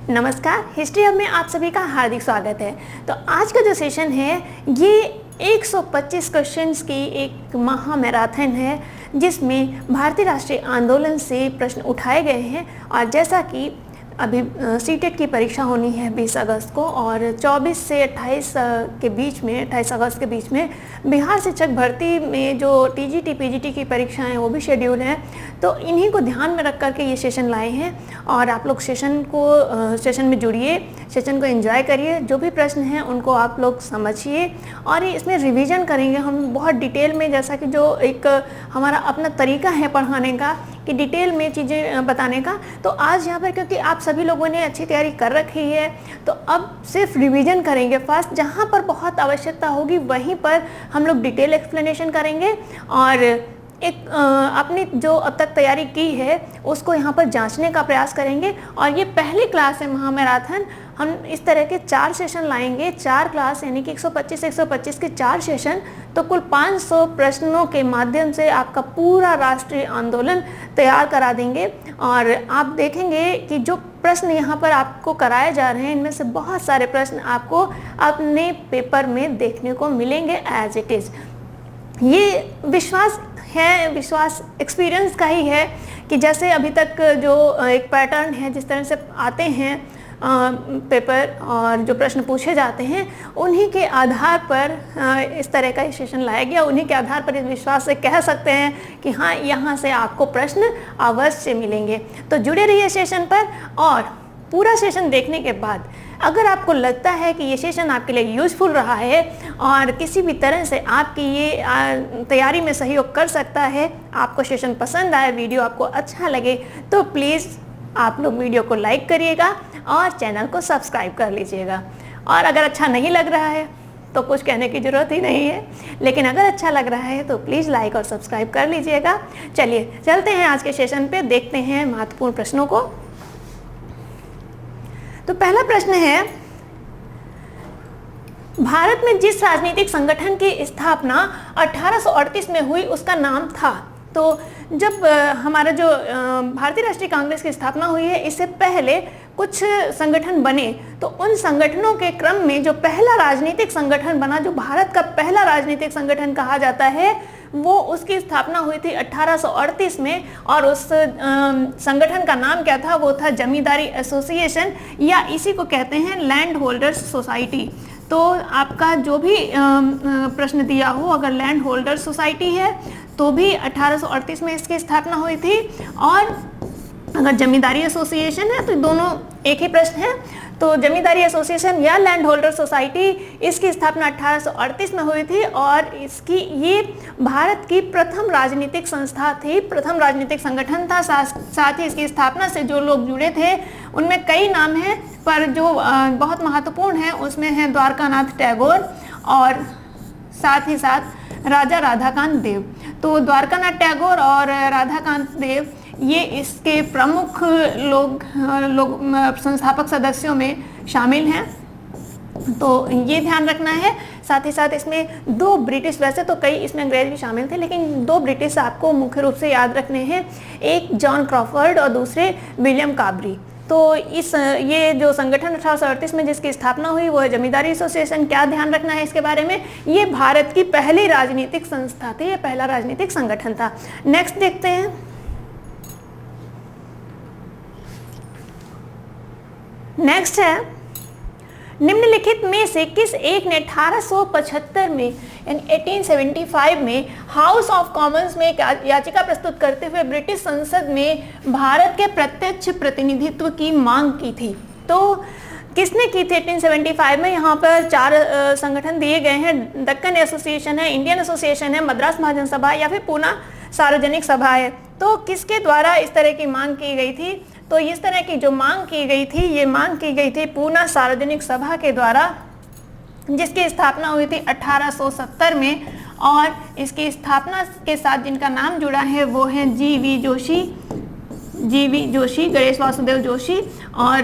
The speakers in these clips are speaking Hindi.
नमस्कार, हिस्ट्री हब में आप सभी का हार्दिक स्वागत है। तो आज का जो सेशन है ये 125 क्वेश्चंस की एक महा मैराथन है जिसमें भारतीय राष्ट्रीय आंदोलन से प्रश्न उठाए गए हैं। और जैसा कि अभी सीटेट की परीक्षा होनी है 20 अगस्त को और 24 से 28 के बीच में 28 अगस्त के बीच में बिहार शिक्षक भर्ती में जो टीजीटी पीजीटी की परीक्षाएं हैं वो भी शेड्यूल हैं। तो इन्हीं को ध्यान में रख करके ये सेशन लाए हैं और आप लोग सेशन में जुड़िए, सेशन को एंजॉय करिए। जो भी प्रश्न हैं उनको आप लोग समझिए और इसमें रिवीजन करेंगे हम बहुत डिटेल में, जैसा कि जो एक हमारा अपना तरीका है पढ़ाने का कि डिटेल में चीज़ें बताने का। तो आज यहाँ पर क्योंकि आप सभी लोगों ने अच्छी तैयारी कर रखी है तो अब सिर्फ रिवीजन करेंगे। फर्स्ट जहाँ पर बहुत आवश्यकता होगी वहीं पर हम लोग डिटेल एक्सप्लेनेशन करेंगे और एक अपनी जो अब तक तैयारी की है उसको यहाँ पर जांचने का प्रयास करेंगे। और ये पहली क्लास है महामैराथन। हम इस तरह के 4 सेशन लाएंगे, 4 क्लास यानी कि 125 के 4 सेशन, तो कुल 500 प्रश्नों के माध्यम से आपका पूरा राष्ट्रीय आंदोलन तैयार करा देंगे। और आप देखेंगे कि जो प्रश्न यहाँ पर आपको कराए जा रहे हैं इनमें से बहुत सारे प्रश्न आपको अपने पेपर में देखने को मिलेंगे एज इट इज़। ये विश्वास एक्सपीरियंस का ही है कि जैसे अभी तक जो एक पैटर्न है जिस तरह से आते हैं पेपर और जो प्रश्न पूछे जाते हैं उन्हीं के आधार पर इस तरह का सेशन लाया गया। उन्हीं के आधार पर इस विश्वास से कह सकते हैं कि हाँ, यहाँ से आपको प्रश्न अवश्य मिलेंगे। तो जुड़े रहिए सेशन पर और पूरा सेशन देखने के बाद अगर आपको लगता है कि ये सेशन आपके लिए यूज़फुल रहा है और किसी भी तरह से आपकी ये तैयारी में सहयोग कर सकता है, आपको सेशन पसंद आए, वीडियो आपको अच्छा लगे, तो प्लीज़ आप लोग वीडियो को लाइक करिएगा और चैनल को सब्सक्राइब कर लीजिएगा। और अगर अच्छा नहीं लग रहा है तो कुछ कहने की ज़रूरत ही नहीं है, लेकिन अगर अच्छा लग रहा है तो प्लीज़ लाइक और सब्सक्राइब कर लीजिएगा। चलिए चलते हैं आज के सेशन पे, देखते हैं महत्वपूर्ण प्रश्नों को। तो पहला प्रश्न है, भारत में जिस राजनीतिक संगठन की स्थापना 1838 में हुई उसका नाम था। तो जब हमारा जो भारतीय राष्ट्रीय कांग्रेस की स्थापना हुई है इससे पहले कुछ संगठन बने, तो उन संगठनों के क्रम में जो पहला राजनीतिक संगठन बना, जो भारत का पहला राजनीतिक संगठन कहा जाता है, वो उसकी स्थापना हुई थी 1838 में। और उस संगठन का नाम क्या था? वो था जमींदारी एसोसिएशन, या इसी को कहते हैं लैंड होल्डर्स सोसाइटी। तो आपका जो भी प्रश्न दिया हो, अगर लैंड होल्डर्स सोसाइटी है तो भी 1838 में इसकी स्थापना हुई थी, और अगर जमींदारी एसोसिएशन है तो दोनों एक ही प्रश्न है। तो जमींदारी एसोसिएशन या लैंड होल्डर सोसाइटी, इसकी स्थापना 1838 में हुई थी और ये भारत की प्रथम राजनीतिक संस्था थी, प्रथम राजनीतिक संगठन था। साथ ही इसकी स्थापना से जो लोग जुड़े थे उनमें कई नाम हैं, पर जो बहुत महत्वपूर्ण है उसमें है द्वारकानाथ टैगोर और साथ ही साथ राजा राधाकांत देव। तो द्वारकानाथ टैगोर और राधाकांत देव ये इसके प्रमुख लोग संस्थापक सदस्यों में शामिल हैं, तो ये ध्यान रखना है। साथ ही साथ इसमें 2 ब्रिटिश, वैसे तो कई इसमें अंग्रेज भी शामिल थे लेकिन 2 ब्रिटिश आपको मुख्य रूप से याद रखने हैं, एक जॉन क्रॉफर्ड और दूसरे विलियम काबरी। तो ये जो संगठन 1838 में जिसकी स्थापना हुई वो है जमींदारी एसोसिएशन। क्या ध्यान रखना है इसके बारे में? ये भारत की पहली राजनीतिक संस्था थी, ये पहला राजनीतिक संगठन था। नेक्स्ट देखते हैं। नेक्स्ट है, निम्नलिखित में से किस एक ने 1875 में यानी 1875 में हाउस ऑफ कॉमन्स में एक याचिका प्रस्तुत करते हुए ब्रिटिश संसद में भारत के प्रत्यक्ष प्रतिनिधित्व की मांग की थी? तो किसने की थी 1875 में? यहाँ पर 4 संगठन दिए गए हैं, दक्कन एसोसिएशन है, इंडियन एसोसिएशन है, मद्रास महाजन सभा या फिर पूना सार्वजनिक सभा है। तो किसके द्वारा इस तरह की मांग की गई थी? तो इस तरह की जो मांग की गई थी, ये मांग की गई थी पूना सार्वजनिक सभा के द्वारा, जिसकी स्थापना हुई थी 1870 में। और इसकी स्थापना के साथ जिनका नाम जुड़ा है वो है जी.वी. जोशी, जीवी जोशी, गणेश वासुदेव जोशी। और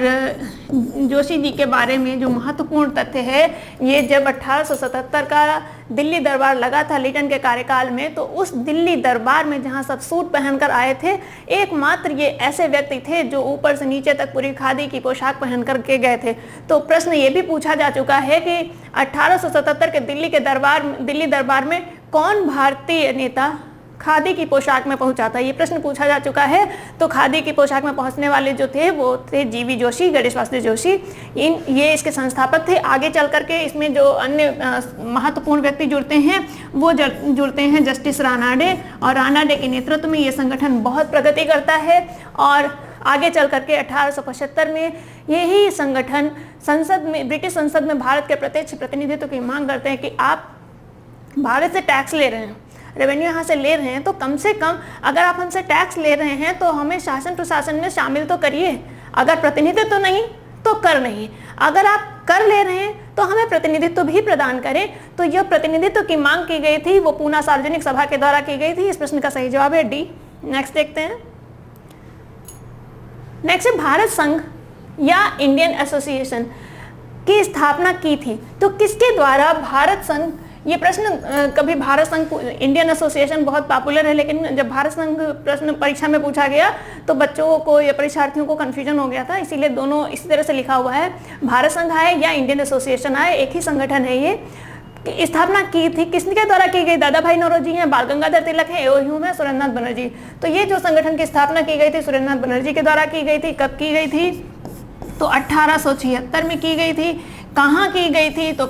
जोशी जी के बारे में जो महत्वपूर्ण तथ्य है, ये जब 1877 का दिल्ली दरबार लगा था लिटन के कार्यकाल में, तो उस दिल्ली दरबार में जहाँ सब सूट पहनकर आए थे, एकमात्र ये ऐसे व्यक्ति थे जो ऊपर से नीचे तक पूरी खादी की पोशाक पहन कर के गए थे। तो प्रश्न ये भी पूछा जा चुका है कि 1877 के दिल्ली दरबार में कौन भारतीय नेता खादी की पोशाक में पहुंचा था, ये प्रश्न पूछा जा चुका है। तो खादी की पोशाक में पहुंचने वाले जो थे वो थे जीवी जोशी, गणेश वासुदेव जोशी। ये इसके संस्थापक थे। आगे चल करके इसमें जो अन्य महत्वपूर्ण व्यक्ति जुड़ते हैं वो जुड़ते हैं जस्टिस रानाडे, और रानाडे के नेतृत्व में ये संगठन बहुत प्रगति करता है। और आगे चल करके 1875 में यही संगठन ब्रिटिश संसद में भारत के प्रत्यक्ष प्रतिनिधित्व की मांग करते हैं कि आप भारत से टैक्स ले रहे हैं, रेवेन्यू यहाँ से ले रहे हैं, तो कम से कम अगर आप हमसे टैक्स ले रहे हैं तो हमें शासन प्रशासन में शामिल तो करिए। अगर प्रतिनिधित्व तो नहीं तो कर नहीं, अगर आप कर ले रहे हैं तो हमें प्रतिनिधित्व भी प्रदान करें। तो यह प्रतिनिधित्व की मांग की गई थी, वो पूना सार्वजनिक सभा के द्वारा की गई थी। इस प्रश्न का सही जवाब है डी। नेक्स्ट देखते हैं। नेक्स्ट है भारत संघ या इंडियन एसोसिएशन की स्थापना की थी तो किसके द्वारा भारत संघ, ये प्रश्न कभी भारत संघ, इंडियन एसोसिएशन बहुत पॉपुलर है, लेकिन जब भारत संघ प्रश्न परीक्षा में पूछा गया तो बच्चों को या परीक्षार्थियों को कन्फ्यूजन हो गया था, इसीलिए दोनों इसी तरह से लिखा हुआ है। भारत संघ आए या इंडियन एसोसिएशन आए, एक ही संगठन है ये। स्थापना की थी किसके द्वारा की गई? दादा भाई नौरोजी हैं, बाल गंगाधर तिलक है, एओ है, सुरेंद्रनाथ बनर्जी। तो ये जो संगठन की स्थापना की गई थी सुरेंद्रनाथ बनर्जी के द्वारा की गई थी। कब की गई थी? तो 1876 में की गई थी। कहाँ की गई थी? तो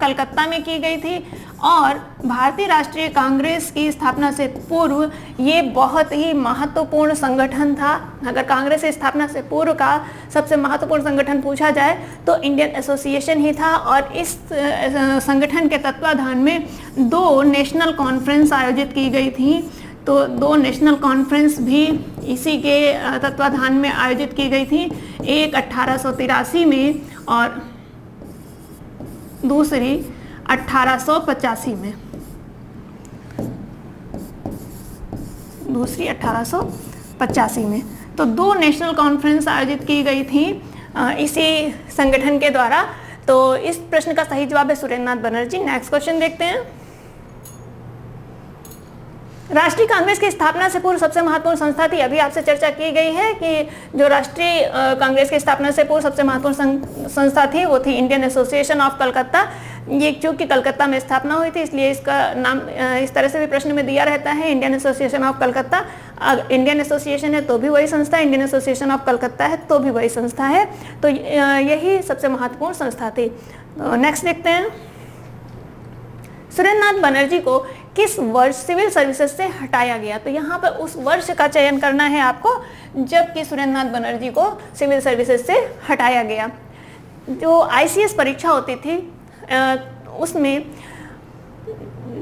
कलकत्ता में की गई थी। और भारतीय राष्ट्रीय कांग्रेस की स्थापना से पूर्व ये बहुत ही महत्वपूर्ण संगठन था। अगर कांग्रेस की स्थापना से पूर्व का सबसे महत्वपूर्ण संगठन पूछा जाए तो इंडियन एसोसिएशन ही था। और इस संगठन के तत्वाधान में 2 नेशनल कॉन्फ्रेंस आयोजित की गई थी। तो 2 नेशनल कॉन्फ्रेंस भी इसी के तत्वाधान में आयोजित की गई थी, एक 1883 में और दूसरी 1885 में। तो 2 नेशनल कॉन्फ्रेंस आयोजित की गई थी इसी संगठन के द्वारा। तो इस प्रश्न का सही जवाब है सुरेंद्रनाथ बनर्जी। नेक्स्ट क्वेश्चन देखते हैं। राष्ट्रीय कांग्रेस की स्थापना से पूर्व सबसे महत्वपूर्ण संस्था थी। अभी आपसे चर्चा की गई है कि जो राष्ट्रीय कांग्रेस की स्थापना से पूर्व सबसे महत्वपूर्ण संस्था थी वो थी इंडियन एसोसिएशन ऑफ कलकत्ता। ये चूंकि कलकत्ता में स्थापना हुई थी इसलिए इसका नाम इस तरह से भी प्रश्न में दिया रहता है, Indian association of Calcutta. Indian association है तो भी वही संस्था, इंडियन एसोसिएशन ऑफ कलकत्ता है तो भी वही संस्था है। तो यही सबसे महत्वपूर्ण संस्था थी। नेक्स्ट देखते हैं। सुरेंद्रनाथ बनर्जी को किस वर्ष सिविल सर्विसेज से हटाया गया? तो यहाँ पर उस वर्ष का चयन करना है आपको जबकि सुरेंद्रनाथ बनर्जी को सिविल सर्विसेज से हटाया गया। जो आईसीएस परीक्षा होती थी उसमें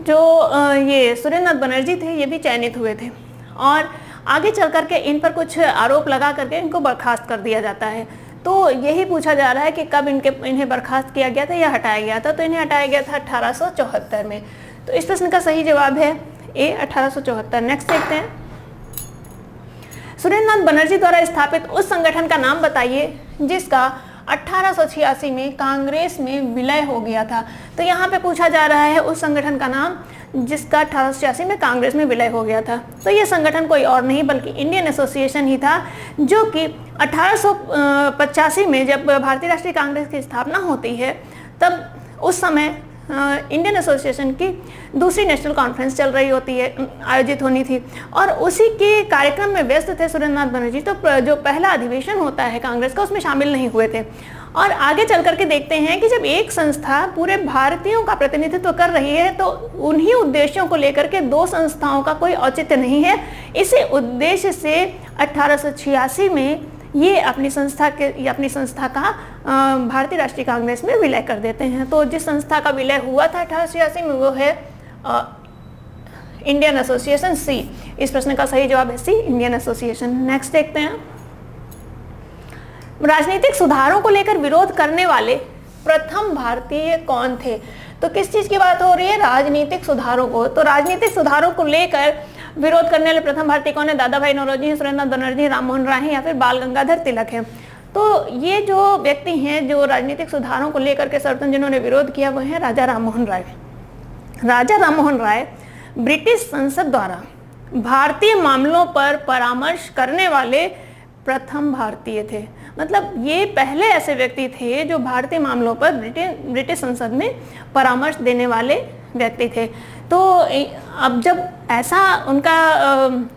जो ये सुरेंद्रनाथ बनर्जी थे ये भी चयनित हुए थे और आगे चल करके इन पर कुछ आरोप लगा करके इनको बर्खास्त कर दिया जाता है। तो यही पूछा जा रहा है कि कब इन्हें बर्खास्त किया गया था या हटाया गया था? तो इन्हें हटाया गया था 1874 में। तो इस प्रश्न का सही जवाब है ए 1874। नेक्स्ट देखते हैं। सुरेंद्रनाथ बनर्जी द्वारा स्थापित उस संगठन का नाम बताइए जिसका 1886 में कांग्रेस में विलय हो गया था। तो यहाँ पे पूछा जा रहा है उस संगठन का नाम जिसका 1886 में कांग्रेस में विलय हो गया था। तो ये संगठन कोई और नहीं बल्कि इंडियन एसोसिएशन ही था, जो कि 1885 में जब भारतीय राष्ट्रीय कांग्रेस की स्थापना होती है तब उस समय इंडियन एसोसिएशन की दूसरी नेशनल कॉन्फ्रेंस चल रही होती है, आयोजित होनी थी और उसी के कार्यक्रम में व्यस्त थे सुरेंद्रनाथ बनर्जी। तो जो पहला अधिवेशन होता है कांग्रेस का उसमें शामिल नहीं हुए थे। और आगे चल करके देखते हैं कि जब एक संस्था पूरे भारतीयों का प्रतिनिधित्व कर रही है तो उन्हीं उद्देश्यों को लेकर के 2 संस्थाओं का कोई औचित्य नहीं है। इसी उद्देश्य से 1886 में ये अपनी संस्था का भारतीय राष्ट्रीय कांग्रेस में विलय कर देते हैं। तो जिस संस्था का विलय हुआ था 1886 में वो है इंडियन एसोसिएशन, सी। इस प्रश्न का सही जवाब है सी, इंडियन एसोसिएशन। नेक्स्ट देखते हैं। राजनीतिक सुधारों को लेकर विरोध करने वाले प्रथम भारतीय कौन थे? तो किस चीज की बात हो रही है? राजनीतिक सुधारों को। तो राजनीतिक सुधारों को लेकर विरोध करने वाले प्रथम भारतीय कौन है? दादा भाई नौरोजी, सुरेंद्रनाथ बनर्जी, राम मोहन राय या फिर बाल गंगाधर तिलक है। तो ये जो व्यक्ति हैं जो राजनीतिक सुधारों को लेकर के सर्वप्रथम जिन्होंने विरोध किया वो है राजा राम मोहन राय। राजा राम मोहन राय ब्रिटिश संसद द्वारा भारतीय मामलों पर परामर्श करने वाले प्रथम भारतीय थे। मतलब ये पहले ऐसे व्यक्ति थे जो भारतीय मामलों पर ब्रिटिश संसद में परामर्श देने वाले व्यक्ति थे। तो अब जब ऐसा उनका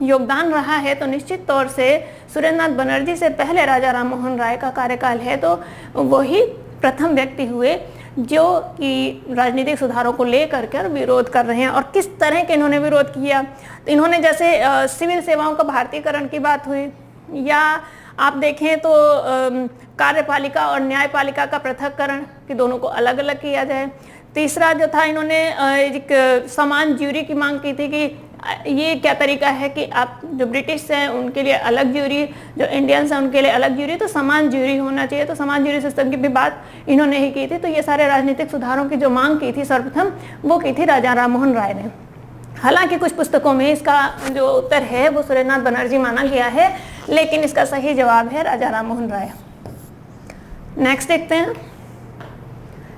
योगदान रहा है तो निश्चित तौर से सुरेंद्रनाथ बनर्जी से पहले राजा राम मोहन राय का कार्यकाल है, तो वही प्रथम व्यक्ति हुए जो कि राजनीतिक सुधारों को लेकर कर विरोध कर रहे हैं। और किस तरह के इन्होंने विरोध किया? तो इन्होंने जैसे सिविल सेवाओं का भारतीयकरण की बात हुई, या आप देखें तो कार्यपालिका और न्यायपालिका का पृथक्करण कि दोनों को अलग अलग किया जाए। तीसरा जो था, इन्होंने एक समान ज्यूरी की मांग की थी कि ये क्या तरीका है कि आप जो ब्रिटिश हैं उनके लिए अलग ज्यूरी, जो इंडियंस हैं उनके लिए अलग ज्यूरी, तो समान ज्यूरी होना चाहिए। तो समान ज्यूरी सिस्टम की भी बात इन्होंने ही की थी। तो ये सारे राजनीतिक सुधारों की जो मांग की थी सर्वप्रथम वो की थी राजा राम मोहन राय ने। हालांकि कुछ पुस्तकों में इसका जो उत्तर है वो सुरेंद्रनाथ बनर्जी माना गया है, लेकिन इसका सही जवाब है राजा राम मोहन राय। नेक्स्ट देखते हैं,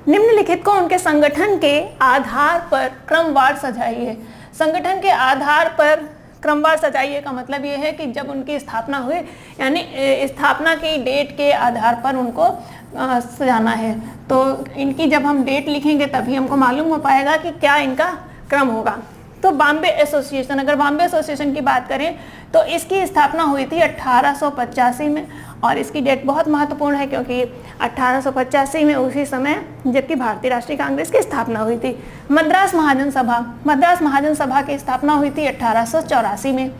निम्नलिखित को उनके संगठन के आधार पर क्रमवार सजाइए। संगठन के आधार पर क्रमवार सजाइए का मतलब ये है कि जब उनकी स्थापना हुई, यानी स्थापना की डेट के आधार पर उनको सजाना है। तो इनकी जब हम डेट लिखेंगे तभी हमको मालूम हो पाएगा कि क्या इनका क्रम होगा। तो बॉम्बे एसोसिएशन, अगर बॉम्बे एसोसिएशन की बात करें तो इसकी स्थापना हुई थी 1885 में, और इसकी डेट बहुत महत्वपूर्ण है क्योंकि 1885 में उसी समय जबकि भारतीय राष्ट्रीय कांग्रेस की स्थापना हुई थी। मद्रास महाजन सभा की स्थापना हुई थी 1884 में।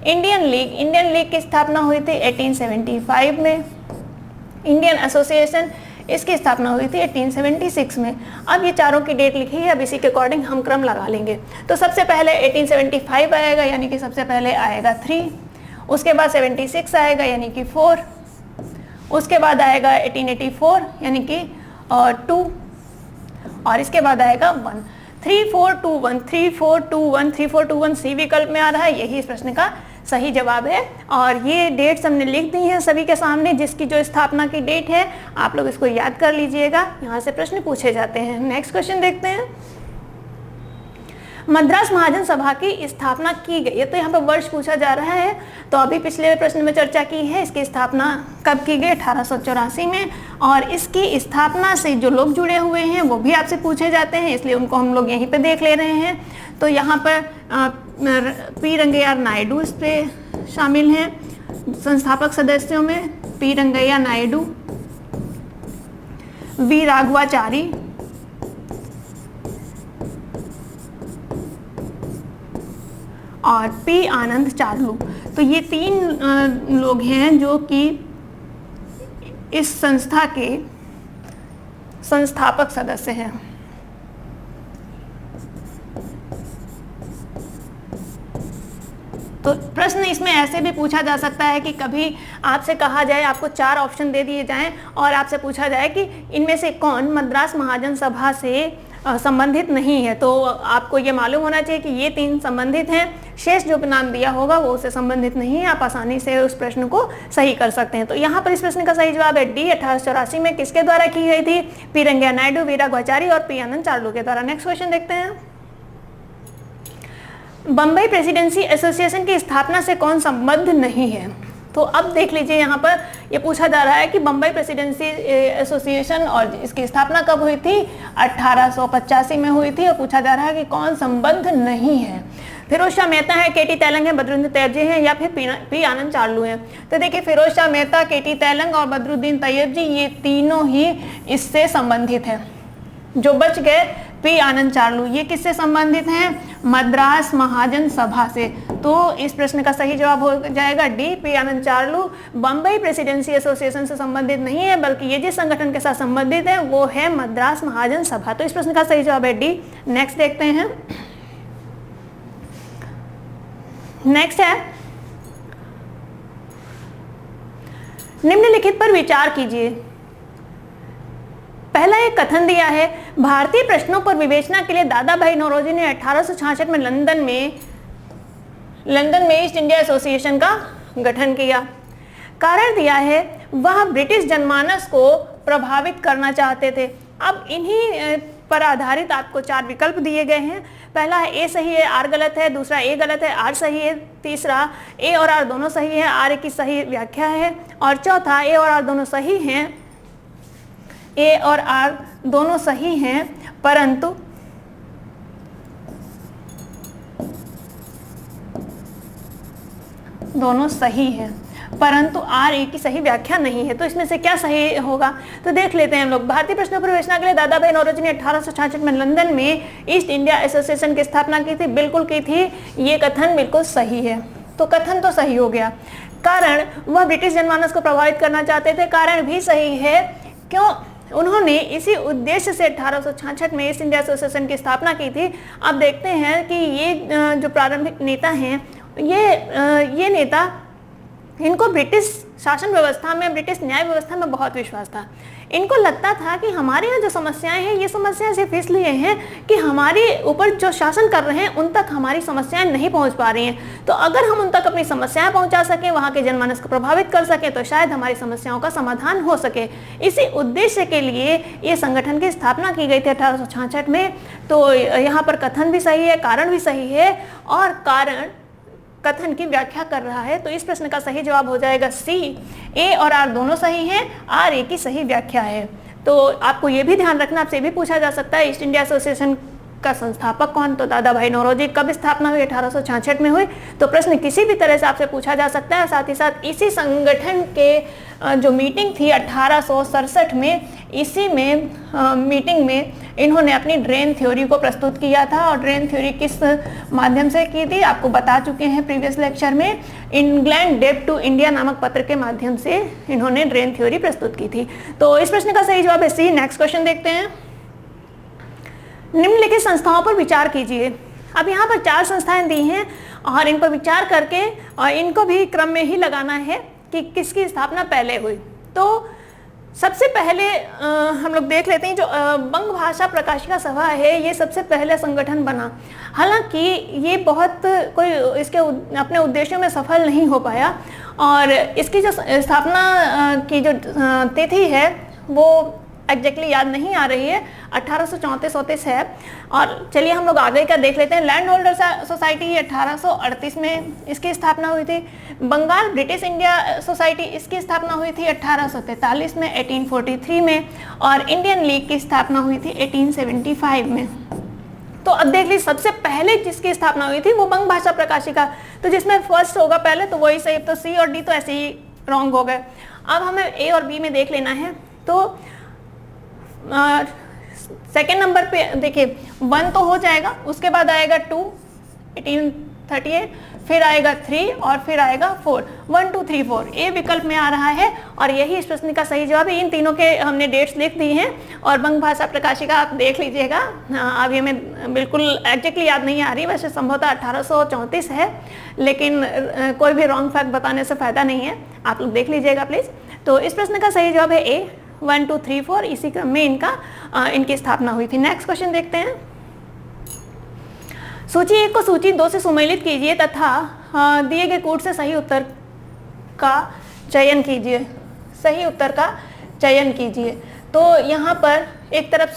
इंडियन लीग की स्थापना हुई थी 1875 में। इंडियन एसोसिएशन, इसकी स्थापना हुई थी 1876 में। अब ये चारों की डेट लिखी है, अब इसी के अकॉर्डिंग हम क्रम लगा लेंगे। तो सबसे पहले 1875 आएगा, यानी कि सबसे पहले आएगा 3, उसके बाद 76 आएगा यानी कि 4, उसके बाद आएगा 1884 यानी कि 2, और इसके बाद आएगा 1। 3421 3421 3421 सी विकल्प में आ रहा है, यही इस प्रश्न का सही जवाब है। और ये डेट्स हमने लिख दी हैं सभी के सामने, जिसकी जो स्थापना की डेट है आप लोग इसको याद कर लीजिएगा, यहाँ से प्रश्न पूछे जाते हैं। नेक्स्ट क्वेश्चन देखते हैं, मद्रास महाजन सभा की स्थापना की गई, ये तो यहाँ पर वर्ष पूछा जा रहा है। तो अभी पिछले प्रश्न में चर्चा की है, इसकी स्थापना कब की गई? 1884 में। और इसकी स्थापना से जो लोग जुड़े हुए हैं वो भी आपसे पूछे जाते हैं, इसलिए उनको हम लोग यहीं पे देख ले रहे हैं। तो यहाँ पर पी रंगैया नायडू इस पे शामिल हैं संस्थापक सदस्यों में, पी रंगैया नायडू, वी राघवाचारी, और पी आनंद चार्लू। तो ये 3 लोग हैं जो कि इस संस्था के संस्थापक सदस्य हैं। तो प्रश्न इसमें ऐसे भी पूछा जा सकता है कि कभी आपसे कहा जाए, आपको 4 ऑप्शन दे दिए जाएं और आपसे पूछा जाए कि इनमें से कौन मद्रास महाजन सभा से संबंधित नहीं है। तो आपको ये मालूम होना चाहिए कि ये 3 संबंधित हैं, शेष जो नाम दिया होगा वो उससे संबंधित नहीं है। आप आसानी से उस प्रश्न को सही कर सकते हैं। तो यहाँ पर इस प्रश्न का सही जवाब है डी, 1884 में किसके द्वारा की गई थी? पी रंगैया नायडू, वी राघवाचारी और पी आनंद चार्लू के द्वारा। नेक्स्ट क्वेश्चन देखते हैं, बम्बई प्रेसिडेंसी एसोसिएशन की स्थापना से कौन संबद्ध नहीं है? तो अब देख लीजिए, यहाँ पर ये पूछा जा रहा है कि बम्बई प्रेसिडेंसी एसोसिएशन और इसकी स्थापना कब हुई थी? 1885 में हुई थी। और पूछा जा रहा है कि कौन संबद्ध नहीं है? फिरोज शाह मेहता है, केटी तेलंग है, बदरुद्दीन तैयब जी हैं, या फिर पी आनंद चार्लू हैं। तो देखिए, फिरोज शाह मेहता, केटी तेलंग और बदरुद्दीन तैयब जी, ये तीनों ही इससे संबंधित हैं। जो बच गए पी आनंद चार्लू, ये किससे संबंधित हैं? मद्रास महाजन सभा से। तो इस प्रश्न का सही जवाब हो जाएगा डी, पी आनंद चार्लू बम्बई प्रेसिडेंसी एसोसिएशन से संबंधित नहीं है, बल्कि ये जिस संगठन के साथ संबंधित है वो है मद्रास महाजन सभा। तो इस प्रश्न का सही जवाब है डी। नेक्स्ट देखते हैं, नेक्स्ट है, निम्नलिखित पर विचार कीजिए। पहला एक कथन दिया है, भारतीय प्रश्नों पर विवेचना के लिए दादा भाई नौरोजी ने 1866 में लंदन में लंदन में ईस्ट इंडिया एसोसिएशन का गठन किया। कारण दिया है वह ब्रिटिश जनमानस को प्रभावित करना चाहते थे। अब इन्हीं पर आधारित आपको 4 विकल्प दिए गए हैं। पहला है ए सही है, आर गलत है, दूसरा ए गलत है, आर सही है, तीसरा ए और आर दोनों सही है, आर की सही व्याख्या है, और चौथा ए और आर दोनों सही हैं, ए और आर दोनों सही हैं परंतु दोनों सही है परंतु आर ए की सही व्याख्या नहीं है। तो इसमें से क्या सही होगा, तो देख लेते हैं हम लोग। भारतीय प्रश्नों पर विवेचना के लिए दादा भाई नौरोजी ने 1866 में लंदन में ईस्ट इंडिया एसोसिएशन की स्थापना की थी। बिल्कुल की थी, ये कथन बिल्कुल सही है। तो कथन तो सही हो गया। कारण, वह ब्रिटिश जनमानस को प्रभावित करना चाहते थे, कारण भी सही है। क्यों? उन्होंने इसी उद्देश्य से 1866 में ईस्ट इंडिया एसोसिएशन की स्थापना की थी। अब देखते हैं कि ये जो प्रारंभिक नेता हैं, ये नेता, इनको ब्रिटिश शासन व्यवस्था में, ब्रिटिश न्याय व्यवस्था में बहुत विश्वास था। इनको लगता था कि हमारे यहाँ जो समस्याएं हैं, ये समस्याएं सिर्फ इसलिए हैं कि हमारे ऊपर जो शासन कर रहे हैं उन तक हमारी समस्याएं नहीं पहुंच पा रही हैं। तो अगर हम उन तक अपनी समस्याएं पहुंचा सकें, वहाँ के जनमानस को प्रभावित कर सकें, तो शायद हमारी समस्याओं का समाधान हो सके। इसी उद्देश्य के लिए ये संगठन की स्थापना की गई थी 1866 में। तो यहाँ पर कथन भी सही है, कारण भी सही है, और कारण कथन की व्याख्या कर रहा है। तो इस प्रश्न का सही जवाब हो जाएगा सी, ए और आर दोनों सही हैं, आर ए की सही व्याख्या है। तो आपको ये भी ध्यान रखना, आपसे भी पूछा जा सकता है ईस्ट इंडिया एसोसिएशन का संस्थापक कौन, तो दादा भाई नौरोजी। कब स्थापना हुई? 1866 में हुई। तो प्रश्न किसी भी तरह से आपसे पूछा जा सकता है। साथ ही साथ इसी संगठन के जो मीटिंग थी 1867 में, इसी में मीटिंग में इन्होंने अपनी ड्रेन थ्योरी को प्रस्तुत किया था। और ड्रेन थ्योरी किस माध्यम से की थी आपको बता चुके हैं प्रीवियस लेक्चर में। इंग्लैंड डेब्ट टू इंडिया नामक पत्र के माध्यम से इन्होंने ड्रेन थ्योरी प्रस्तुत की थी। तो इस प्रश्न का सही जवाब है सी। नेक्स्ट क्वेश्चन देखते हैं। निम्नलिखित संस्थाओं पर विचार कीजिए। अब यहाँ पर 4 संस्थाएं दी हैं और इन पर विचार करके और इनको भी क्रम में ही लगाना है कि किसकी स्थापना पहले हुई। तो सबसे पहले हम लोग देख लेते हैं जो बंग भाषा प्रकाशिका सभा है, ये सबसे पहले संगठन बना। हालांकि ये बहुत कोई इसके अपने उद्देश्यों में सफल नहीं हो पाया और इसकी जो स्थापना की जो तिथि है वो एग्जैक्टली याद नहीं आ रही है, 1834 है। और चलिए हम लोग आगे का देख लेते हैं। लैंड होल्डर सोसाइटी 1838 में इसकी स्थापना हुई थी। बंगाल ब्रिटिश इंडिया सोसाइटी, इसकी स्थापना हुई थी 1843 में, 1843 में। और इंडियन लीग की स्थापना हुई थी 1875 में। तो अब देख लीजिए सबसे पहले जिसकी स्थापना हुई थी वो बंग भाषा प्रकाशिका। तो जिसमें फर्स्ट होगा पहले तो वही सही, तो सी और डी तो ऐसे ही रॉन्ग हो गए। अब हमें ए और बी में देख लेना है। तो सेकेंड नंबर पे देखिए 1 तो हो जाएगा, उसके बाद आएगा 2 1838, फिर आएगा 3 और फिर आएगा 4। 1 2 3 4 ए विकल्प में आ रहा है और यही इस प्रश्न का सही जवाब है। इन तीनों के हमने डेट्स लिख दी हैं और बंग भाषा प्रकाशिका आप देख लीजिएगा। अब ये हमें बिल्कुल एग्जैक्टली याद नहीं आ रही, वैसे संभवतः 1834 है, लेकिन कोई भी रॉन्ग फैक्ट बताने से फ़ायदा नहीं है, आप लोग देख लीजिएगा प्लीज़। तो इस प्रश्न का सही जवाब है ए, 1 2 3 4 इसी क्रम में इनकी स्थापना हुई थी। नेक्स्ट क्वेश्चन देखते हैं। सूची 1 को सूची 2 से सुमेलित कीजिए तथा दिए गए कोड से सही उत्तर का चयन कीजिए। सही उत्तर का चयन कीजिए। तो यहाँ पर एक तरफ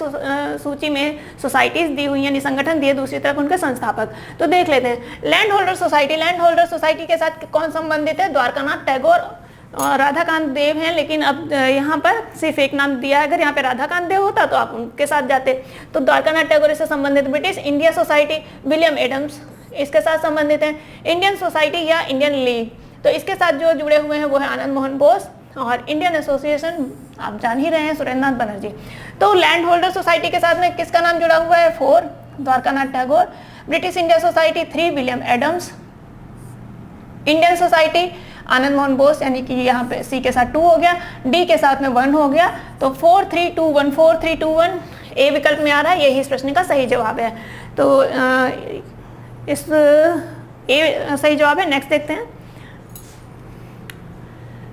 सूची में सोसाइटीज दी हुई यानी संगठन दिए, दूसरी तरफ उनके संस्थापक। तो देख लेते हैं। Land holder society, land holder society के साथ कौन संबंधित है? द्वारकानाथ टैगोर और राधाकांत देव हैं, लेकिन अब यहाँ पर सिर्फ एक नाम दिया है। अगर यहाँ पे राधाकांत देव होता तो आप उनके साथ जाते। तो द्वारकानाथ टैगोर से संबंधित। British India society, William Adams इसके साथ संबंधित हैं। इंडियन सोसाइटी या इंडियन लीग, तो इसके साथ जो जुड़े हुए हैं वो है आनंद मोहन बोस। और इंडियन एसोसिएशन आप जान ही रहे हैं, सुरेंद्रनाथ बनर्जी। तो लैंड होल्डर सोसाइटी के साथ में किसका नाम जुड़ा हुआ है? 4 Dwarkanath Tagore. British India society 3 William Adams. Indian society Anand Mohan Bose, यानी कि यहाँ पे सी के साथ 2 हो गया, डी के साथ में 1 हो गया। तो 4 3 2 1 4 3 2 1 ए विकल्प में आ रहा है, यही इस प्रश्न का सही जवाब है। तो इस ए सही जवाब है। नेक्स्ट देखते हैं।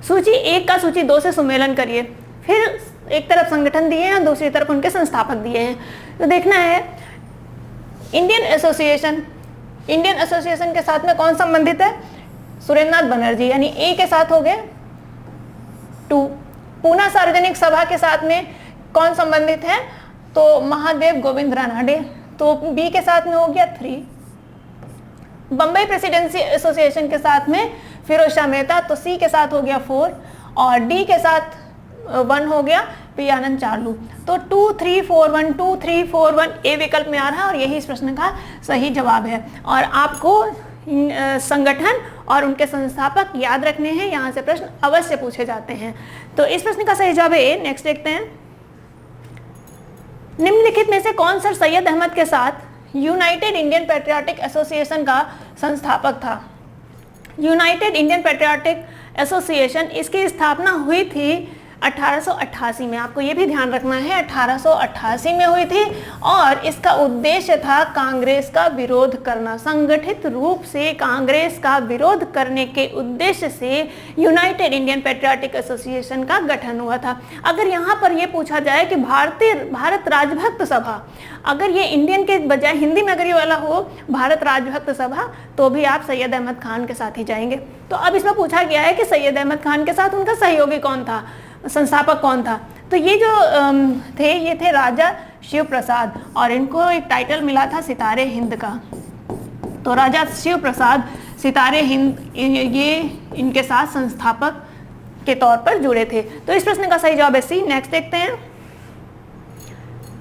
सूची 1 का सूची 2 से सुमेलन करिए। फिर एक तरफ संगठन दिए हैं, दूसरी तरफ उनके संस्थापक दिए हैं। तो देखना है इंडियन एसोसिएशन इंडियन एसोसिएशन के साथ में कौन संबंधित है? सुरेंद्रनाथ बनर्जी, यानी ए के साथ हो गए 2। पूना सार्वजनिक सभा के साथ में कौन संबंधित है? तो महादेव गोविंद रानडे, तो बी के साथ में हो गया 3। बम्बई प्रेसिडेंसी एसोसिएशन के साथ में फिरोज शाह मेहता, तो सी के साथ हो गया 4 और डी के साथ 1 हो गया पी आनंद चार्लू। तो 2 3 4 1 2 3 4 1 ए विकल्प में आ रहा है और यही इस प्रश्न का सही जवाब है। और आपको संगठन और उनके संस्थापक याद रखने हैं, यहाँ से प्रश्न अवश्य पूछे जाते हैं। तो इस प्रश्न का सही जवाब है ए। नेक्स्ट देखते हैं, निम्नलिखित में से कौन सर सैयद अहमद के साथ यूनाइटेड इंडियन पैट्रियाटिक एसोसिएशन का संस्थापक था? यूनाइटेड इंडियन पैट्रियाटिक एसोसिएशन, इसकी स्थापना हुई थी 1888 में। आपको ये भी ध्यान रखना है, 1888 में हुई थी और इसका उद्देश्य था कांग्रेस का विरोध करना। संगठित रूप से कांग्रेस का विरोध करने के उद्देश्य से यूनाइटेड इंडियन पैट्रियाटिक एसोसिएशन का गठन हुआ था। अगर यहाँ पर ये पूछा जाए कि भारत राजभक्त सभा, अगर ये इंडियन के बजाय हिंदी में अगर ये वाला हो भारत राजभक्त सभा, तो भी आप सैयद अहमद खान के साथ ही जाएंगे। तो अब इसमें पूछा गया है कि सैयद अहमद खान के साथ उनका सहयोगी कौन था, संस्थापक कौन था? तो ये जो ये थे राजा शिव प्रसाद और इनको एक टाइटल मिला था सितारे हिंद का। तो राजा शिव प्रसाद सितारे हिंद ये इनके साथ संस्थापक के तौर पर जुड़े थे। तो इस प्रश्न का सही जवाब है सी। नेक्स्ट देखते हैं,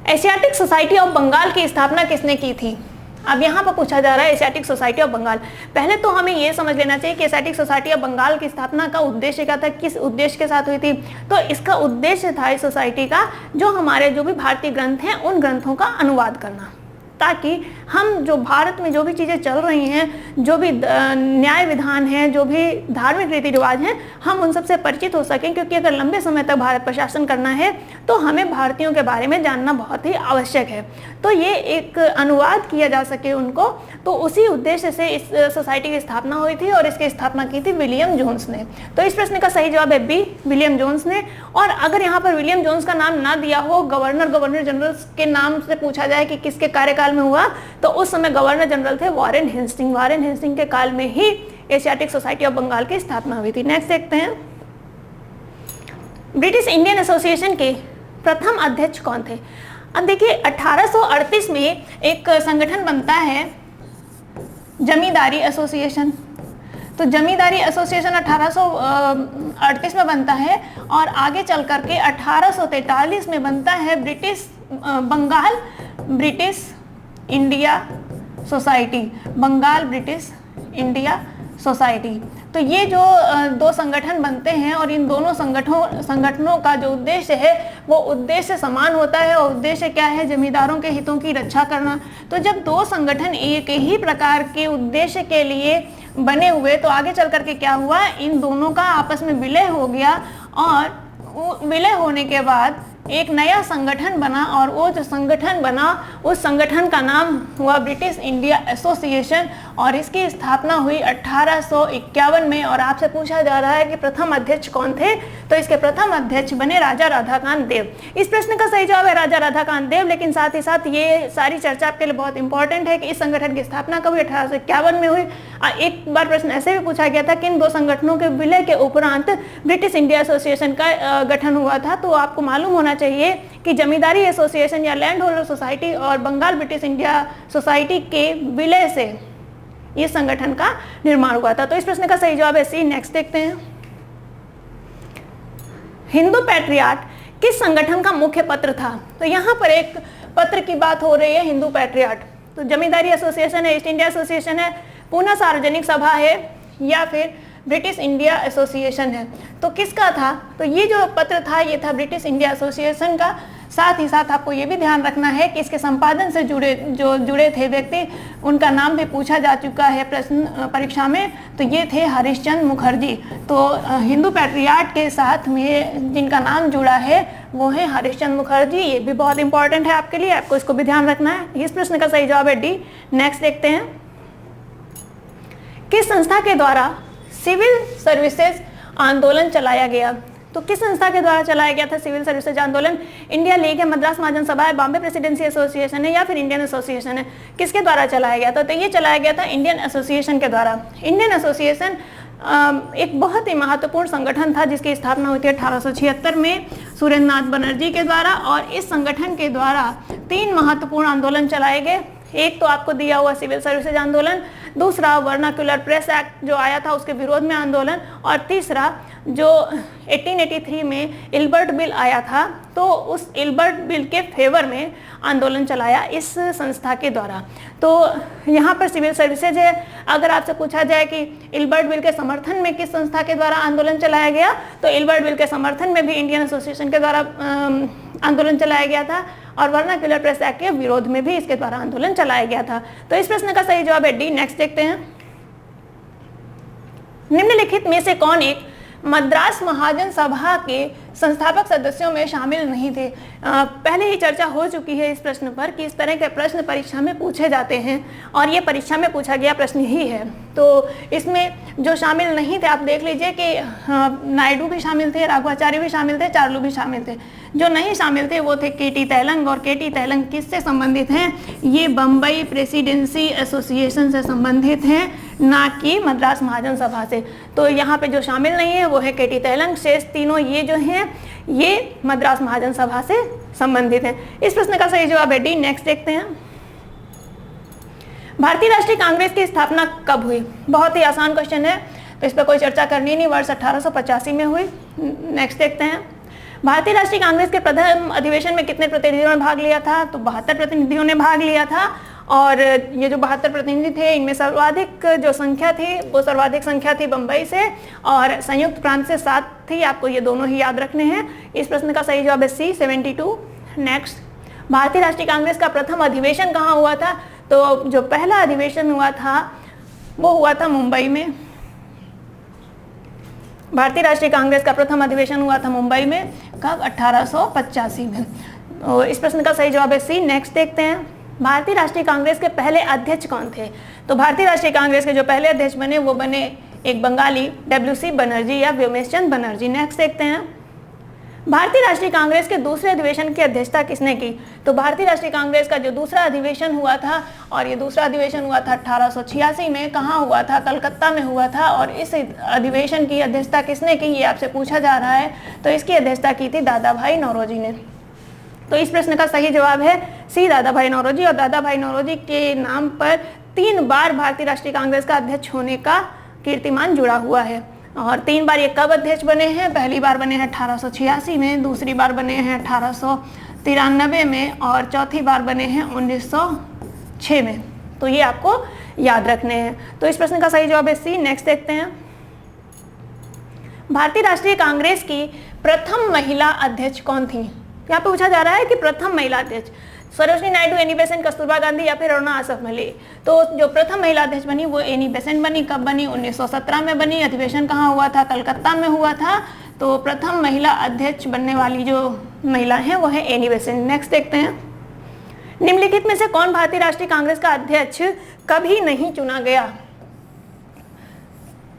एशियाटिक सोसाइटी ऑफ बंगाल की स्थापना किसने की थी? अब यहाँ पर पूछा जा रहा है एशियाटिक सोसाइटी ऑफ बंगाल। पहले तो हमें ये समझ लेना चाहिए कि एशियाटिक सोसाइटी ऑफ बंगाल की स्थापना का उद्देश्य क्या था, किस उद्देश्य के साथ हुई थी। तो इसका उद्देश्य था इस सोसाइटी का जो हमारे जो भी भारतीय ग्रंथ हैं उन ग्रंथों का अनुवाद करना, ताकि हम जो भारत में जो भी चीज़ें चल रही हैं, जो भी न्याय विधान है, जो भी धार्मिक रीति रिवाज हैं, हम उन सबसे परिचित हो सकें। क्योंकि अगर लंबे समय तक भारत पर शासन करना है तो हमें भारतीयों के बारे में जानना बहुत ही आवश्यक है। तो ये एक अनुवाद किया जा सके उनको, तो उसी उद्देश्य से इस सोसाइटी की स्थापना हुई थी और इसकी स्थापना की थी विलियम जोन्स ने। तो इस प्रश्न का सही जवाब है बी, विलियम जोन्स ने। और अगर यहाँ पर विलियम जोन्स का नाम ना दिया हो, गवर्नर जनरल के नाम से पूछा जाए कि किसके कार्यकाल में हुआ, तो उस समय गवर्नर जनरल थे वॉरेन हेस्टिंग। वॉरेन हेस्टिंग के काल में ही एशियाटिक सोसाइटी ऑफ बंगाल की स्थापना हुई थी। नेक्स्ट देखते हैं, ब्रिटिश इंडियन एसोसिएशन के प्रथम अध्यक्ष कौन थे? अब देखिए 1838 में एक संगठन बनता है जमींदारी एसोसिएशन। तो जमींदारी एसोसिएशन 1838 में बनता है और आगे चल करके 1843 में बनता है British Bengal British India society, Bengal British India society. तो ये जो दो संगठन बनते हैं और इन दोनों संगठनों का जो उद्देश्य है वो उद्देश्य समान होता है। और उद्देश्य क्या है? जमींदारों के हितों की रक्षा करना। तो जब दो संगठन एक ही प्रकार के उद्देश्य के लिए बने हुए तो आगे चल करके क्या हुआ, इन दोनों का आपस में विलय हो गया और विलय होने के बाद एक नया संगठन बना और वो जो संगठन बना उस संगठन का नाम हुआ ब्रिटिश इंडिया एसोसिएशन और इसकी स्थापना हुई 1851 में। और आपसे पूछा जा रहा है कि प्रथम अध्यक्ष कौन थे, तो इसके प्रथम अध्यक्ष बने राजा राधाकांत देव। इस प्रश्न का सही जवाब है राजा राधाकांत देव। लेकिन साथ ही साथ ये सारी चर्चा आपके लिए बहुत इंपॉर्टेंट है कि इस संगठन की स्थापना कब हुई, 1851 में हुई। एक बार प्रश्न ऐसे भी पूछा गया था कि इन दो संगठनों के विलय के उपरांत ब्रिटिश इंडिया एसोसिएशन का गठन हुआ था। तो आपको मालूम होना चाहिए कि जमींदारी एसोसिएशन या लैंड होल्डर सोसाइटी और बंगाल ब्रिटिश इंडिया सोसाइटी के विलय से ये संगठन का निर्माण हुआ था। तो इस प्रश्न का सही जवाब है सी। नेक्स्ट देखते हैं, हिंदू पैट्रियाट किस संगठन का मुख्य पत्र था? तो यहाँ पर एक पत्र की बात हो रही है, हिंदू पैट्रियाट। तो जमींदारी एसोसिएशन है, ईस्ट इंडिया एसोसिएशन है, पूना सार्वजनिक सभा है या फिर ब्रिटिश इंडिया एसोसिएशन है। तो किसका था? तो ये जो पत्र था ये था ब्रिटिश इंडिया एसोसिएशन का। साथ ही साथ आपको ये भी ध्यान रखना है कि इसके संपादन से जुड़े थे व्यक्ति, उनका नाम भी पूछा जा चुका है प्रश्न परीक्षा में। तो ये थे हरिश्चंद्र मुखर्जी। तो हिंदू पैट्रियाट के साथ में जिनका नाम जुड़ा है वो है हरिश्चंद्र मुखर्जी। ये भी बहुत इंपॉर्टेंट है आपके लिए, आपको इसको भी ध्यान रखना है। इस प्रश्न का सही जवाब है डी। नेक्स्ट देखते हैं, किस संस्था के द्वारा सिविल सर्विसेज आंदोलन चलाया गया? तो किस संस्था के द्वारा चलाया गया था सिविल सर्विसेज आंदोलन? इंडिया लीग है, मद्रास महाजन सभा है, बॉम्बे प्रेसिडेंसी एसोसिएशन है या फिर इंडियन एसोसिएशन है? किसके द्वारा चलाया गया था? तो ये चलाया गया था इंडियन एसोसिएशन के द्वारा। इंडियन एसोसिएशन एक बहुत ही महत्वपूर्ण संगठन था जिसकी स्थापना हुई थी 1876 में सुरेंद्र नाथ बनर्जी के द्वारा, और इस संगठन के द्वारा 3 महत्वपूर्ण आंदोलन चलाए गए। एक तो आपको दिया हुआ सिविल सर्विसेज आंदोलन, दूसरा वर्नाक्युलर प्रेस एक्ट जो आया था उसके विरोध में आंदोलन, और तीसरा जो 1883 में इल्बर्ट बिल आया था तो उस इल्बर्ट बिल के फेवर में आंदोलन चलाया इस संस्था के द्वारा। तो यहाँ पर सिविल सर्विसेज है। अगर आपसे पूछा जाए कि इल्बर्ट बिल के समर्थन में किस संस्था के द्वारा आंदोलन चलाया गया, तो इल्बर्ट बिल के समर्थन में भी इंडियन एसोसिएशन के द्वारा आंदोलन चलाया गया था, और वर्नाक्युलर प्रेस एक्ट के विरोध में भी इसके द्वारा आंदोलन चलाया गया था। तो इस प्रश्न का सही जवाब है डी। नेक्स्ट देखते हैं, निम्नलिखित में से कौन एक मद्रास महाजन सभा के संस्थापक सदस्यों में शामिल नहीं थे? पहले ही चर्चा हो चुकी है इस प्रश्न पर कि इस तरह के प्रश्न परीक्षा में पूछे जाते हैं, और ये परीक्षा में पूछा गया प्रश्न ही है। तो इसमें जो शामिल नहीं थे, आप देख लीजिए कि नायडू भी शामिल थे, राघवाचार्य भी शामिल थे, चार्लू भी शामिल थे। जो नहीं शामिल थे वो थे केटी तैलंग, और केटी तैलंग किससे संबंधित हैं? ये बम्बई प्रेसिडेंसी एसोसिएशन से संबंधित हैं, ना कि मद्रास महाजन सभा से। तो यहाँ पे जो शामिल नहीं है वो है केटी तैलंग, शेष तीनों ये जो हैं ये मद्रास महाजन सभा से संबंधित हैं। इस प्रश्न का सही जवाब है डी। नेक्स्ट देखते हैं, भारतीय राष्ट्रीय कांग्रेस की स्थापना कब हुई? बहुत ही आसान क्वेश्चन है, तो इस पर कोई चर्चा करनी नहीं, वर्ष 1885 में हुई। नेक्स्ट देखते हैं, भारतीय राष्ट्रीय कांग्रेस के प्रथम अधिवेशन में कितने प्रतिनिधियों ने भाग लिया था? तो 72 प्रतिनिधियों ने भाग लिया था, और ये जो 72 प्रतिनिधि थे इनमें सर्वाधिक जो संख्या थी वो सर्वाधिक संख्या थी बम्बई से, और संयुक्त प्रांत से 7 थी। आपको ये दोनों ही याद रखने हैं। इस प्रश्न का सही जवाब है सी, 72। नेक्स्ट, भारतीय राष्ट्रीय कांग्रेस का प्रथम अधिवेशन कहाँ हुआ था? तो जो पहला अधिवेशन हुआ था वो हुआ था मुंबई में। भारतीय राष्ट्रीय कांग्रेस का प्रथम अधिवेशन हुआ था मुंबई में, कब? 1885 में। तो इस प्रश्न का सही जवाब है सी। नेक्स्ट देखते हैं, भारतीय राष्ट्रीय कांग्रेस के पहले अध्यक्ष कौन थे? तो भारतीय राष्ट्रीय कांग्रेस के जो पहले अध्यक्ष बने वो बने एक बंगाली WC बनर्जी या व्योमेश चंद बनर्जी। नेक्स्ट देखते हैं, भारतीय राष्ट्रीय कांग्रेस के दूसरे अधिवेशन की अध्यक्षता किसने की? तो भारतीय राष्ट्रीय कांग्रेस का जो दूसरा अधिवेशन हुआ था, और ये दूसरा अधिवेशन हुआ था 1886 में, कहाँ हुआ था? कलकत्ता में हुआ था। और इस अधिवेशन की अध्यक्षता किसने की, ये आपसे पूछा जा रहा है। तो इसकी अध्यक्षता की थी दादा भाई नौरोजी ने। तो इस प्रश्न का सही जवाब है सी, दादा भाई नौरोजी। और दादा भाई नौरोजी के नाम पर 3 बार भारतीय राष्ट्रीय कांग्रेस का अध्यक्ष होने का कीर्तिमान जुड़ा हुआ है। और 3 बार ये कब अध्यक्ष बने हैं? पहली बार बने हैं 1886 में, दूसरी बार बने हैं 1893 में, और चौथी बार बने हैं 1906 में। तो ये आपको याद रखने हैं। तो इस प्रश्न का सही जवाब है सी। नेक्स्ट देखते हैं, भारतीय राष्ट्रीय कांग्रेस की प्रथम महिला अध्यक्ष कौन थी? यहाँ पे पूछा जा रहा है कि प्रथम महिला अध्यक्ष सरोजिनी नायडू, एनी बेसेंट, कस्तूरबा गांधी या फिर अरुणा आसफ मलिक। तो जो प्रथम महिला अध्यक्ष बनी वो एनी बेसेंट बनी। कब बनी? 1917 में बनी। अधिवेशन कहाँ हुआ था? कलकत्ता में हुआ था। तो प्रथम महिला अध्यक्ष बनने वाली जो महिला है वो है एनी बेसेंट। नेक्स्ट देखते हैं, निम्नलिखित में से कौन भारतीय राष्ट्रीय कांग्रेस का अध्यक्ष कभी नहीं चुना गया?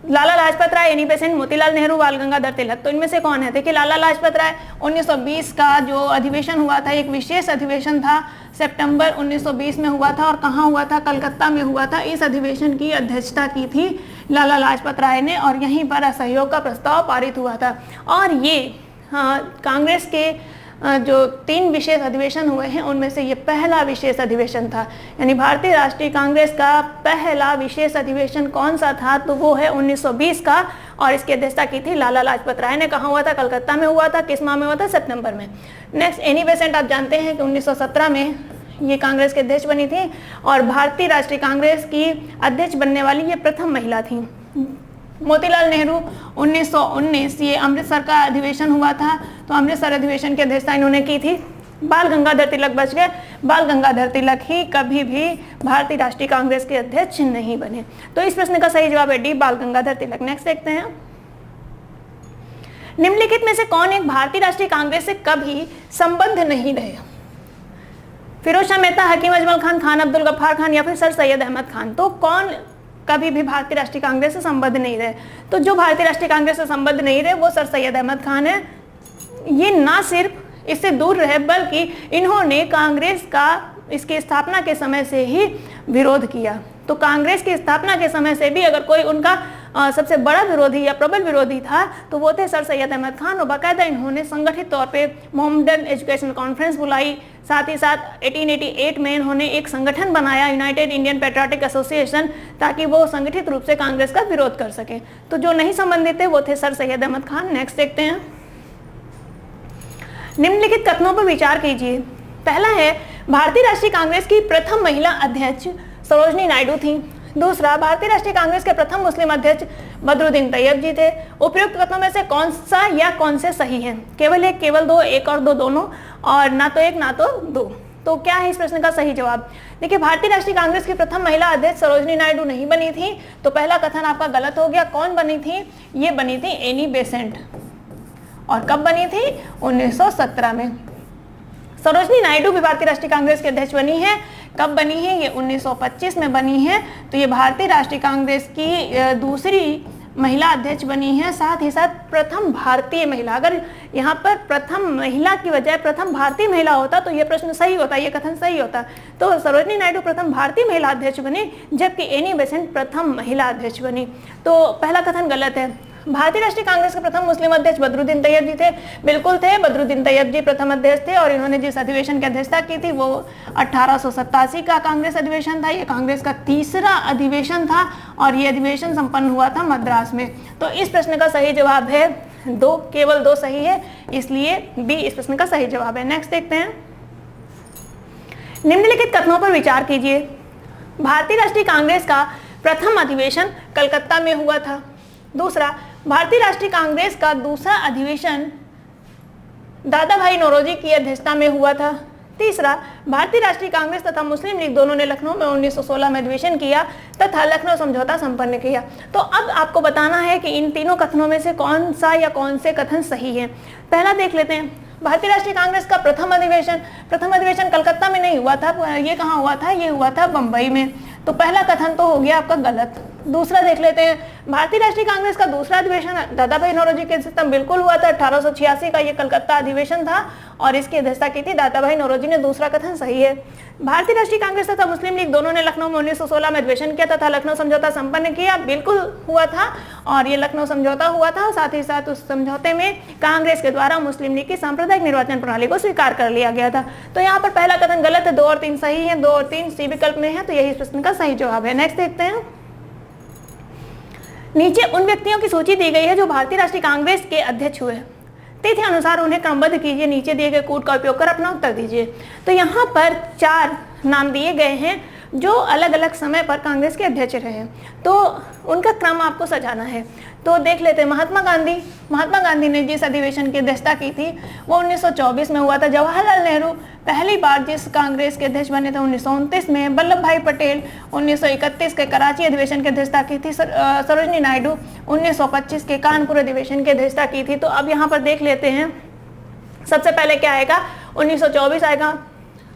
लाला लाजपत राय, एनी बेसेंट, मोतीलाल नेहरू, बाल गंगाधर तिलक। तो इनमें से कौन है? देखिए, लाला लाजपत राय 1920 का जो अधिवेशन हुआ था, एक विशेष अधिवेशन था, सितंबर 1920 में हुआ था, और कहाँ हुआ था? कलकत्ता में हुआ था। इस अधिवेशन की अध्यक्षता की थी लाला लाजपत राय ने, और यहीं पर असहयोग का प्रस्ताव पारित हुआ था। और ये कांग्रेस के जो 3 विशेष अधिवेशन हुए हैं उनमें से ये पहला विशेष अधिवेशन था। यानी भारतीय राष्ट्रीय कांग्रेस का पहला विशेष अधिवेशन कौन सा था? तो वो है 1920 का, और इसकी अध्यक्षता की थी लाला लाजपत राय ने। कहाँ हुआ था? कलकत्ता में हुआ था। किस माह में हुआ था? सितंबर में। नेक्स्ट, एनी बेसेंट आप जानते हैं कि 1917 में ये कांग्रेस के अध्यक्ष बनी थी, और भारतीय राष्ट्रीय कांग्रेस की अध्यक्ष बनने वाली ये प्रथम महिला थी। मोतीलाल नेहरू 1919, ये अमृतसर का अधिवेशन हुआ था, तो अमृतसर अधिवेशन की अध्यक्षता इन्होंने की थी। बाल गंगाधर तिलक बच गए। बाल गंगाधर तिलक ही कभी भी भारतीय राष्ट्रीय कांग्रेस के अध्यक्ष नहीं बने। तो इस प्रश्न का सही जवाब है डी, बाल गंगाधर तिलक। नेक्स्ट देखते हैं, निम्नलिखित में से कौन एक भारतीय राष्ट्रीय कांग्रेस से कभी संबंध नहीं रहे? फिरोज शाह मेहता, हकीम अजमल खान, खान अब्दुल गफ्फार खान या फिर सर सैयद अहमद खान। तो कौन कभी भी भारतीय राष्ट्रीय कांग्रेस से संबद्ध नहीं रहे। तो जो भारतीय राष्ट्रीय कांग्रेस से संबद्ध नहीं रहे वो सर सैयद अहमद खान है। ये ना सिर्फ इससे दूर रहे बल्कि इन्होंने कांग्रेस का इसकी स्थापना के समय से ही विरोध किया। तो कांग्रेस की स्थापना के समय से भी अगर कोई उनका सबसे बड़ा विरोधी या प्रबल विरोधी था तो वो थे सर सैयद अहमद खान। और बाकायदा इन्होंने संगठित तौर पे मोहम्मडन एजुकेशनल कॉन्फ्रेंस बुलाई। साथ ही साथ 1888 में इन्होंने एक संगठन बनाया, यूनाइटेड इंडियन पैट्रियोटिक एसोसिएशन, ताकि वो संगठित रूप से कांग्रेस का विरोध कर सकें। तो जो नहीं संबंधित थे वो थे सर सैयद अहमद खान। नेक्स्ट देखते हैं। निम्नलिखित कथनों पर विचार कीजिए। पहला है, भारतीय राष्ट्रीय कांग्रेस की प्रथम महिला अध्यक्ष सरोजनी नायडू थी। दूसरा, भारतीय राष्ट्रीय कांग्रेस के प्रथम मुस्लिम अध्यक्ष बदरुद्दीन तैयब जी थे। उपयुक्त कथनों में से कौन सा या कौन से सही हैं? केवल एक, केवल दो, एक और दो, दोनों, और ना तो एक ना तो दो। तो क्या है इस प्रश्न का सही जवाब? देखिए, भारतीय राष्ट्रीय कांग्रेस की प्रथम महिला अध्यक्ष सरोजनी नायडू नहीं बनी थी, तो पहला कथन आपका गलत हो गया। कौन बनी थी? ये बनी थी एनी बेसेंट। और कब बनी थी? 1917 में। सरोजनी नायडू भी भारतीय राष्ट्रीय कांग्रेस के अध्यक्ष बनी है। कब बनी है? ये 1925 में बनी है। तो ये भारतीय राष्ट्रीय कांग्रेस की दूसरी महिला अध्यक्ष बनी है। साथ ही साथ प्रथम भारतीय महिला। अगर यहाँ पर प्रथम महिला की बजाय प्रथम भारतीय महिला होता तो ये प्रश्न सही होता, ये कथन सही होता। तो सरोजनी नायडू प्रथम भारतीय महिला अध्यक्ष बनी, जबकि एनी बेसेंट प्रथम महिला अध्यक्ष बनी। तो पहला कथन गलत है। भारतीय राष्ट्रीय कांग्रेस के प्रथम मुस्लिम अध्यक्ष बदरुद्दीन तैयब जी थे। बिल्कुल थे, बदरुद्दीन तैयब जी प्रथम अध्यक्ष थे और इन्होंने जिस अधिवेशन की अध्यक्षता की थी वो 1887 का कांग्रेस अधिवेशन था। ये कांग्रेस का तीसरा अधिवेशन था और ये अधिवेशन संपन्न हुआ था मद्रास में। तो इस प्रश्न का सही जवाब है दो, केवल दो सही है, इसलिए बी इस प्रश्न का सही जवाब है। नेक्स्ट देखते हैं। निम्नलिखित कथनों पर विचार कीजिए। भारतीय राष्ट्रीय कांग्रेस का प्रथम अधिवेशन कलकत्ता में हुआ था। दूसरा, भारतीय राष्ट्रीय कांग्रेस का दूसरा अधिवेशन दादा भाई नौरोजी की अध्यक्षता में हुआ था। तीसरा, भारतीय राष्ट्रीय कांग्रेस तथा मुस्लिम लीग दोनों ने लखनऊ में 1916 में अधिवेशन किया तथा लखनऊ समझौता संपन्न किया। तो अब आपको बताना है कि इन तीनों कथनों में से कौन सा या कौन से कथन सही है। पहला देख लेते हैं। भारतीय राष्ट्रीय कांग्रेस का प्रथम अधिवेशन कलकत्ता में नहीं हुआ था। ये कहाँ हुआ था? ये हुआ था बंबई में। तो पहला कथन तो हो गया आपका गलत। दूसरा देख लेते हैं। भारतीय राष्ट्रीय कांग्रेस का दूसरा अधिवेशन दादा भाई नौरोजी के अध्यक्षता बिल्कुल हुआ था। 1886 का ये कलकत्ता अधिवेशन था और इसकी अध्यक्षता की थी दादा भाई नौरोजी ने। दूसरा कथन सही है। भारतीय राष्ट्रीय कांग्रेस तथा मुस्लिम लीग दोनों ने लखनऊ में 1916 में अधिवेशन किया तथा लखनऊ समझौता संपन्न किया। बिल्कुल हुआ था और ये लखनऊ समझौता हुआ था। साथ ही साथ उस समझौते में कांग्रेस के द्वारा मुस्लिम लीग की सांप्रदायिक निर्वाचन प्रणाली को स्वीकार कर लिया गया था। तो यहाँ पर पहला कथन गलत है। 2 और 3 सही है, 2 और 3 सी विकल्प में है, तो यही इस प्रश्न का सही जवाब है। नेक्स्ट देखते हैं। नीचे उन व्यक्तियों की सूची दी गई है जो भारतीय राष्ट्रीय कांग्रेस के अध्यक्ष हुए। तिथि अनुसार उन्हें क्रमबद्ध कीजिए। नीचे दिए गए कोड का उपयोग कर अपना उत्तर दीजिए। तो यहाँ पर 4 नाम दिए गए हैं जो अलग अलग समय पर कांग्रेस के अध्यक्ष रहे हैं, तो उनका क्रम आपको सजाना है। तो देख लेते हैं। महात्मा गांधी ने जिस अधिवेशन की अध्यक्षता की थी वो 1924 में हुआ था। जवाहरलाल नेहरू पहली बार जिस कांग्रेस के अध्यक्ष बने थे 1929 में। वल्लभ भाई पटेल 1931 के कराची अधिवेशन की अध्यक्षता की थी। सरोजनी नायडू 1925 के कानपुर अधिवेशन की अध्यक्षता की थी। तो अब यहाँ पर देख लेते हैं। सबसे पहले क्या आएगा? 1924 आएगा।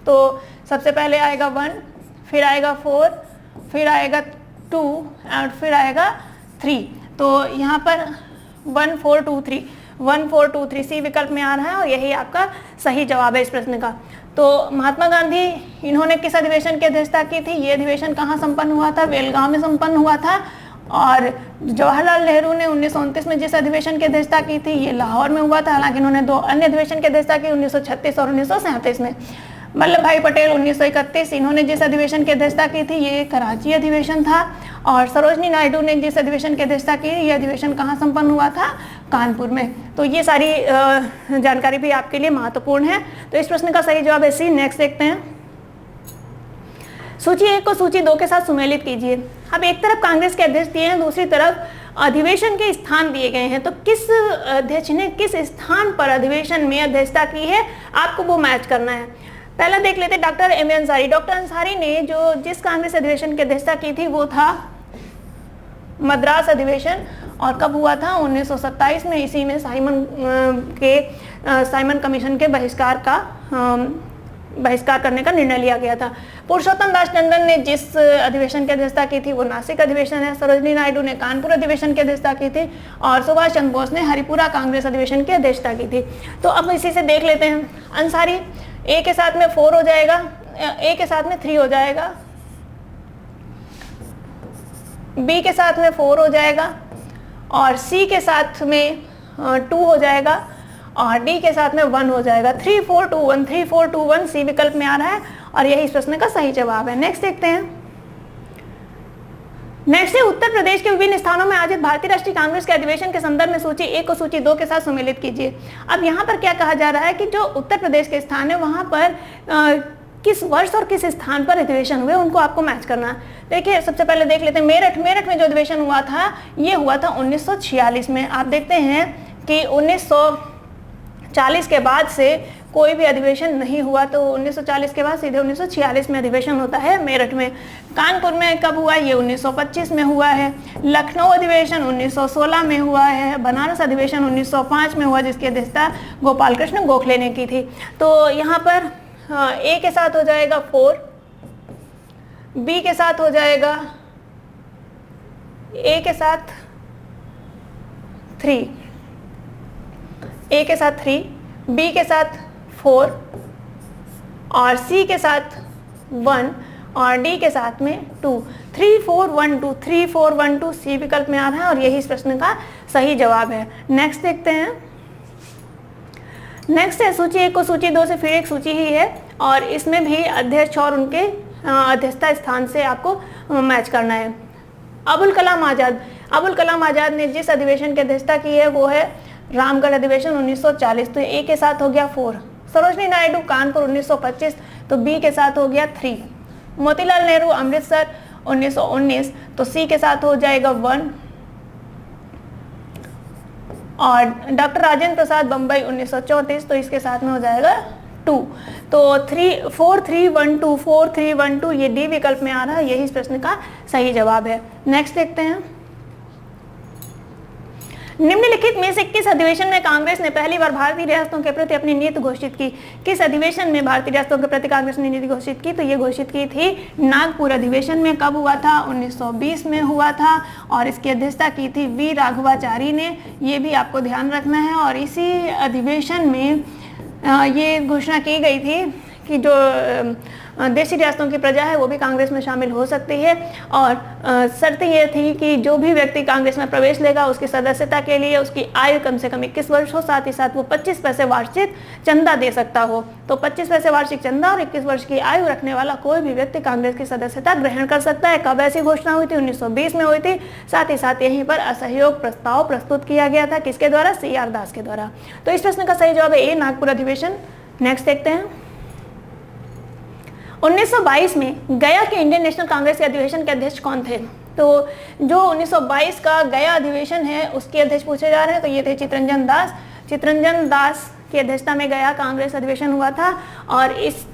तो सबसे पहले आएगा 1, फिर आएगा 4, फिर आएगा 2 और फिर आएगा 3। तो यहाँ पर 1 4 2 3 1 4 2 3 सी विकल्प में आ रहा है और यही आपका सही जवाब है इस प्रश्न का। तो महात्मा गांधी इन्होंने किस अधिवेशन की अध्यक्षता की थी? ये अधिवेशन कहाँ संपन्न हुआ था? बेलगाम में संपन्न हुआ था। और जवाहरलाल नेहरू ने 1929 में जिस अधिवेशन की अध्यक्षता की थी ये लाहौर में हुआ था। हालांकि इन्होंने 2 अन्य अधिवेशन की अध्यक्षता की 1936 और 1937 में। वल्लभ भाई पटेल 1931 इन्होंने जिस अधिवेशन की अध्यक्षता की थी ये कराची अधिवेशन था। और सरोजनी नायडू ने जिस अधिवेशन की अध्यक्षता की ये अधिवेशन कहाँ संपन्न हुआ था? कानपुर में। तो ये सारी जानकारी भी आपके लिए महत्वपूर्ण है। तो इस प्रश्न का सही जवाब है सी। नेक्स्ट देखते हैं। सूची 1 को सूची 2 के साथ सुमेलित कीजिए। अब एक तरफ कांग्रेस के अध्यक्ष दिए हैं, दूसरी तरफ अधिवेशन के स्थान दिए गए हैं। तो किस अध्यक्ष ने किस स्थान पर अधिवेशन में अध्यक्षता की है आपको वो मैच करना है। पहला देख लेते हैं doctor M A Ansari. Doctor Ansari ने जो जिस कांग्रेस अधिवेशन की अध्यक्षता की थी वो था मद्रास अधिवेशन। और कब हुआ था? 1927 में। इसी में साइमन कमीशन के बहिष्कार का बहिष्कार करने का निर्णय लिया गया था। पुरुषोत्तम दास टंडन ने जिस अधिवेशन की अध्यक्षता की थी वो नासिक अधिवेशन है। सरोजनी नायडू ने कानपुर अधिवेशन की अध्यक्षता की थी और सुभाष चंद्र बोस ने हरिपुरा कांग्रेस अधिवेशन की अध्यक्षता की थी। तो अब इसी से देख लेते हैं। अंसारी ए के साथ में 4 हो जाएगा, ए के साथ में 3 हो जाएगा, बी के साथ में 4 हो जाएगा और सी के साथ में 2 हो जाएगा और डी के साथ में 1 हो जाएगा। 3 4 2 1, 3 4 2 1 सी विकल्प में आ रहा है और यही इस प्रश्न का सही जवाब है। नेक्स्ट देखते हैं। नेक्स्ट है उत्तर प्रदेश के विभिन्न स्थानों में आयोजित भारतीय राष्ट्रीय कांग्रेस के अधिवेशन के संदर्भ में सूची 1 को सूची 2 के साथ सम्मिलित कीजिए। अब यहाँ पर क्या कहा जा रहा है कि जो उत्तर प्रदेश के स्थान है वहाँ पर किस वर्ष और किस स्थान पर अधिवेशन हुए उनको आपको मैच करना। देखिए सबसे पहले देख लेते हैं मेरठ में जो अधिवेशन हुआ था ये हुआ था 1946 में। आप देखते हैं कि 1940 के बाद से कोई भी अधिवेशन नहीं हुआ, तो 1940 के बाद सीधे 1946 में अधिवेशन होता है मेरठ में। कानपुर में कब हुआ, ये 1925 में हुआ है। लखनऊ अधिवेशन 1916 में हुआ है। बनारस अधिवेशन 1905 में हुआ जिसकी अध्यक्षता गोपाल कृष्ण गोखले ने की थी। तो यहाँ पर ए के साथ हो जाएगा 4, बी के साथ हो जाएगा ए के साथ 3, ए के साथ 3, बी के साथ 4 और सी के साथ 1 और डी के साथ में 2। 3 4 1 2, 3 4 1 2 सी विकल्प में आ रहा है और यही इस प्रश्न का सही जवाब है। नेक्स्ट देखते हैं। नेक्स्ट है सूची 1 को सूची 2 से फिर एक सूची ही है और इसमें भी अध्यक्ष और उनके अध्यक्षता स्थान से आपको मैच करना है। अबुल कलाम आज़ाद ने जिस अधिवेशन की अध्यक्षता की है वो है रामगढ़ अधिवेशन 1940, तो ए के साथ हो गया 4। सरोजनी नायडू कानपुर 1925, तो बी के साथ हो गया 3। मोतीलाल नेहरू अमृतसर 1919, तो सी के साथ हो जाएगा 1 और डॉक्टर राजेंद्र प्रसाद बम्बई 1934, तो इसके साथ में हो जाएगा 2। तो 4 3 1 2 4 3 1 2 ये डी विकल्प में आ रहा है, यही इस प्रश्न का सही जवाब है। नेक्स्ट देखते हैं। निम्नलिखित में से किस अधिवेशन में कांग्रेस ने पहली बार भारतीय रियासतों के प्रति अपनी नीति घोषित की? किस अधिवेशन में भारतीय रियासतों के प्रति कांग्रेस ने नीति घोषित की? तो ये घोषित की थी नागपुर अधिवेशन में। कब हुआ था? 1920 में हुआ था और इसकी अध्यक्षता की थी वी राघवाचारी ने। ये भी आपको ध्यान रखना है। और इसी अधिवेशन में ये घोषणा की गई थी कि जो देशी रियासतों की प्रजा है वो भी कांग्रेस में शामिल हो सकती है और शर्त ये थी कि जो भी व्यक्ति कांग्रेस में प्रवेश लेगा उसकी सदस्यता के लिए उसकी आयु कम से कम 21 वर्ष हो, साथ ही साथ वो 25 पैसे वार्षिक चंदा दे सकता हो। तो 25 पैसे वार्षिक चंदा और 21 वर्ष की आयु रखने वाला कोई भी व्यक्ति कांग्रेस की सदस्यता ग्रहण कर सकता है। कब ऐसी घोषणा हुई थी? 1920 में हुई थी। साथ ही साथ यहीं पर असहयोग प्रस्ताव प्रस्तुत किया गया था। किसके द्वारा? CR दास के द्वारा। तो इस प्रश्न का सही जवाब है ए, नागपुर अधिवेशन। नेक्स्ट देखते हैं। 1922 में गया के इंडियन नेशनल कांग्रेस के अधिवेशन के अध्यक्ष कौन थे? तो जो 1922 का गया अधिवेशन है उसके अध्यक्ष पूछे जा रहे हैं, तो ये थे चितरंजन दास। चितरंजन दास की अध्यक्षता में गया कांग्रेस अधिवेशन हुआ था और इस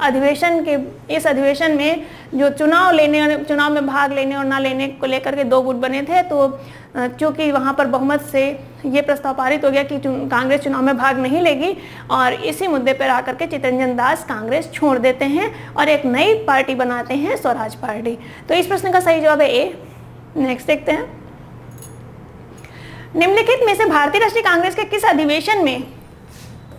अधिवेशन में जो चुनाव में भाग लेने और ना लेने को लेकर के 2 गुट बने थे। तो चूंकि वहाँ पर बहुमत से ये प्रस्ताव पारित हो गया कि कांग्रेस चुनाव में भाग नहीं लेगी और इसी मुद्दे पर आकर के चितरंजन दास कांग्रेस छोड़ देते हैं और एक नई पार्टी बनाते हैं, स्वराज पार्टी। तो इस प्रश्न का सही जवाब है ए। नेक्स्ट देखते हैं। निम्नलिखित में से भारतीय राष्ट्रीय कांग्रेस के किस अधिवेशन में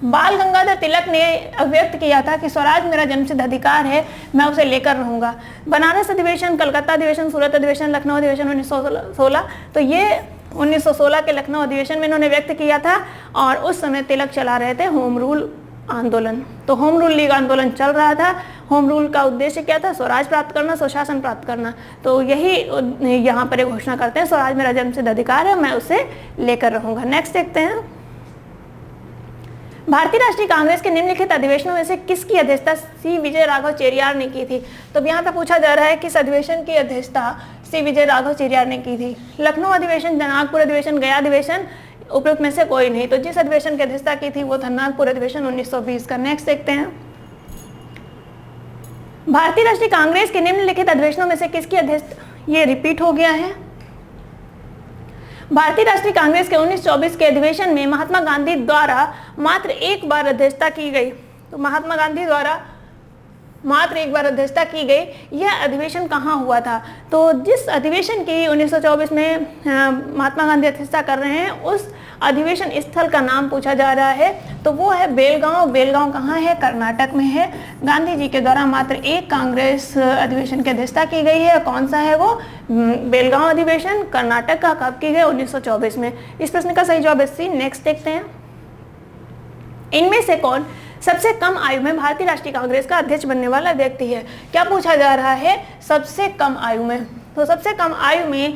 बाल गंगाधर तिलक ने अभिव्यक्त किया था कि स्वराज मेरा जन्मसिद्ध अधिकार है, मैं उसे लेकर रहूंगा? बनारस अधिवेशन, कलकत्ता अधिवेशन, सूरत अधिवेशन, लखनऊ अधिवेशन 1916। तो ये 1916 के लखनऊ अधिवेशन में इन्होंने व्यक्त किया था और उस समय तिलक चला रहे थे होम रूल आंदोलन। तो होम रूल लीग आंदोलन चल रहा था। होम रूल का उद्देश्य क्या था? स्वराज प्राप्त करना, स्वशासन प्राप्त करना। तो यही यहाँ पर घोषणा करते हैं, स्वराज मेरा जन्मसिद्ध अधिकार है, मैं उसे लेकर रहूंगा। नेक्स्ट देखते हैं। भारतीय राष्ट्रीय कांग्रेस के निम्नलिखित अधिवेशनों में से किसकी अध्यक्षता सी विजय राघव चेरियार ने की थी? तो यहाँ पे पूछा जा रहा है किस अधिवेशन की अध्यक्षता सी विजय राघव चेरियार ने की थी। लखनऊ अधिवेशन, नागपुर अधिवेशन, गया अधिवेशन, उपरोक्त में से कोई नहीं। तो जिस अधिवेशन की अध्यक्षता की थी वो था नागपुर अधिवेशन 1920 का। नेक्स्ट देखते हैं। भारतीय राष्ट्रीय कांग्रेस के निम्नलिखित अधिवेशनों में से किसकी अध्यक्षता, ये रिपीट हो गया है। भारतीय राष्ट्रीय कांग्रेस के 1924 के अधिवेशन में महात्मा गांधी द्वारा मात्र एक बार अध्यक्षता की गई। तो महात्मा गांधी द्वारा मात्र एक बार अध्यक्षता की गई। यह अधिवेशन कहाँ हुआ था? तो जिस अधिवेशन की 1924 में महात्मा गांधी अध्यक्षता कर रहे हैं, उस अधिवेशन स्थल का नाम पूछा जा रहा है, तो वो है बेलगांव। बेलगांव कहाँ है? कर्नाटक में है। गांधी जी के द्वारा मात्र एक कांग्रेस अधिवेशन की अध्यक्षता की गई है। कौन सा है वो? बेलगांव अधिवेशन, कर्नाटक का। कब की गई? 1924 में। इस प्रश्न का सही जवाब है सी। नेक्स्ट देखते हैं, इनमें से कौन सबसे कम आयु में भारतीय राष्ट्रीय कांग्रेस का अध्यक्ष बनने वाला व्यक्ति है? क्या पूछा जा रहा है? सबसे कम आयु में। तो सबसे कम आयु में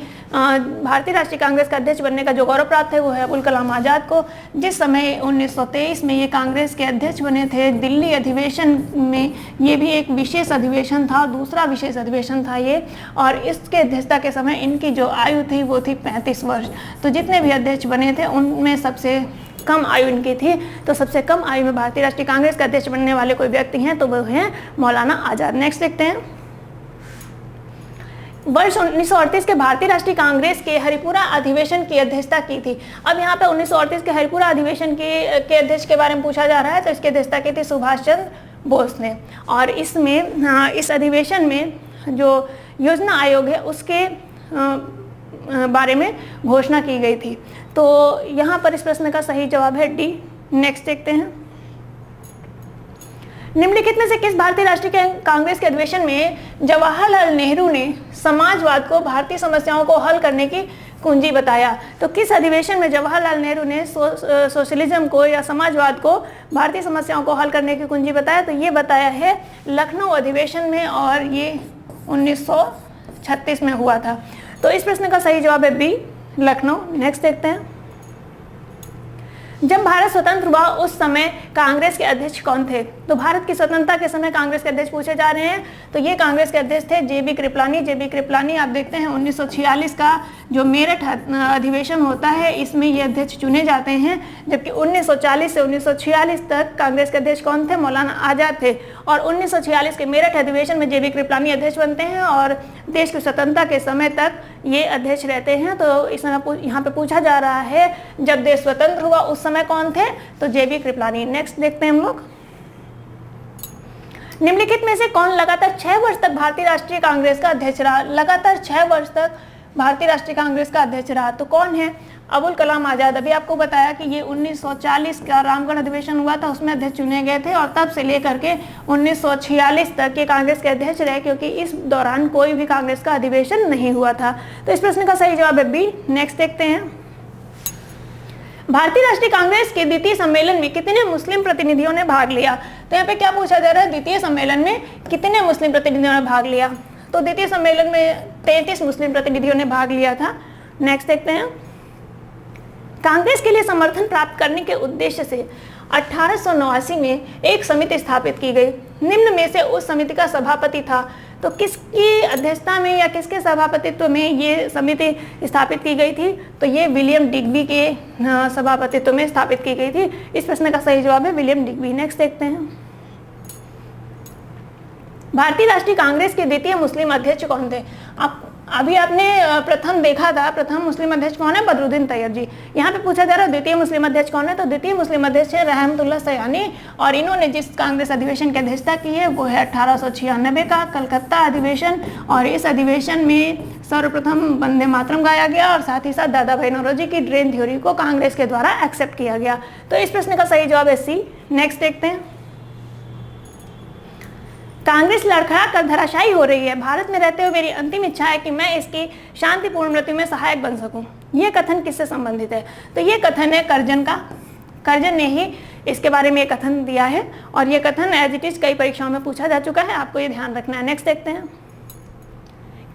भारतीय राष्ट्रीय कांग्रेस का अध्यक्ष बनने का जो गौरव प्राप्त है वो है अबुल कलाम आज़ाद को। जिस समय 1923 में ये कांग्रेस के अध्यक्ष बने थे, दिल्ली अधिवेशन में ये भी एक विशेष अधिवेशन था, दूसरा विशेष अधिवेशन था ये, और इसके अध्यक्षता के समय इनकी जो आयु थी वो थी 35 वर्ष। तो जितने भी अध्यक्ष बने थे उनमें सबसे कम आयु इनकी थी। तो सबसे कम आयु में भारतीय राष्ट्रीय कांग्रेस का अध्यक्ष बनने वाले कोई व्यक्ति हैं तो वो हैं मौलाना आज़ाद। नेक्स्ट देखते हैं, वर्ष 1938 के भारतीय राष्ट्रीय कांग्रेस के हरिपुरा अधिवेशन की अध्यक्षता की थी। अब यहाँ पे 1938 के हरिपुरा अधिवेशन के अध्यक्ष के बारे में पूछा जा रहा है, तो इसकी अध्यक्षता की थी सुभाष चंद्र बोस ने। और इसमें इस अधिवेशन में जो योजना आयोग है उसके बारे में घोषणा की गई थी। तो यहाँ पर इस प्रश्न का सही जवाब है डी। नेक्स्ट देखते हैं, निम्नलिखित में से किस भारतीय राष्ट्रीय कांग्रेस के अधिवेशन में जवाहरलाल नेहरू ने समाजवाद को भारतीय समस्याओं को हल करने की कुंजी बताया? तो किस अधिवेशन में जवाहरलाल नेहरू ने सोशलिज्म को या समाजवाद को भारतीय समस्याओं को हल करने की कुंजी बताया? तो ये बताया है लखनऊ अधिवेशन में, और ये 1936 में हुआ था। तो इस प्रश्न का सही जवाब है बी, लखनऊ। नेक्स्ट देखते हैं, जब भारत स्वतंत्र हुआ उस समय कांग्रेस के अध्यक्ष कौन थे? तो भारत की स्वतंत्रता के समय कांग्रेस के अध्यक्ष पूछे जा रहे हैं, तो ये कांग्रेस के अध्यक्ष थे जेबी कृपलानी। जेबी कृपलानी आप देखते हैं 1946 का जो मेरठ अधिवेशन होता है इसमें ये अध्यक्ष चुने जाते हैं, जबकि 1940 से 1946 तक कांग्रेस के अध्यक्ष कौन थे? मौलाना आज़ाद थे। और 1946 के मेरठ अधिवेशन में जेबी कृपलानी अध्यक्ष बनते हैं और देश की स्वतंत्रता के समय तक ये अध्यक्ष रहते हैं। तो इसमें यहाँ पे पूछा जा रहा है जब देश स्वतंत्र हुआ उस समय कौन थे? तो जेबी कृपलानी। नेक्स्ट देखते हैं हम लोग, निम्नलिखित में से कौन लगातार 6 वर्ष तक भारतीय राष्ट्रीय कांग्रेस का अध्यक्ष रहा? लगातार 6 वर्ष तक भारतीय राष्ट्रीय कांग्रेस का अध्यक्ष रहा, तो कौन है? अबुल कलाम आज़ाद। अभी आपको बताया कि ये 1940 का रामगढ़ अधिवेशन हुआ था, उसमें अध्यक्ष चुने गए थे, और तब से लेकर के 1946 तक ये कांग्रेस के अध्यक्ष रहे, क्योंकि इस दौरान कोई भी कांग्रेस का अधिवेशन नहीं हुआ था। तो इस प्रश्न का सही जवाब है बी। नेक्स्ट देखते हैं, भारतीय राष्ट्रीय कांग्रेस के द्वितीय सम्मेलन में कितने मुस्लिम प्रतिनिधियों ने भाग लिया? तो यहाँ पे क्या पूछा जा रहा है? द्वितीय सम्मेलन में कितने मुस्लिम प्रतिनिधियों ने भाग लिया? तो द्वितीय सम्मेलन में 33 मुस्लिम प्रतिनिधियों ने भाग लिया था। नेक्स्ट देखते हैं, कांग्रेस के लिए समर्थन प्राप्त करने के उद्देश्य से 1889 में एक समिति स्थापित की गई। निम्न में से उस समिति का सभापति था, तो किसकी अध्यक्षता में या किसके सभापतित्व में ये समिति स्थापित की गई थी? तो ये विलियम डिग्बी के सभापतित्व में स्थापित की गई थी। इस प्रश्न का सही जवाब है विलियम डिग्बी। नेक्स्ट देखते हैं, भारतीय राष्ट्रीय कांग्रेस के द्वितीय मुस्लिम अध्यक्ष कौन थे? अभी आपने प्रथम देखा था, प्रथम मुस्लिम अध्यक्ष कौन है? बदरुद्दीन तैयब जी। यहाँ पे पूछा जा रहा है द्वितीय मुस्लिम अध्यक्ष कौन है? तो द्वितीय मुस्लिम अध्यक्ष है रहमतुल्लाह सयानी, और इन्होंने जिस कांग्रेस अधिवेशन की अध्यक्षता की है वो है 1896 का कलकत्ता अधिवेशन। और इस अधिवेशन में सर्वप्रथम वंदे मातरम गाया गया, और साथ ही साथ दादा भाई नौरोजी की ड्रेन थ्योरी को कांग्रेस के द्वारा एक्सेप्ट किया गया। तो इस प्रश्न का सही जवाब है सी। नेक्स्ट देखते हैं, कांग्रेस लड़खड़ा कर धराशायी हो रही है, भारत में रहते हुए मेरी अंतिम इच्छा है कि मैं इसकी शांतिपूर्ण मृत्यु में सहायक बन सकूं। ये कथन किससे संबंधित है? तो ये कथन है कर्जन का। कर्जन ने ही इसके बारे में एक कथन दिया है, और ये कथन एज इट इज कई परीक्षाओं में पूछा जा चुका है, आपको ये ध्यान रखना है। नेक्स्ट देखते हैं,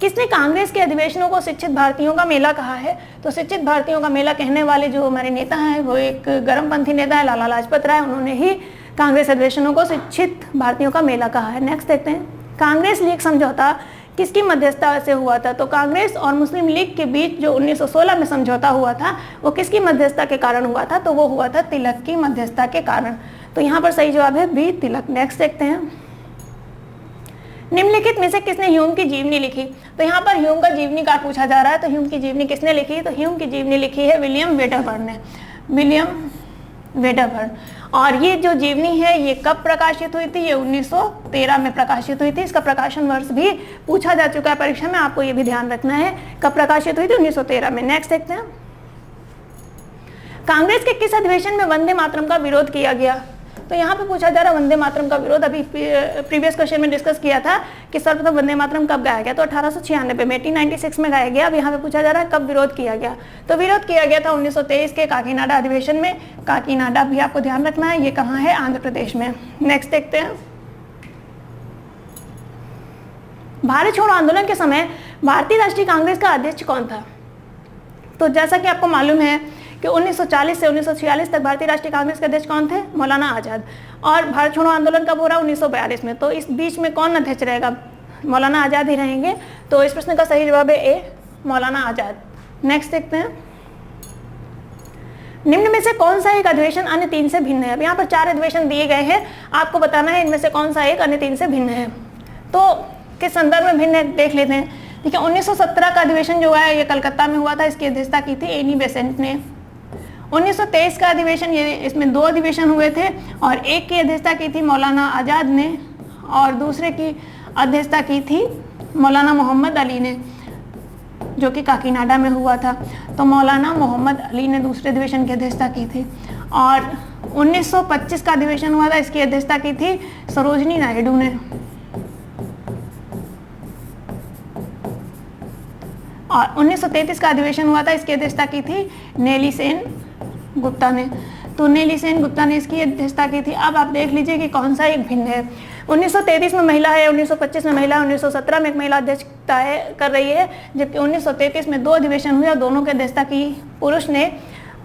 किसने कांग्रेस के अधिवेशनों को शिक्षित भारतीयों का मेला कहा है? तो शिक्षित भारतीयों का मेला कहने वाले जो हमारे नेता हैं वो एक गर्मपंथी नेता है लाला लाजपत राय। उन्होंने ही कांग्रेस अधिवेशनों को शिक्षित भारतीयों का मेला कहा है। नेक्स्ट देखते हैं, कांग्रेस लीग समझौता किसकी मध्यस्थता से हुआ था? तो कांग्रेस और मुस्लिम लीग के बीच जो 1916 में समझौता हुआ था वो किसकी मध्यस्थता के कारण हुआ था? तो वो हुआ था तिलक की मध्यस्थता के कारण। तो यहाँ पर सही जवाब है बी, तिलक। नेक्स्ट देखते हैं, निम्नलिखित में से किसने ह्यूम की जीवनी लिखी? तो यहाँ पर ह्यूम का जीवनी का पूछा जा रहा है, तो ह्यूम की जीवनी किसने लिखी? तो ह्यूम की जीवनी लिखी है विलियम वेडरबर्न ने। William Wedderburn. और ये जो जीवनी है ये कब प्रकाशित हुई थी? ये 1913 में प्रकाशित हुई थी। इसका प्रकाशन वर्ष भी पूछा जा चुका है परीक्षा में, आपको ये भी ध्यान रखना है कब प्रकाशित हुई थी, 1913 में। नेक्स्ट देखते हैं, कांग्रेस के किस अधिवेशन में वंदे मातरम का विरोध किया गया? तो यहाँ पे पूछा जा रहा है वंदे मातरम का विरोध। अभी प्रीवियस क्वेश्चन में डिस्कस किया था कि सर्वप्रथम वंदे मातरम कब गाया गया, तो 1896 में, 1896 में गाया गया। अब यहाँ पे पूछा जा रहा है कब विरोध किया गया, तो विरोध किया गया था 1923 के काकीनाडा अधिवेशन में। काकीनाडा भी आपको ध्यान रखना है, ये कहाँ है? आंध्र प्रदेश में। नेक्स्ट देखते हैं, भारत छोड़ो आंदोलन के समय भारतीय राष्ट्रीय कांग्रेस का अध्यक्ष कौन था? तो जैसा कि आपको मालूम है कि 1940 से 1946 तक भारतीय राष्ट्रीय कांग्रेस के अध्यक्ष कौन थे? मौलाना आजाद। और भारत छोड़ो आंदोलन कब हो रहा? 1942 में। तो इस बीच में कौन अध्यक्ष रहेगा? मौलाना आजाद ही रहेंगे। तो इस प्रश्न का सही जवाब है ए, मौलाना आजाद। नेक्स्ट देखते हैं, निम्न में से कौन सा एक अधिवेशन अन्य तीन से भिन्न है? अब यहाँ पर 4 अधिवेशन दिए गए हैं, आपको बताना है इनमें से कौन सा एक अन्य तीन से भिन्न है। तो किस संदर्भ में भिन्न है देख लेते हैं। ठीक है, 1917 का अधिवेशन जो है ये कलकत्ता में हुआ था, इसकी अध्यक्षता की थी एनी बेसेंट ने। 1923 का अधिवेशन, ये इसमें 2 अधिवेशन हुए थे और एक की अध्यक्षता की थी मौलाना आज़ाद ने और दूसरे की अध्यक्षता की थी मौलाना मोहम्मद अली ने, जो कि काकीनाडा में हुआ था। तो मौलाना मोहम्मद अली ने दूसरे अधिवेशन की अध्यक्षता की थी। और 1925 का अधिवेशन हुआ था, इसकी अध्यक्षता की थी सरोजनी नायडू ने। और 1933 का अधिवेशन हुआ था, इसकी अध्यक्षता की थी नेली सेन गुप्ता ने। तो नेली सेन गुप्ता ने इसकी अध्यक्षता की थी। अब आप देख लीजिए कि कौन सा एक भिन्न है। 1933 में महिला है, 1925 में महिला है, 1917 में एक महिला अध्यक्षता कर रही है, जबकि 1933 में 2 अधिवेशन हुए और दोनों की अध्यक्षता की पुरुष ने।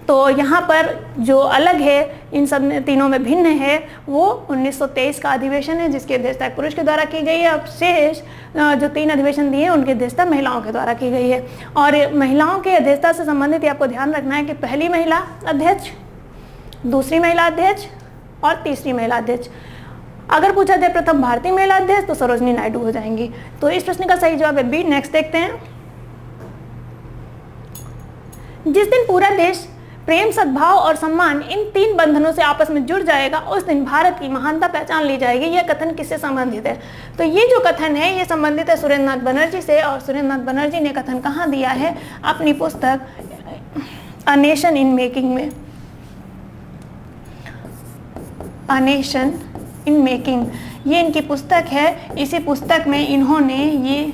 तो यहाँ पर जो अलग है इन सब तीनों में भिन्न है वो 1923 का अधिवेशन है, जिसकी अध्यक्षता पुरुष के द्वारा की गई है। अब शेष जो 3 अधिवेशन दिए हैं उनकी अध्यक्षता महिलाओं के द्वारा की गई है। और महिलाओं की अध्यक्षता से संबंधित आपको ध्यान रखना है कि पहली महिला अध्यक्ष, दूसरी महिला अध्यक्ष और तीसरी महिला अध्यक्ष। अगर पूछा जाए प्रथम भारतीय महिला अध्यक्ष तो सरोजनी नायडू हो जाएंगी। तो इस प्रश्न का सही जवाब है बी। नेक्स्ट देखते हैं, जिस दिन पूरा देश प्रेम, सद्भाव और सम्मान इन 3 बंधनों से आपस में जुड़ जाएगा उस दिन भारत की महानता पहचान ली जाएगी। यह कथन किससे संबंधित है? तो ये जो कथन है ये संबंधित है सुरेंद्र नाथ बनर्जी से। और सुरेंद्र नाथ बनर्जी ने कथन कहाँ दिया है? अपनी पुस्तक अ नेशन इन मेकिंग में। अ नेशन इन मेकिंग, ये इनकी पुस्तक है। इसी पुस्तक में इन्होंने ये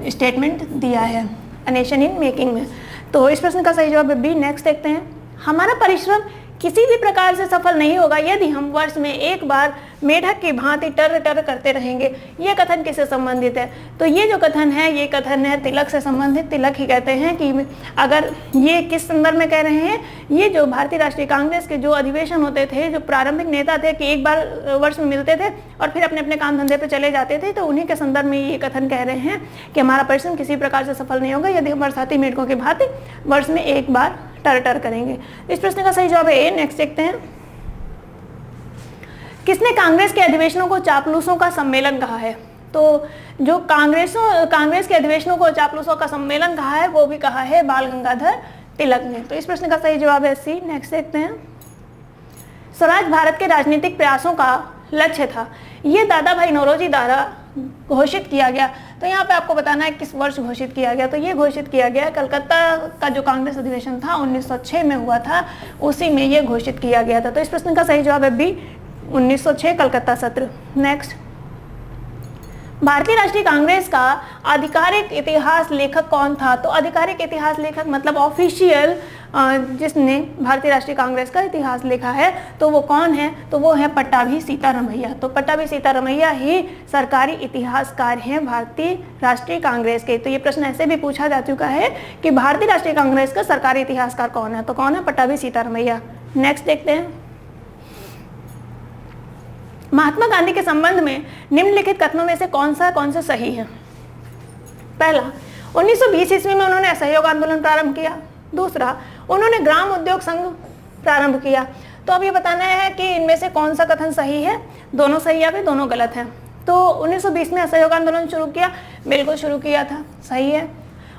स्टेटमेंट दिया है, अ नेशन इन मेकिंग में। तो इस प्रश्न का सही जवाब है बी। नेक्स्ट देखते हैं, हमारा परिश्रम किसी भी प्रकार से सफल नहीं होगा यदि हम वर्ष में एक बार मेढक की भांति टर टर करते रहेंगे। ये कथन किससे संबंधित है? तो ये जो कथन है ये कथन है तिलक से संबंधित। तिलक ही कहते हैं कि अगर ये किस संदर्भ में कह रहे हैं, ये जो भारतीय राष्ट्रीय कांग्रेस के जो अधिवेशन होते थे, जो प्रारंभिक नेता थे कि एक बार वर्ष में मिलते थे और फिर अपने अपने काम धंधे पर चले जाते थे, तो उन्हीं के संदर्भ में ये कथन कह रहे हैं कि हमारा परिश्रम किसी प्रकार से सफल नहीं होगा यदि हम बरसाती मेढकों की भांति वर्ष में एक बार टर टर करेंगे। इस प्रश्न का सही जवाब है ए। नेक्स्ट देखते हैं, किसने कांग्रेस के अधिवेशनों को चापलूसों का सम्मेलन कहा है? तो जो कांग्रेस के अधिवेशनों को चापलूसों का सम्मेलन कहा है वो भी कहा है बाल गंगाधर तिलक ने। तो इस प्रश्न का सही जवाब है सी। नेक्स्ट देखते हैं, स्वराज भारत के राजनीतिक प्रयासों का लक्ष्य था, ये दादा भाई नौरोजी द्वारा घोषित किया गया। तो यहाँ पे आपको बताना है किस वर्ष घोषित किया गया। तो ये घोषित किया गया कलकत्ता का जो कांग्रेस अधिवेशन था 1906 में हुआ था, उसी में ये घोषित किया गया था। तो इस प्रश्न का सही जवाब है बी, 1906 कलकत्ता सत्र। नेक्स्ट, भारतीय राष्ट्रीय कांग्रेस का आधिकारिक इतिहास लेखक कौन था? तो आधिकारिक इतिहास लेखक मतलब ऑफिशियल जिसने भारतीय राष्ट्रीय कांग्रेस का इतिहास लिखा है तो वो कौन है? तो वो है पट्टाभी सीतारमैया। तो पट्टाभी सीतारमैया ही सरकारी इतिहासकार हैं भारतीय राष्ट्रीय कांग्रेस के। तो ये प्रश्न ऐसे भी पूछा जा चुका है कि भारतीय राष्ट्रीय कांग्रेस का सरकारी इतिहासकार कौन है? तो कौन है? पट्टाभी सीतारमैया। नेक्स्ट देखते हैं, महात्मा गांधी के संबंध में निम्नलिखित कथनों में से कौन से सही है? पहला, 1920 ईस्वी में उन्होंने असहयोग आंदोलन प्रारंभ किया। दूसरा, उन्होंने ग्राम उद्योग संघ प्रारंभ किया। तो अब ये बताना है कि इनमें से कौन सा कथन सही है? दोनों सही या फिर दोनों गलत हैं? तो 1920 में असहयोग आंदोलन शुरू किया, बिल्कुल शुरू किया था, सही है।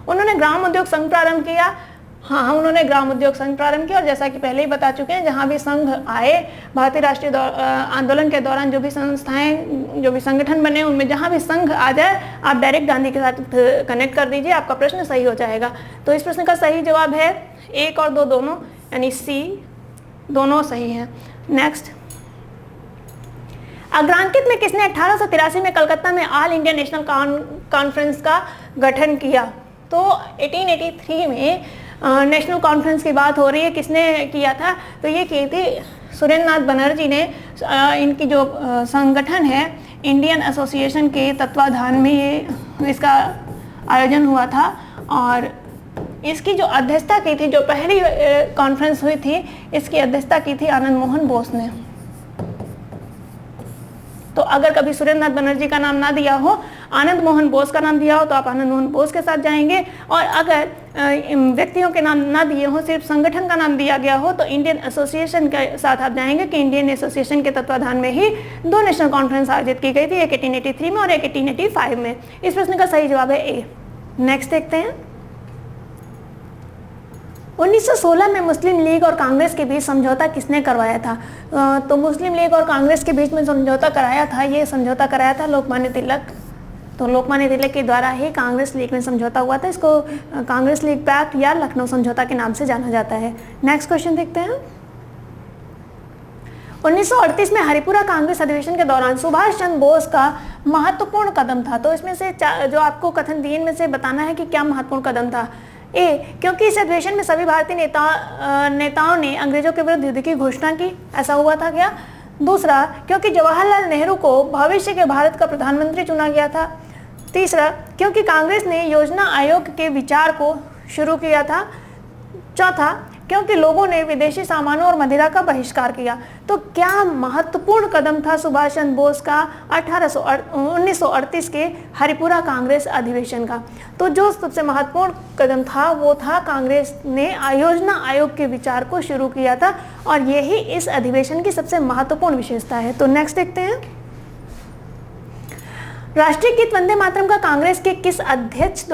उन्होंने ग्राम उद्योग संघ प्रारंभ किया, हाँ, उन्होंने ग्राम उद्योग संघ प्रारंभ किया और जैसा कि पहले ही बता चुके हैं, जहाँ भी संघ आए भारतीय राष्ट्रीय आंदोलन के दौरान, जो भी संस्थाएं, जो भी संगठन बने, उनमें जहाँ भी संघ आ जाए आप डायरेक्ट गांधी के साथ कनेक्ट कर दीजिए, आपका प्रश्न सही हो जाएगा। तो इस प्रश्न का सही जवाब है 1 और 2 दोनों, यानी सी दोनों सही है। नेक्स्ट, अग्रांकित में किसने 1883 में कलकत्ता में ऑल इंडिया नेशनल कॉन्फ्रेंस का गठन किया? तो 1883 में नेशनल कॉन्फ्रेंस की बात हो रही है, किसने किया था? तो ये की थी सुरेंद्र नाथ बनर्जी ने। इनकी जो संगठन है इंडियन एसोसिएशन के तत्वाधान में ये इसका आयोजन हुआ था और इसकी जो अध्यक्षता की थी, जो पहली कॉन्फ्रेंस हुई थी, इसकी अध्यक्षता की थी आनंद मोहन बोस ने। तो अगर कभी सुरेंद्र नाथ बनर्जी का नाम ना दिया हो, आनंद मोहन बोस का नाम दिया हो, तो आप आनंद मोहन बोस के साथ जाएंगे। और अगर व्यक्तियों के नाम ना दिए हो, सिर्फ संगठन का नाम दिया गया हो, तो इंडियन एसोसिएशन के साथ आप जाएंगे कि इंडियन एसोसिएशन के तत्वाधान में ही 2 नेशनल कॉन्फ्रेंस आयोजित की गई थी, एक 1883 में और एक 1885 में। इस प्रश्न का सही जवाब है ए। नेक्स्ट देखते हैं, 1916 में मुस्लिम लीग और कांग्रेस के बीच समझौता किसने करवाया था? तो मुस्लिम लीग और कांग्रेस के बीच में समझौता कराया था, ये समझौता कराया था लोकमान्य तिलक। तो लोकमान्य तिलक के द्वारा ही कांग्रेस लीग में समझौता हुआ था। इसको कांग्रेस लीग पैक्ट या लखनऊ समझौता के नाम से जाना जाता है। नेक्स्ट क्वेश्चन देखते हैं, 1938 में हरिपुरा कांग्रेस अधिवेशन के दौरान सुभाष चंद्र बोस का महत्वपूर्ण कदम था। तो इसमें से जो आपको कथन दिए इनमें से बताना है कि क्या महत्वपूर्ण कदम था। ए, क्योंकि इस अधिवेशन में सभी भारतीय नेताओं ने अंग्रेजों के विरुद्ध युद्ध की घोषणा की, ऐसा हुआ था क्या? दूसरा, क्योंकि जवाहरलाल नेहरू को भविष्य के भारत का प्रधानमंत्री चुना गया था। तीसरा, क्योंकि कांग्रेस ने योजना आयोग के विचार को शुरू किया था। चौथा, क्योंकि लोगों ने विदेशी सामानों और मदिरा का बहिष्कार किया। तो क्या महत्वपूर्ण कदम था सुभाष चंद्र बोस का 1938 के हरिपुरा कांग्रेस अधिवेशन का? तो जो सबसे महत्वपूर्ण कदम था वो था कांग्रेस ने योजना आयोग के विचार को शुरू किया था और यही इस अधिवेशन की सबसे महत्वपूर्ण विशेषता है। तो नेक्स्ट देखते हैं, राष्ट्रीय गीत वंदे मातरम का कांग्रेस के अध्यक्ष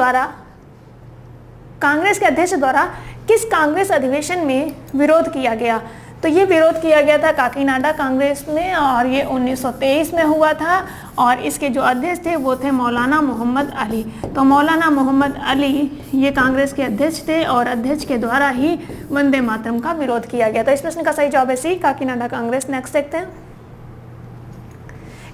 द्वारा किस कांग्रेस अधिवेशन में विरोध किया गया? तो ये विरोध किया गया था काकीनाडा कांग्रेस में और ये 1923 में हुआ था और इसके जो अध्यक्ष थे वो थे मौलाना मोहम्मद अली। तो मौलाना मोहम्मद अली ये कांग्रेस के अध्यक्ष थे और अध्यक्ष के द्वारा ही वंदे मातरम का विरोध किया गया। तो इस प्रश्न का सही जवाब है सी, काकीनाडा कांग्रेस। नेक्स्ट देखते हैं,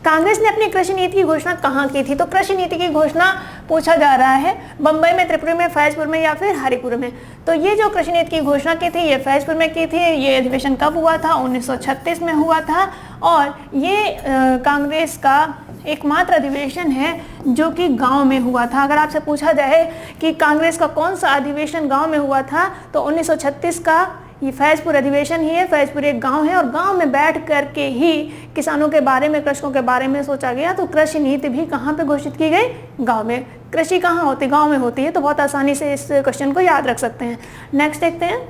कांग्रेस ने अपनी कृषि नीति की घोषणा कहाँ की थी? तो कृषि नीति की घोषणा पूछा जा रहा है बम्बई में, त्रिपुरी में, फैजपुर में या फिर हरिपुर में। तो ये जो कृषि नीति की घोषणा की थी ये फैजपुर में की थी। ये अधिवेशन कब हुआ था? 1936 में हुआ था और ये कांग्रेस का एकमात्र अधिवेशन है जो कि गांव में हुआ था। अगर आपसे पूछा जाए कि कांग्रेस का कौन सा अधिवेशन गांव में हुआ था तो 1936 का ये फैजपुर अधिवेशन ही है। फैजपुर एक गांव है और गांव में बैठ करके ही किसानों के बारे में, कृषकों के बारे में सोचा गया। तो कृषि नीति भी कहाँ पे घोषित की गई? गांव में। कृषि कहाँ होती? गांव में होती है। तो बहुत आसानी से इस क्वेश्चन को याद रख सकते हैं। नेक्स्ट देखते हैं,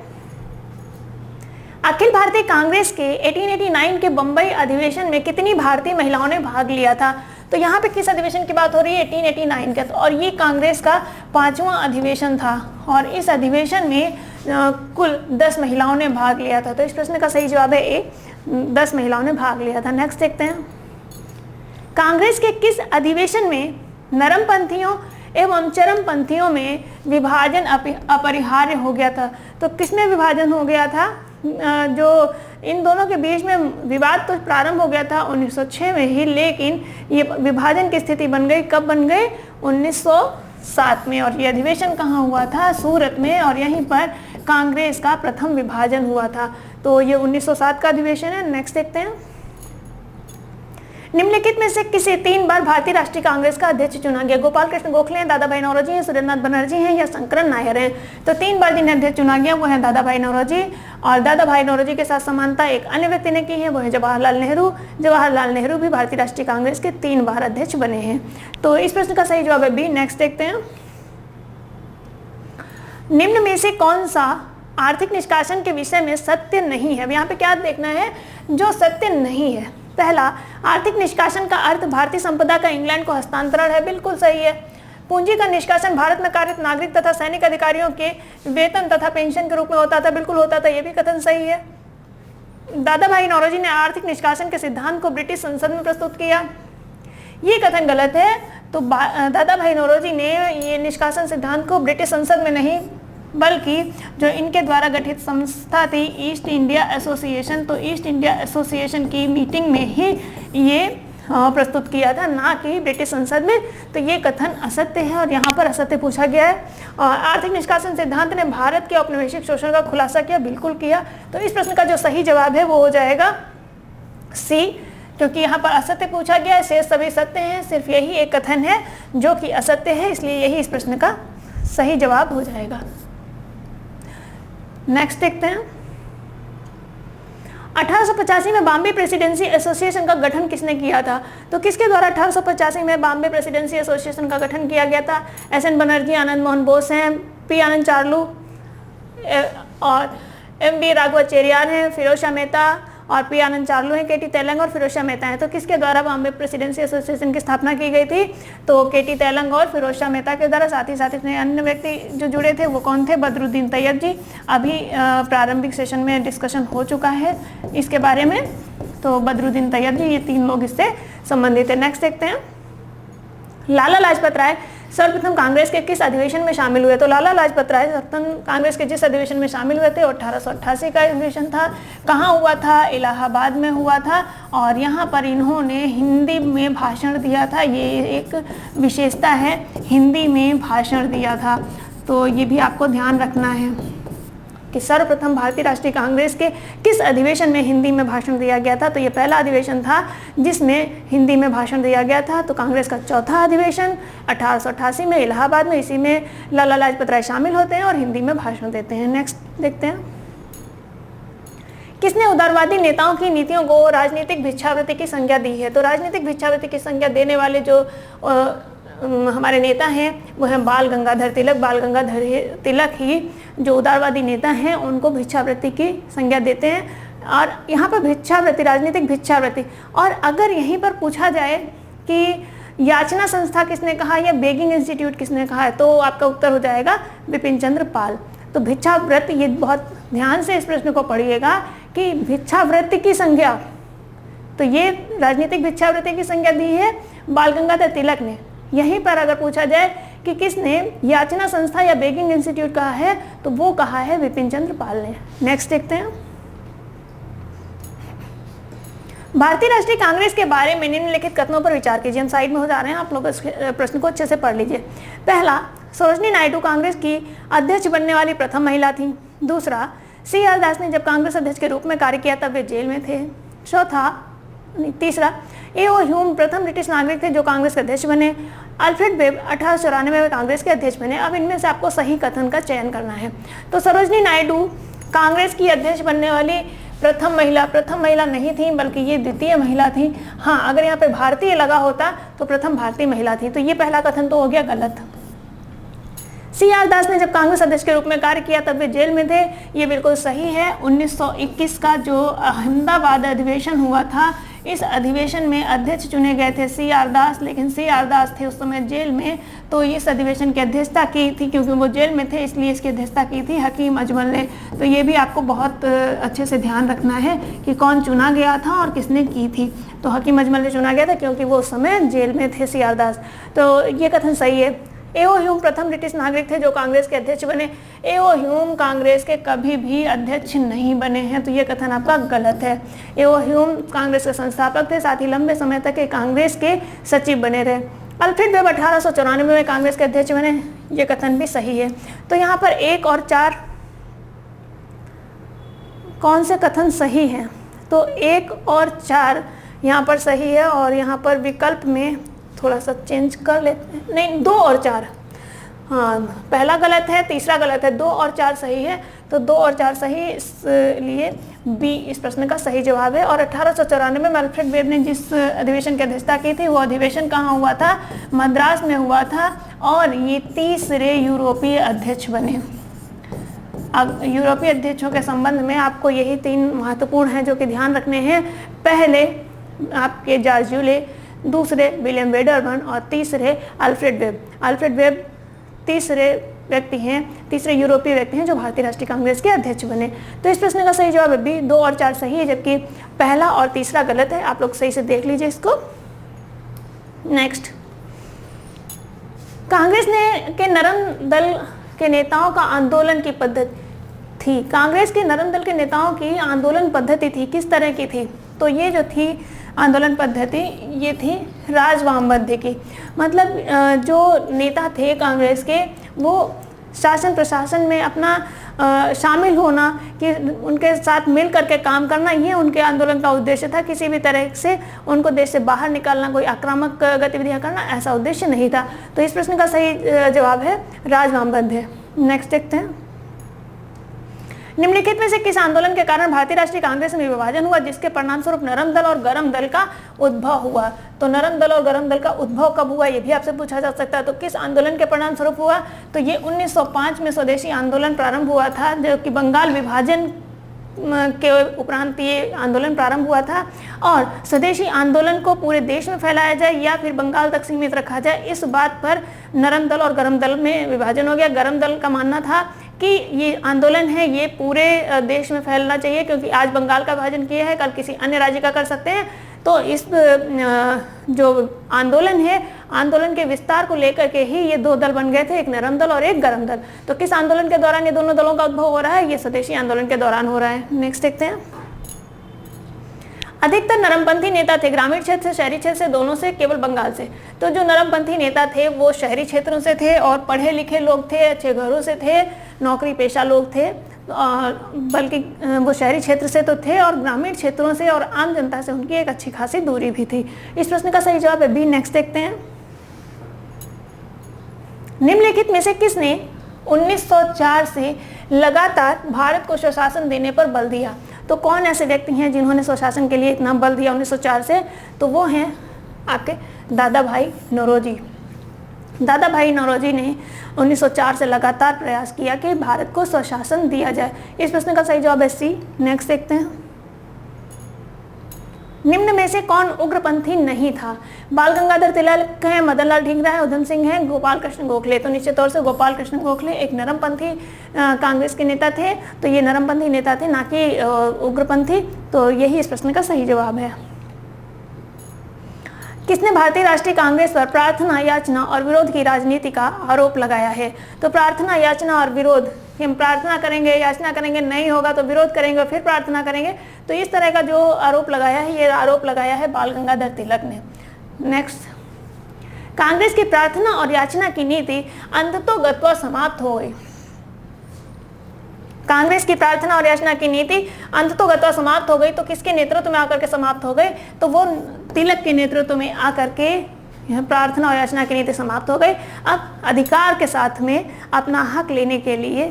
अखिल भारतीय कांग्रेस के 1889 के बम्बई अधिवेशन में कितनी भारतीय महिलाओं ने भाग लिया था? तो यहाँ पे किस अधिवेशन की बात हो रही है? 1889 का। और ये कांग्रेस का 5वां अधिवेशन था और इस अधिवेशन में कुल 10 महिलाओं ने भाग लिया था। तो इस प्रश्न का सही जवाब है ए, 10 महिलाओं ने भाग लिया था। नेक्स्ट देखते हैं, कांग्रेस के किस अधिवेशन में नरमपंथियों एवं चरमपंथियों में विभाजन अपरिहार्य हो गया था? तो किसमें विभाजन हो गया था? जो इन दोनों के बीच में विवाद तो प्रारंभ हो गया था 1906 में ही, लेकिन ये विभाजन की स्थिति बन गई कब बन गई? 1907 में। और ये अधिवेशन कहाँ हुआ था? सूरत में। और यहीं पर कांग्रेस का प्रथम विभाजन हुआ था। तो ये 1907 का अधिवेशन है। नेक्स्ट देखते हैं, निम्नलिखित में से किसे 3 बार भारतीय राष्ट्रीय कांग्रेस का अध्यक्ष चुना गया? गोपाल कृष्ण गोखले हैं, दादा भाई नौरोजी हैं, सुरेंद्र नाथ बनर्जी हैं या शंकरन नायर हैं? तो 3 बार जिन्हें अध्यक्ष चुना गया वो है दादा भाई नौरोजी। और दादा भाई नौरोजी के साथ समानता एक अन्य व्यक्ति ने की है, वो है जवाहरलाल नेहरू। जवाहरलाल नेहरू भी भारतीय राष्ट्रीय कांग्रेस के 3 बार अध्यक्ष बने हैं। तो इस प्रश्न का सही जवाब है बी। नेक्स्ट देखते हैं, निम्न में से कौन सा आर्थिक निष्कासन के विषय में सत्य नहीं है? अब यहाँ पे क्या देखना है जो सत्य नहीं है। पहला, आर्थिक निष्कासन का अर्थ भारतीय संपदा का इंग्लैंड को हस्तांतरण है, बिल्कुल सही है। पूंजी का निष्कासन भारत में कार्यरत नागरिक तथा सैनिक अधिकारियों के वेतन तथा पेंशन के रूप में होता था। बिल्कुल होता था, ये भी कथन सही है। दादा भाई नौरोजी ने आर्थिक निष्कासन के सिद्धांत को ब्रिटिश संसद में प्रस्तुत किया, ये कथन गलत है। तो दादा भाई नौरोजी ने ये निष्कासन सिद्धांत को ब्रिटिश संसद में नहीं, बल्कि जो इनके द्वारा गठित संस्था थी ईस्ट इंडिया एसोसिएशन, तो ईस्ट इंडिया एसोसिएशन की मीटिंग में ही ये प्रस्तुत किया था, ना कि ब्रिटिश संसद में। तो ये कथन असत्य है और यहाँ पर असत्य पूछा गया है। और आर्थिक निष्कासन सिद्धांत ने भारत के औपनिवेशिक शोषण का खुलासा किया, बिल्कुल किया। तो इस प्रश्न का जो सही जवाब है वो हो जाएगा सी, क्योंकि यहाँ पर असत्य पूछा गया है, शेष सभी सत्य हैं, सिर्फ यही एक कथन है जो कि असत्य है, इसलिए यही इस प्रश्न का सही जवाब हो जाएगा। नेक्स्ट देखते हैं, 1885 में बॉम्बे प्रेसिडेंसी एसोसिएशन का गठन किसने किया था? तो किसके द्वारा 1885 में बॉम्बे प्रेसिडेंसी एसोसिएशन का गठन किया गया था? एस.एन. बनर्जी, आनंद मोहन बोस हैं, पी आनंद चार्लू और एम.बी. राघवाचार्य हैं, फिरोज शाह मेहता और पी आनंद चार्लू हैं, के.टी. तेलंग और फिरोज शाह मेहता हैं। तो किसके द्वारा बॉम्बे प्रेसिडेंसी एसोसिएशन की स्थापना की गई थी? तो के.टी. तेलंग और फिरोज शाह मेहता के द्वारा। साथ ही साथ इसमें अन्य व्यक्ति जो जुड़े थे वो कौन थे? बदरुद्दीन तैयब जी। अभी प्रारंभिक सेशन में डिस्कशन हो चुका है इसके बारे में, तो बदरुद्दीन तैयब जी, ये 3 लोग इससे संबंधित है। नेक्स्ट देखते हैं, लाला लाजपत राय सर्वप्रथम कांग्रेस के किस अधिवेशन में शामिल हुए? तो लाला लाजपत राय सर्वप्रथम कांग्रेस के जिस अधिवेशन में शामिल हुए थे 1888 का अधिवेशन था। कहाँ हुआ था? इलाहाबाद में हुआ था और यहाँ पर इन्होंने हिंदी में भाषण दिया था। ये एक विशेषता है, हिंदी में भाषण दिया था। तो ये भी आपको ध्यान रखना है कि सर्वप्रथम भारतीय राष्ट्रीय कांग्रेस के किस अधिवेशन में हिंदी में भाषण दिया गया था? तो ये पहला अधिवेशन था जिसमें हिंदी में भाषण दिया गया था। तो कांग्रेस का चौथा अधिवेशन 1888 में इलाहाबाद में, इसी में लाला लाजपत राय शामिल होते हैं और हिंदी में भाषण देते हैं। नेक्स्ट देखते हैं, किसने उदारवादी नेताओं की नीतियों को राजनीतिक भिक्षावृत्ति की संज्ञा दी है? तो राजनीतिक भिक्षावृत्ति की संज्ञा देने वाले जो हमारे नेता हैं वो हैं बाल गंगाधर तिलक। बाल गंगाधर तिलक ही जो उदारवादी नेता हैं उनको भिक्षावृत्ति की संज्ञा देते हैं। और यहाँ पर भिक्षावृत्ति, राजनीतिक भिक्षावृत्ति, और अगर यहीं पर पूछा जाए कि याचना संस्था किसने कहा या बेगिंग इंस्टीट्यूट किसने कहा है, तो आपका उत्तर हो जाएगा बिपिन चंद्र पाल। तो भिक्षावृत्ति, ये बहुत ध्यान से इस प्रश्न को पढ़िएगा कि भिक्षावृत्ति की संज्ञा, तो ये राजनीतिक भिक्षावृत्ति की संज्ञा दी है बाल गंगाधर तिलक ने। यहीं पर अगर पूछा जाए कि किसने याचना संस्था या बेगिंग इंस्टीट्यूट कहा है, तो वो कहा है बिपिन चंद्र पाल ने। नेक्स्ट देखते हैं, भारतीय राष्ट्रीय कांग्रेस के बारे में निम्नलिखित कथनों पर विचार कीजिए। हम साइड में हो जा रहे हैं, आप लोग इस प्रश्न को अच्छे से पढ़ लीजिए। पहला, सरोजिनी नायडू कांग्रेस की अध्यक्ष बनने वाली प्रथम महिला थी। दूसरा, सी.आर. दास ने जब कांग्रेस अध्यक्ष के रूप में कार्य किया तब वे जेल में थे। तीसरा, ए.ओ. ह्यूम प्रथम ब्रिटिश नागरिक थे जो कांग्रेस के अध्यक्ष बने। अल्फ्रेड वेब 1894 में कांग्रेस के अध्यक्ष बने। अब इनमें से आपको सही कथन का चयन करना है। तो सरोजिनी नायडू कांग्रेस की अध्यक्ष बनने वाली प्रथम महिला नहीं थी, बल्कि ये द्वितीय महिला थी। हाँ, अगर यहाँ पे भारतीय लगा होता तो प्रथम भारतीय महिला थी। तो ये पहला कथन तो हो गया गलत। सी.आर. दास ने जब कांग्रेस अध्यक्ष के रूप में कार्य किया तब वे जेल में थे, ये बिल्कुल सही है। 1921 का जो अहमदाबाद अधिवेशन हुआ था, इस अधिवेशन में अध्यक्ष चुने गए थे सी.आर. दास, लेकिन सी.आर. दास थे उस समय जेल में, तो इस अधिवेशन की अध्यक्षता की थी, क्योंकि वो जेल में थे इसलिए इसकी अध्यक्षता की थी हकीम अजमल ने। तो ये भी आपको बहुत अच्छे से ध्यान रखना है कि कौन चुना गया था और किसने की थी। तो हकीम अजमल ने चुना गया था क्योंकि वो उस समय जेल में थे सी.आर. दास। तो ये कथन सही है। ए.ओ. ह्यूम प्रथम ब्रिटिश नागरिक थे जो कांग्रेस के अध्यक्ष बने। ए.ओ. ह्यूम कांग्रेस के कभी भी अध्यक्ष नहीं बने हैं, तो ये कथन आपका गलत है। ए.ओ. ह्यूम कांग्रेस के संस्थापक थे, साथ ही लंबे समय तक कांग्रेस के सचिव बने रहे। अल्फ्रेड वेब 1894 में कांग्रेस के अध्यक्ष बने, ये कथन भी सही है। तो यहाँ पर 1 और 4 कौन से कथन सही हैं? तो 1 और 4 यहाँ पर सही है, और यहाँ पर विकल्प में थोड़ा सा चेंज कर लेते हैं। नहीं, 2 और 4, हाँ, पहला गलत है, तीसरा गलत है, 2 और 4 सही है। तो 2 और 4 सही, इसलिए बी इस प्रश्न का सही जवाब है। और 1894 में अल्फ्रेड वेब ने जिस अधिवेशन की अध्यक्षता की थी, वो अधिवेशन कहाँ हुआ था? मद्रास में हुआ था, और ये तीसरे यूरोपीय अध्यक्ष बने। अब यूरोपीय अध्यक्षों के संबंध में आपको यही 3 महत्वपूर्ण हैं जो कि ध्यान रखने हैं। पहले आपके जॉर्ज यूले दूसरे विलियम वेडरबर्न और तीसरे अल्फ्रेड वेब। अल्फ्रेड वेब तीसरे व्यक्ति हैं, तीसरे यूरोपीय व्यक्ति हैं जो भारतीय राष्ट्रीय कांग्रेस के अध्यक्ष बने। तो इस प्रश्न का सही जवाब है बी, 2 और 4 सही है, जबकि पहला और तीसरा गलत है। आप लोग सही से देख लीजिए इसको। नेक्स्ट, कांग्रेस के नरम दल के नेताओं का आंदोलन की पद्धति थी। कांग्रेस के नरम दल के नेताओं की आंदोलन पद्धति थी, किस तरह की थी? तो ये जो थी आंदोलन पद्धति, ये थी राजवामबद्ध की। मतलब जो नेता थे कांग्रेस के, वो शासन प्रशासन में अपना शामिल होना, कि उनके साथ मिल करके काम करना, ये उनके आंदोलन का उद्देश्य था। किसी भी तरह से उनको देश से बाहर निकालना, कोई आक्रामक गतिविधियां करना, ऐसा उद्देश्य नहीं था। तो इस प्रश्न का सही जवाब है राजवामबद्ध है। नेक्स्ट देखते हैं, निम्नलिखित में से किस आंदोलन के कारण भारतीय राष्ट्रीय कांग्रेस में विभाजन हुआ जिसके परिणाम स्वरूप नरम दल और गरम दल का उद्भव हुआ? तो नरम दल और गरम दल का उद्भव कब हुआ, ये भी आपसे पूछा जा सकता है। तो किस आंदोलन के परिणाम स्वरूप हुआ? तो ये 1905 में स्वदेशी आंदोलन प्रारंभ हुआ था, जो कि बंगाल विभाजन के उपरांत ये आंदोलन प्रारंभ हुआ था। और स्वदेशी आंदोलन को पूरे देश में फैलाया जाए या फिर बंगाल तक सीमित रखा जाए, इस बात पर नरम दल और गरम दल में विभाजन हो गया। गरम दल का मानना था कि ये आंदोलन है, ये पूरे देश में फैलना चाहिए, क्योंकि आज बंगाल का विभाजन किया है, कल किसी अन्य राज्य का कर सकते हैं। तो इस जो आंदोलन है, आंदोलन के विस्तार को लेकर के ही ये 2 दल बन गए थे, एक नरम दल और एक गरम दल। तो किस आंदोलन के दौरान ये दोनों दलों का उद्भव हो रहा है? ये स्वदेशी आंदोलन के दौरान हो रहा है। नेक्स्ट देखते हैं, अधिकतर नरमपंथी नेता थे ग्रामीण क्षेत्र से, शहरी क्षेत्र से, दोनों से, केवल बंगाल से? तो जो नरमपंथी नेता थे वो शहरी क्षेत्रों से थे और पढ़े लिखे लोग थे, अच्छे घरों से थे, नौकरी पेशा लोग थे, बल्कि वो शहरी क्षेत्र से तो थे और ग्रामीण क्षेत्रों से और आम जनता से उनकी एक अच्छी खासी दूरी भी थी। इस प्रश्न का सही जवाब है बी। नेक्स्ट देखते हैं, निम्नलिखित में से किसने 1904 से लगातार भारत को स्वशासन देने पर बल दिया? तो कौन ऐसे व्यक्ति हैं जिन्होंने स्वशासन के लिए इतना बल दिया 1904 से? तो वो हैं आपके दादा भाई नौरोजी। दादा भाई नौरोजी ने 1904 से लगातार प्रयास किया कि भारत को स्वशासन दिया जाए। इस प्रश्न का सही जवाब है सी। नेक्स्ट देखते हैं, निम्न में से कौन उग्रपंथी नहीं था? बाल गंगाधर तिलक हैं, मदन लाल ढींगरा है, उधम सिंह हैं, गोपाल कृष्ण गोखले। तो निश्चित तौर से गोपाल कृष्ण गोखले एक नरमपंथी कांग्रेस के नेता थे। तो ये नरमपंथी नेता थे, ना कि उग्रपंथी। तो यही इस प्रश्न का सही जवाब है। किसने भारतीय राष्ट्रीय कांग्रेस पर प्रार्थना, याचना और विरोध की राजनीति का आरोप लगाया है? तो प्रार्थना, याचना और विरोध, हम प्रार्थना करेंगे, याचना करेंगे, नहीं होगा तो विरोध करेंगे, फिर प्रार्थना करेंगे। तो इस तरह का जो आरोप लगाया है, ये आरोप लगाया है बाल गंगाधर तिलक ने। नेक्स्ट, कांग्रेस की प्रार्थना और याचना की नीति अंततोगत्वा समाप्त हो गई। कांग्रेस की प्रार्थना और याचना की नीति अंततोगत्वा समाप्त हो गई। तो किसके नेतृत्व में आकर के समाप्त हो गई? तो वो तिलक के नेतृत्व में आकर के यह प्रार्थना और याचना की नीति समाप्त हो गई। अब अधिकार के साथ में अपना हक लेने के लिए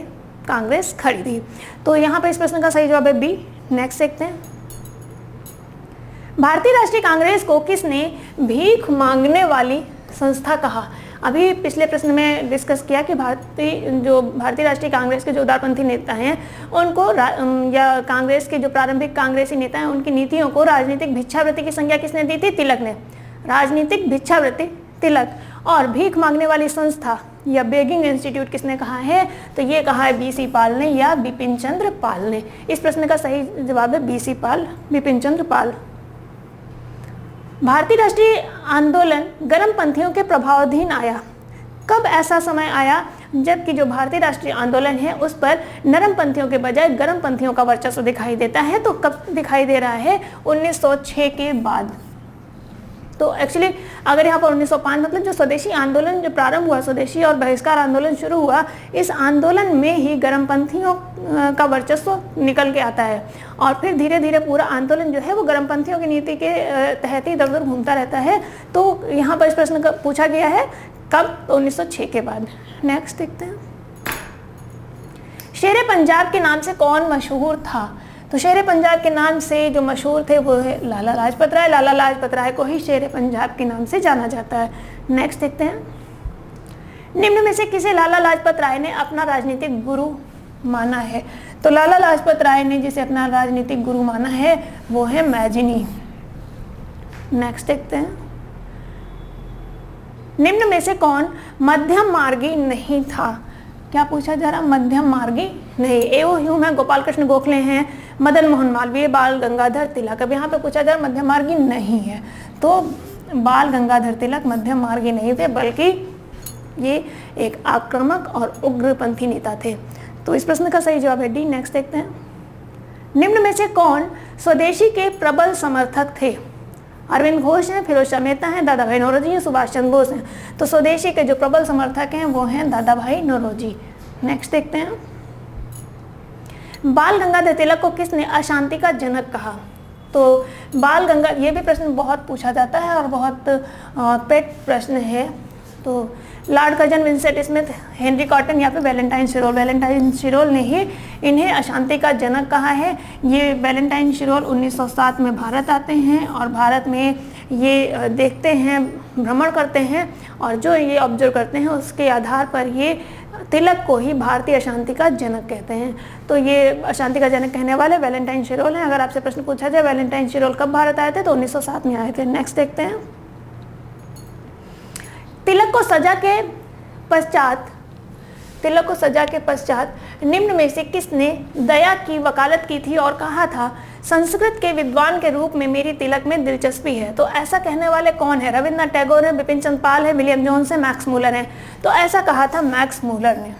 कांग्रेस खड़ी थी। तो यहाँ पे इस प्रश्न का सही जवाब है बी। नेक्स्ट देखते हैं, भारतीय राष्ट्रीय कांग्रेस को किसने भीख मांगने वाली संस्था कहा? अभी पिछले प्रश्न में डिस्कस किया कि भारतीय राष्ट्रीय कांग्रेस के जो उदारपंथी नेता हैं उनको या कांग्रेस के जो प्रारंभिक कांग्रेसी नेता हैं उनकी नीतियों को राजनीतिक भिक्षावृत्ति की संज्ञा किसने दी थी? तिलक ने। राजनीतिक भिक्षावृत्ति तिलक। और भीख मांगने वाली संस्था या बेगिंग इंस्टीट्यूट किसने कहा है? तो ये कहा है बीसी पाल ने या बिपिन चंद्र पाल ने। इस प्रश्न का सही जवाब है बीसी पाल, बिपिन चंद्र पाल। भारतीय राष्ट्रीय आंदोलन गर्मपंथियों के प्रभावाधीन आया। कब ऐसा समय आया जबकि जो भारतीय राष्ट्रीय आंदोलन है उस पर नरमपंथियों के बजाय गर्मपंथियों का वर्चस्व दिखाई देता है? तो कब दिखाई दे रहा है? 1906 के बाद। तो एक्चुअली अगर यहाँ पर 1905 मतलब जो स्वदेशी आंदोलन जो प्रारंभ हुआ, स्वदेशी और बहिष्कार आंदोलन शुरू हुआ, इस आंदोलन में ही गर्मपंथियों का वर्चस्व निकल के आता है और फिर धीरे धीरे पूरा आंदोलन जो है वो गर्मपंथियों की नीति के तहत ही इधर उधर घूमता रहता है। तो यहाँ पर इस प्रश्न का पूछा गया है कब? तो 1906 के बाद। नेक्स्ट देखते हैं, शेरे पंजाब के नाम से कौन मशहूर था? तो शेरे पंजाब के नाम से जो मशहूर थे वो है लाला लाजपत राय। लाला लाजपत राय को ही शेरे पंजाब के नाम से जाना जाता है। नेक्स्ट देखते हैं, निम्न में से किसे लाला लाजपत राय ने अपना राजनीतिक गुरु माना है? तो लाला लाजपत राय ने जिसे अपना राजनीतिक गुरु माना है वो है मैजिनी। नेक्स्ट देखते हैं, निम्न में से कौन मध्यम मार्गी नहीं था? क्या पूछा जा रहा? मध्यम मार्गी नहीं। एओ ह्यूम है, गोपाल कृष्ण गोखले हैं, मदन मोहन मालवीय, बाल गंगाधर तिलक। अब यहाँ पे पूछा जा रहा मध्यम मार्गी नहीं है, तो बाल गंगाधर तिलक मध्यम मार्गी नहीं थे, बल्कि ये एक आक्रामक और उग्रपंथी नेता थे। तो इस प्रश्न का सही जवाब है डी। नेक्स्ट देखते हैं। निम्न में से कौन स्वदेशी के प्रबल समर्थक थे? अरविंद घोष हैं, फिरोज शाह मेहता हैं, दादा भाई नौरोजी हैं, सुभाष चंद्र बोस हैं। तो स्वदेशी के जो प्रबल समर्थक हैं वो हैं दादा भाई नौरोजी। नेक्स्ट देखते हैं। बाल गंगाधर तिलक को किसने अशांति का जनक कहा? तो बाल गंगा, ये भी प्रश्न बहुत पूछा जाता है और बहुत पेट प्रश्न है। तो Lord Curzon Vincent Smith, Henry cotton या फिर वैलेंटाइन शिरोल। वैलेंटाइन शिरोल ने ही इन्हें अशांति का जनक कहा है। ये वैलेंटाइन शिरोल 1907 में भारत आते हैं और भारत में ये देखते हैं, भ्रमण करते हैं, और जो ये ऑब्जर्व करते हैं उसके आधार पर ये तिलक को ही भारतीय अशांति का जनक कहते हैं। तो ये अशांति का जनक कहने वाले वैलेंटाइन शिरोल हैं। अगर आपसे प्रश्न पूछा जाए वैलेंटाइन शिरोल कब भारत आए थे, तो 1907 में आए थे। नेक्स्ट देखते हैं। तिलक को सजा के पश्चात निम्न में से किसने दया की वकालत की थी और कहा था संस्कृत के विद्वान के रूप में मेरी तिलक में दिलचस्पी है? तो ऐसा कहने वाले कौन है? रविन्द्रनाथ टैगोर है, बिपिन चंद्र पाल है, विलियम जोन्स है, मैक्स मूलर है। तो ऐसा कहा था मैक्स मूलर ने।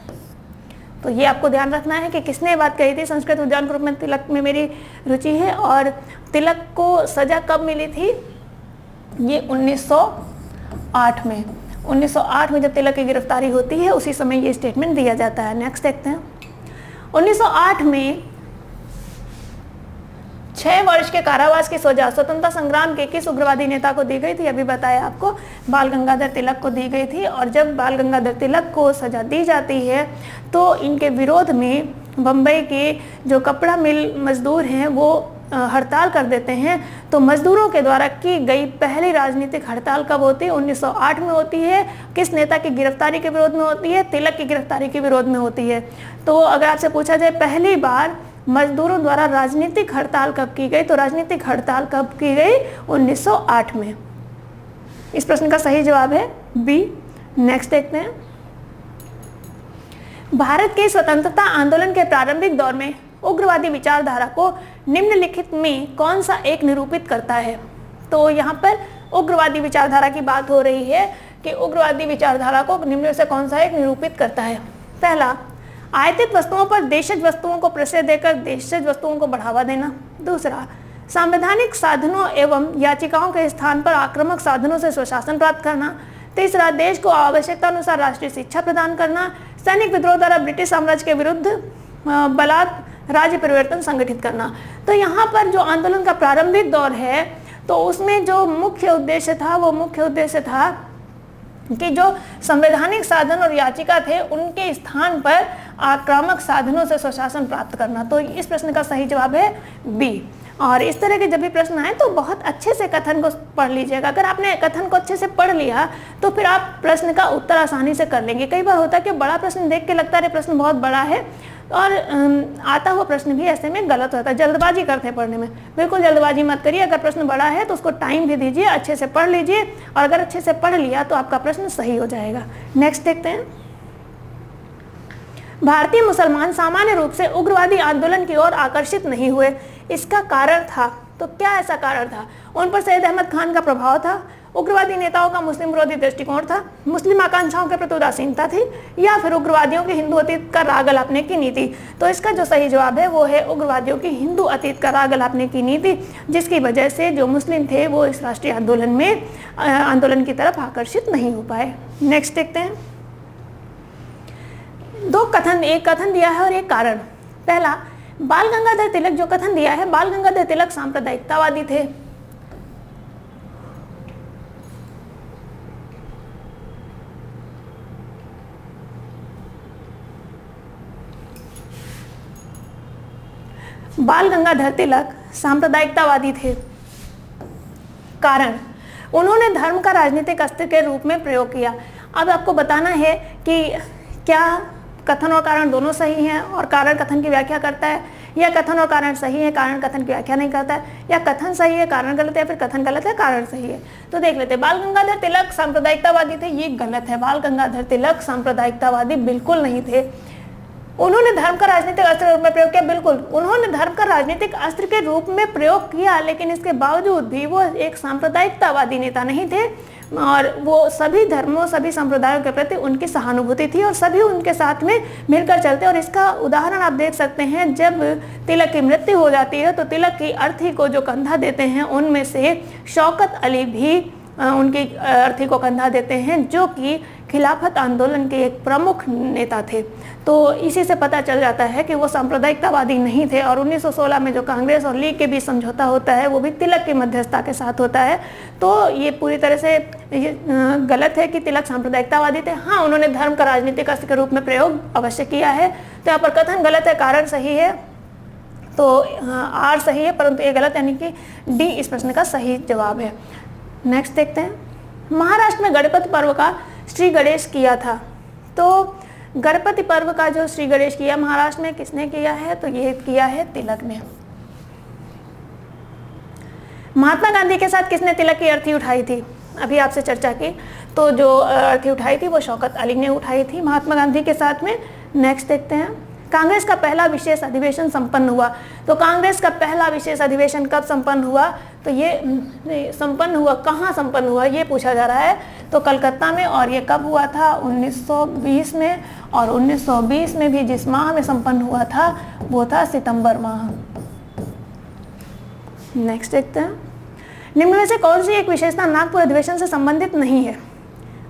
तो ये आपको ध्यान रखना है कि किसने बात कही थी, संस्कृत विद्वान के रूप में तिलक में मेरी रुचि है। और तिलक को सजा कब मिली थी? ये 1908 में। 1908 में जब तिलक की गिरफ्तारी होती है उसी समय ये स्टेटमेंट दिया जाता है। नेक्स्ट देखते हैं। 1908 में 6 वर्ष के कारावास की सजा स्वतंत्रता संग्राम के किस उग्रवादी नेता को दी गई थी? अभी बताया आपको, बाल गंगाधर तिलक को दी गई थी। और जब बाल गंगाधर तिलक को सजा दी जाती है तो इनके विरोध में बम्बई के जो कपड़ा मिल मजदूर हैं वो हड़ताल कर देते हैं। तो मजदूरों के द्वारा की गई पहली राजनीतिक हड़ताल कब होती है? 1908 में होती है। किस नेता की गिरफ्तारी के विरोध में होती है? तिलक की गिरफ्तारी के विरोध में होती है। तो अगर आपसे पूछा जाए पहली बार मजदूरों द्वारा राजनीतिक हड़ताल कब की गई, तो राजनीतिक हड़ताल कब की गई? 1908 में। इस प्रश्न का सही जवाब है बी। नेक्स्ट देखते हैं। भारत के स्वतंत्रता आंदोलन के प्रारंभिक दौर में उग्रवादी विचारधारा को निम्नलिखित में कौन सा एक निरूपित करता है? तो यहाँ पर उग्रवादी विचारधारा की बात हो रही है कि उग्रवादी विचारधारा को निम्न में से कौन सा एक निरूपित करता है? पहला, आयातित वस्तुओं पर देशज वस्तुओं को प्रश्रय देकर देशज वस्तुओं को बढ़ावा देना। दूसरा, संवैधानिक साधनों एवं याचिकाओं के स्थान पर आक्रामक साधनों से स्वशासन प्राप्त करना। तीसरा, देश को आवश्यकता अनुसार राष्ट्रीय शिक्षा प्रदान करना। सैनिक विद्रोह द्वारा ब्रिटिश साम्राज्य के विरुद्ध बलात् राज्य परिवर्तन संगठित करना। तो यहाँ पर जो आंदोलन का प्रारंभिक दौर है तो उसमें जो मुख्य उद्देश्य था वो मुख्य उद्देश्य था कि जो संवैधानिक साधन और याचिका थे उनके स्थान पर आक्रामक साधनों से स्वशासन प्राप्त करना। तो इस प्रश्न का सही जवाब है बी। और इस तरह के जब भी प्रश्न आए तो बहुत अच्छे से कथन को पढ़ लीजिएगा। अगर आपने कथन को अच्छे से पढ़ लिया तो फिर आप प्रश्न का उत्तर आसानी से कर लेंगे। कई बार होता है कि बड़ा प्रश्न देख के लगता है प्रश्न बहुत बड़ा है और आता हुआ प्रश्न भी ऐसे में गलत होता है, जल्दबाजी करते हैं पढ़ने में। बिल्कुल जल्दबाजी मत करिए। अगर प्रश्न बड़ा है तो उसको टाइम भी दीजिए, अच्छे से पढ़ लीजिए और अगर अच्छे से पढ़ लिया तो आपका प्रश्न सही हो जाएगा। नेक्स्ट देखते हैं। भारतीय मुसलमान सामान्य रूप से उग्रवादी आंदोलन की ओर आकर्षित नहीं हुए, इसका कारण था? तो क्या ऐसा कारण था? उन पर सैयद अहमद खान का प्रभाव था, उग्रवादी नेताओं का मुस्लिम विरोधी दृष्टिकोण था, मुस्लिम आकांक्षाओं के प्रति उदासीनता थी, या फिर उग्रवादियों के हिंदू अतीत का राग अलापने की नीति? तो इसका जो सही जवाब है वो है उग्रवादियों की हिंदू अतीत का राग अलापने की नीति, जिसकी वजह से जो मुस्लिम थे वो इस राष्ट्रीय आंदोलन की तरफ आकर्षित नहीं हो पाए। नेक्स्ट देखते हैं। दो कथन, एक कथन दिया है और एक कारण। पहला, बाल गंगाधर तिलक जो कथन दिया है, बाल गंगाधर तिलक सांप्रदायिकतावादी थे। बाल गंगाधर तिलक सांप्रदायिकतावादी थे। कारण, उन्होंने धर्म का राजनीतिक अस्त्र के रूप में प्रयोग किया। अब आपको बताना है कि क्या कथन और कारण दोनों सही हैं और कारण कथन की व्याख्या करता है या कथन और कारण सही है, कारण कथन की व्याख्या नहीं करता है, या कथन सही है कारण गलत है, या फिर कथन गलत है कारण सही है। तो देख लेते हैं। बाल गंगाधर तिलक सांप्रदायिकतावादी थे, ये गलत है। बाल गंगाधर तिलक सांप्रदायिकतावादी बिल्कुल नहीं थे। उन्होंने धर्म का राजनीतिक अस्त्र के रूप में प्रयोग किया, बिल्कुल उन्होंने धर्म का राजनीतिक अस्त्र के रूप में प्रयोग किया, लेकिन इसके बावजूद भी वो एक सांप्रदायिकतावादी नेता नहीं थे और वो सभी धर्मों सभी संप्रदायों के प्रति उनकी सहानुभूति थी और सभी उनके साथ में मिलकर चलते। और इसका उदाहरण आप देख सकते हैं, जब तिलक की मृत्यु हो जाती है तो तिलक की अर्थी को जो कंधा देते हैं उनमें से शौकत अली भी उनकी अर्थी को कंधा देते हैं, जो कि खिलाफत आंदोलन के एक प्रमुख नेता थे। तो इसी से पता चल जाता है कि वो सांप्रदायिकतावादी नहीं थे। और 1916 में जो कांग्रेस और लीग के बीच समझौता होता है वो भी तिलक की मध्यस्थता के साथ होता है। तो ये पूरी तरह से गलत है कि तिलक सांप्रदायिकतावादी थे। हाँ, उन्होंने धर्म का राजनीतिक अस्त्र के रूप में प्रयोग अवश्य किया है। तो यहाँ पर कथन गलत है, कारण सही है, तो आर सही है, परंतु ये गलत, यानी कि डी इस प्रश्न का सही जवाब है। नेक्स्ट देखते हैं। महाराष्ट्र में गणपति पर्व का श्री गणेश किया था। तो गणपति पर्व का जो श्री गणेश किया महाराष्ट्र में किसने किया है? तो ये किया है तिलक ने। महात्मा गांधी के साथ किसने तिलक की अर्थी उठाई थी? अभी आपसे चर्चा की, तो जो अर्थी उठाई थी वो शौकत अली ने उठाई थी महात्मा गांधी के साथ में। नेक्स्ट देखते हैं। कांग्रेस का पहला विशेष अधिवेशन संपन्न हुआ। तो कांग्रेस का पहला विशेष अधिवेशन कब संपन्न हुआ? तो ये संपन्न हुआ, कहाँ संपन्न हुआ ये पूछा जा रहा है। तो कलकत्ता में। और ये कब हुआ था? 1920 में। और 1920 में भी जिस माह में संपन्न हुआ था वो था सितंबर माह। नेक्स्ट देखते हैं। निम्न में से कौन सी एक विशेषता नागपुर अधिवेशन से संबंधित नहीं है?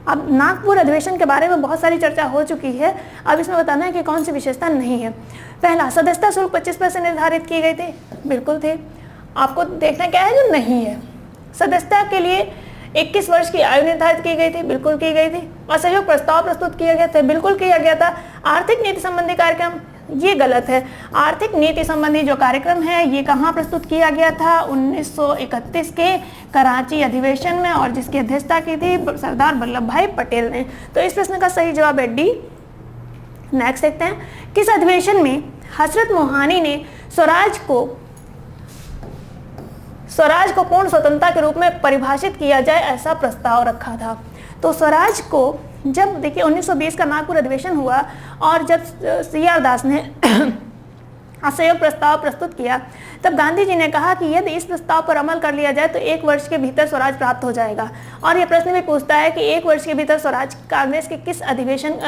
अब नागपुर अधिवेशन के बारे में बहुत सारी चर्चा हो चुकी है, अब इसमें बताना है कि कौन सी विशेषता नहीं है। पहला, सदस्यता शुल्क 25% निर्धारित की गई थी, बिल्कुल थी। आपको देखना क्या है जो नहीं है। सदस्यता के लिए 21 वर्ष की आयु निर्धारित की गई थी, बिल्कुल की गई थी। असहयोग प्रस्ताव प्रस्तुत किया गया था, बिल्कुल किया गया था। आर्थिक नीति संबंधी कार्यक्रम, ये गलत है। आर्थिक नीति संबंधी जो कार्यक्रम है ये कहाँ प्रस्तुत किया गया था? 1931 के कराची अधिवेशन में, और जिसकी अध्यक्षता की थी सरदार वल्लभ भाई पटेल ने। तो इस प्रश्न का सही जवाब है डी। नेक्स्ट देखते हैं। किस अधिवेशन में हजरत मोहानी ने स्वराज को पूर्ण स्वतंत्रता के रूप में परिभाषित किया जाए ऐसा प्रस्ताव रखा था? तो स्वराज को जब देखिए 1920 का नागपुर अधिवेशन हुआ और जब CR दास ने असहयोग प्रस्ताव प्रस्तुत किया, तब गांधी जी ने कहा कि यदि इस प्रस्ताव पर अमल कर लिया जाए तो 1 वर्ष के भीतर स्वराज प्राप्त हो जाएगा। और यह प्रश्न भी पूछता है कि 1 वर्ष के भीतर स्वराज कांग्रेस के किस अधिवेशन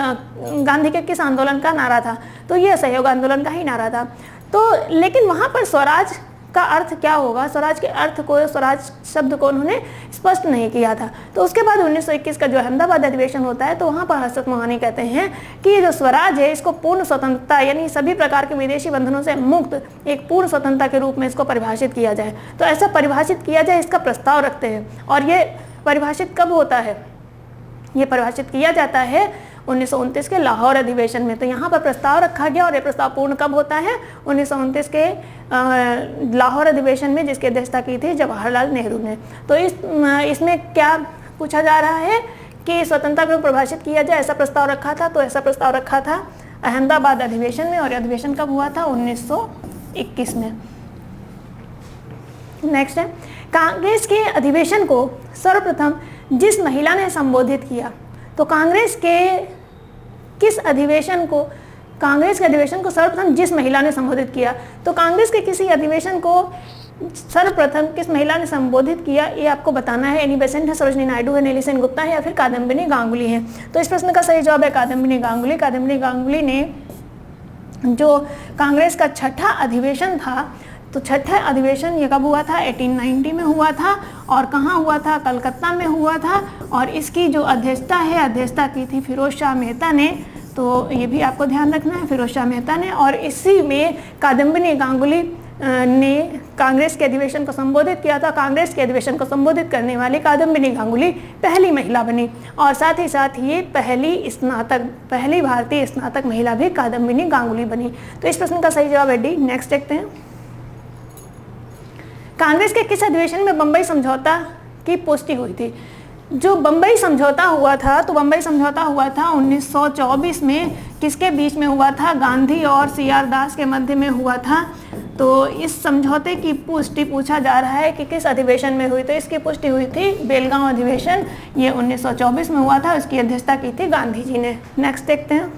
गांधी के किस आंदोलन का नारा था? तो यह असहयोग आंदोलन का ही नारा था। तो लेकिन वहाँ पर स्वराज का अर्थ क्या होगा, स्वराज के अर्थ को, स्वराज शब्द को उन्होंने स्पष्ट नहीं किया था। तो उसके बाद 1921 का जो अहमदाबाद अधिवेशन होता है तो वहाँ पर हजरत मोहानी कहते हैं कि ये जो स्वराज है इसको पूर्ण स्वतंत्रता यानी सभी प्रकार के विदेशी बंधनों से मुक्त एक पूर्ण स्वतंत्रता के रूप में इसको परिभाषित किया जाए। तो ऐसा परिभाषित किया जाए इसका प्रस्ताव रखते हैं। और ये परिभाषित कब होता है? ये परिभाषित किया जाता है 1929 के लाहौर अधिवेशन में। तो यहाँ पर प्रस्ताव रखा गया और ये प्रस्ताव पूर्ण कब होता है? 1929 के लाहौर अधिवेशन में, जिसकी अध्यक्षता की थी जवाहरलाल नेहरू ने। तो इसमें क्या पूछा जा रहा है कि स्वतंत्रता को परिभाषित किया जाए ऐसा प्रस्ताव रखा था। तो ऐसा प्रस्ताव रखा था अहमदाबाद अधिवेशन में, और यह अधिवेशन कब हुआ था? 1921 में। नेक्स्ट है, कांग्रेस के अधिवेशन को सर्वप्रथम जिस महिला ने संबोधित किया, तो कांग्रेस के अधिवेशन को सर्वप्रथम जिस महिला ने संबोधित किया, तो कांग्रेस के किसी अधिवेशन को सर्वप्रथम किस महिला ने संबोधित किया ये आपको बताना है। एनी बेसेंट है, सरोजिनी नायडू है, नेली सेन गुप्ता है, या फिर कादम्बिनी गांगुली है। तो इस प्रश्न का सही जवाब है कादम्बिनी गांगुली। कादम्बिनी गांगुली ने जो कांग्रेस का छठा अधिवेशन था, तो छठा अधिवेशन ये कब हुआ था? 1890 में हुआ था। और कहाँ हुआ था? कलकत्ता में हुआ था। और इसकी जो अध्यक्षता की थी फिरोज शाह मेहता ने। तो ये भी आपको ध्यान रखना है, फिरोज शाह मेहता ने। और इसी में कादम्बिनी गांगुली ने कांग्रेस के अधिवेशन को संबोधित किया था। कांग्रेस के अधिवेशन को संबोधित करने वाली कादम्बिनी गांगुली पहली महिला बनी, और साथ ही साथ ये पहली भारतीय स्नातक महिला भी कादम्बिनी गांगुली बनी। तो इस प्रश्न का सही जवाब है डी। नेक्स्ट देखते हैं। कांग्रेस के किस अधिवेशन में बम्बई समझौता की पुष्टि हुई थी? जो बम्बई समझौता हुआ था, तो बम्बई समझौता हुआ था 1924 में, किसके बीच में हुआ था? गांधी और CR दास के मध्य में हुआ था। तो इस समझौते की पुष्टि पूछा जा रहा है कि किस अधिवेशन में हुई, तो इसकी पुष्टि हुई थी बेलगांव अधिवेशन, ये 1924 में हुआ था। इसकी अध्यक्षता की थी गांधी जी ने। नेक्स्ट देखते हैं,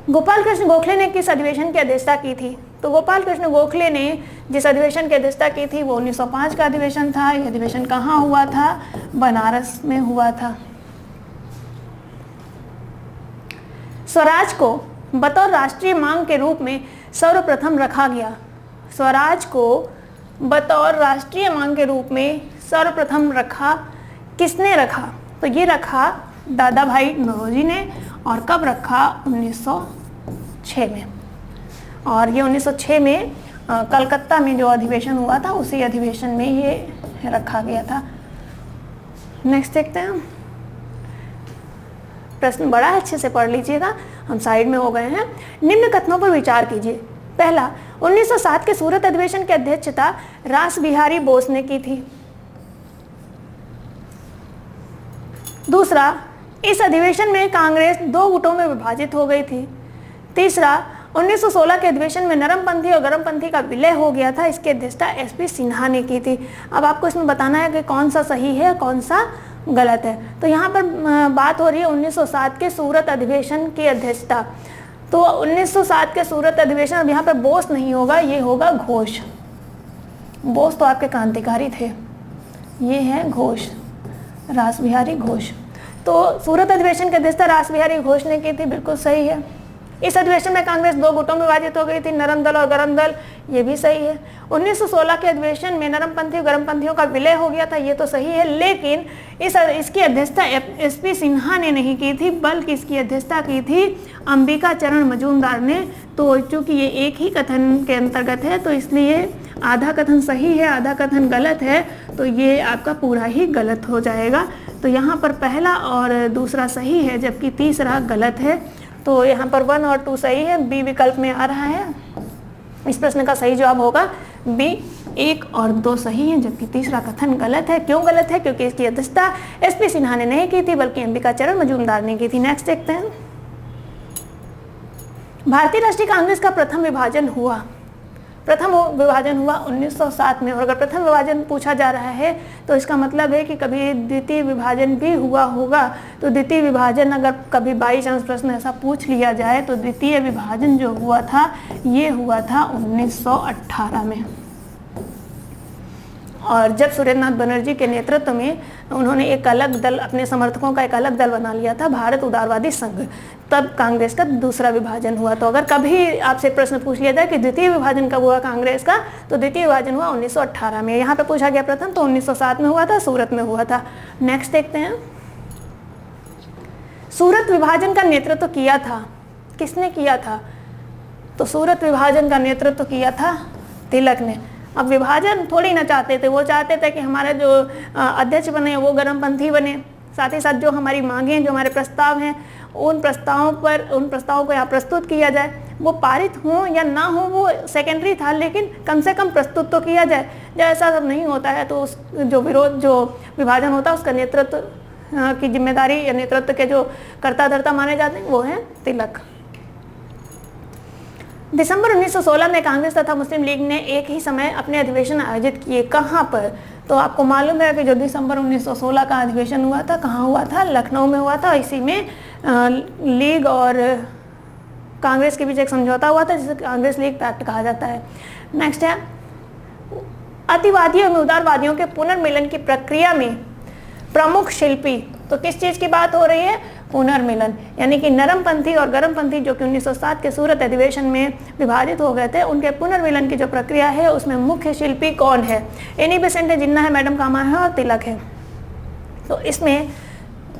गोपाल कृष्ण गोखले ने किस अधिवेशन की अध्यक्षता की थी? तो गोपाल कृष्ण गोखले ने जिस अधिवेशन की अध्यक्षता की थी वो 1905 का अधिवेशन था। यह अधिवेशन कहाँ हुआ था? बनारस में हुआ था। स्वराज को बतौर राष्ट्रीय मांग के रूप में सर्वप्रथम रखा गया। स्वराज को बतौर राष्ट्रीय मांग के रूप में सर्वप्रथम रखा, किसने रखा? तो ये रखा दादा भाई नौरोजी ने। और कब रखा? 1906 में। और ये 1906 में कलकत्ता में जो अधिवेशन हुआ था उसी अधिवेशन में ये रखा गया था। नेक्स्ट देखते हैं, प्रश्न बड़ा अच्छे से पढ़ लीजिएगा, हम साइड में हो गए हैं। निम्न कथनों पर विचार कीजिए। पहला, 1907 के सूरत अधिवेशन की अध्यक्षता रास बिहारी बोस ने की थी। दूसरा, इस अधिवेशन में कांग्रेस 2 गुटों में विभाजित हो गई थी। तीसरा, 1916 के अधिवेशन में नरमपंथी और गरमपंथी का विलय हो गया था। इसकी अध्यक्षता SP सिन्हा ने की थी। अब आपको इसमें बताना है कि कौन सा सही है कौन सा गलत है। तो यहाँ पर बात हो रही है 1907 के सूरत अधिवेशन की अध्यक्षता। तो 1907 के सूरत अधिवेशन, अब यहाँ पर बोस नहीं होगा, ये होगा घोष। बोस तो आपके क्रांतिकारी थे, ये है घोष, रास बिहारी घोष। तो सूरत अधिवेशन की अध्यक्षता रास बिहारी घोष ने की थी, बिल्कुल सही है। इस अधिवेशन में कांग्रेस 2 गुटों में विभाजित हो गई थी, नरम दल और गरम दल, ये भी सही है। 1916 के अधिवेशन में नरमपंथी और गरमपंथियों का विलय हो गया था, ये तो सही है। लेकिन इसकी अध्यक्षता SP सिन्हा ने नहीं की थी, बल्कि इसकी अध्यक्षता की थी अंबिका चरण मजूमदार ने। तो चूंकि ये एक ही कथन के अंतर्गत है तो इसलिए आधा कथन सही है आधा कथन गलत है, तो ये आपका पूरा ही गलत हो जाएगा। तो यहाँ पर पहला और दूसरा सही है जबकि तीसरा गलत है। तो यहाँ पर 1 और 2 सही है, B विकल्प में आ रहा है। इस प्रश्न का सही जवाब होगा B, 1 और 2 सही है जबकि तीसरा कथन गलत है। क्यों गलत है? क्योंकि इसकी अध्यक्षता SP सिन्हा ने नहीं की थी बल्कि अंबिका चरण मजूमदार ने की थी। नेक्स्ट देखते हैं, भारतीय राष्ट्रीय कांग्रेस का प्रथम विभाजन हुआ 1907 में। और अगर प्रथम विभाजन पूछा जा रहा है तो इसका मतलब है कि कभी द्वितीय विभाजन भी हुआ होगा। तो द्वितीय विभाजन अगर कभी बाई चांस प्रश्न ऐसा पूछ लिया जाए तो द्वितीय विभाजन जो हुआ था ये हुआ था 1918 में। और जब सुरेंद्रनाथ बनर्जी के नेतृत्व में उन्होंने एक अलग दल, अपने समर्थकों का एक अलग दल बना लिया था, भारत उदारवादी संघ, तब कांग्रेस का दूसरा विभाजन हुआ। तो अगर कभी आपसे प्रश्न पूछ लिया जाए कि द्वितीय विभाजन कब हुआ कांग्रेस का, तो द्वितीय विभाजन हुआ 1918 में। यहाँ पे पूछा गया प्रथम तो 1907 में हुआ था, सूरत में हुआ था। नेक्स्ट देखते हैं, सूरत विभाजन का नेतृत्व किया था, किसने किया था? तो सूरत विभाजन का नेतृत्व किया था तिलक ने। अब विभाजन थोड़ी ना चाहते थे, वो चाहते थे कि हमारे जो अध्यक्ष बने वो गरमपंथी बने, साथ ही साथ जो हमारी मांगें, जो हमारे प्रस्ताव हैं, उन प्रस्तावों को यहाँ प्रस्तुत किया जाए। वो पारित हों या ना हो वो सेकेंडरी था, लेकिन कम से कम प्रस्तुत तो किया जाए। जब ऐसा सब नहीं होता है तो उस जो विभाजन होता है उसका नेतृत्व की जिम्मेदारी या नेतृत्व के जो कर्ता धर्ता माने जाते हैं वो हैं तिलक। दिसंबर 1916 में कांग्रेस तथा मुस्लिम लीग ने एक ही समय अपने अधिवेशन आयोजित किए। कहाँ पर? तो आपको मालूम है कि जो दिसंबर 1916 का अधिवेशन हुआ था कहाँ हुआ था? लखनऊ में हुआ था। इसी में लीग और कांग्रेस के बीच एक समझौता हुआ था जिसे कांग्रेस लीग पैक्ट कहा जाता है। नेक्स्ट है, अतिवादियों और उदारवादियों के पुनर्मिलन की प्रक्रिया में प्रमुख शिल्पी। तो किस चीज़ की बात हो रही है? पुनर्मिलन, यानी कि नरमपंथी और गरमपंथी जो कि 1907 के सूरत अधिवेशन में विभाजित हो गए थे, उनके पुनर्मिलन की जो प्रक्रिया है उसमें मुख्य शिल्पी कौन है? एनी बेसेंट है, जिन्ना है, मैडम कामा है और तिलक है। तो इसमें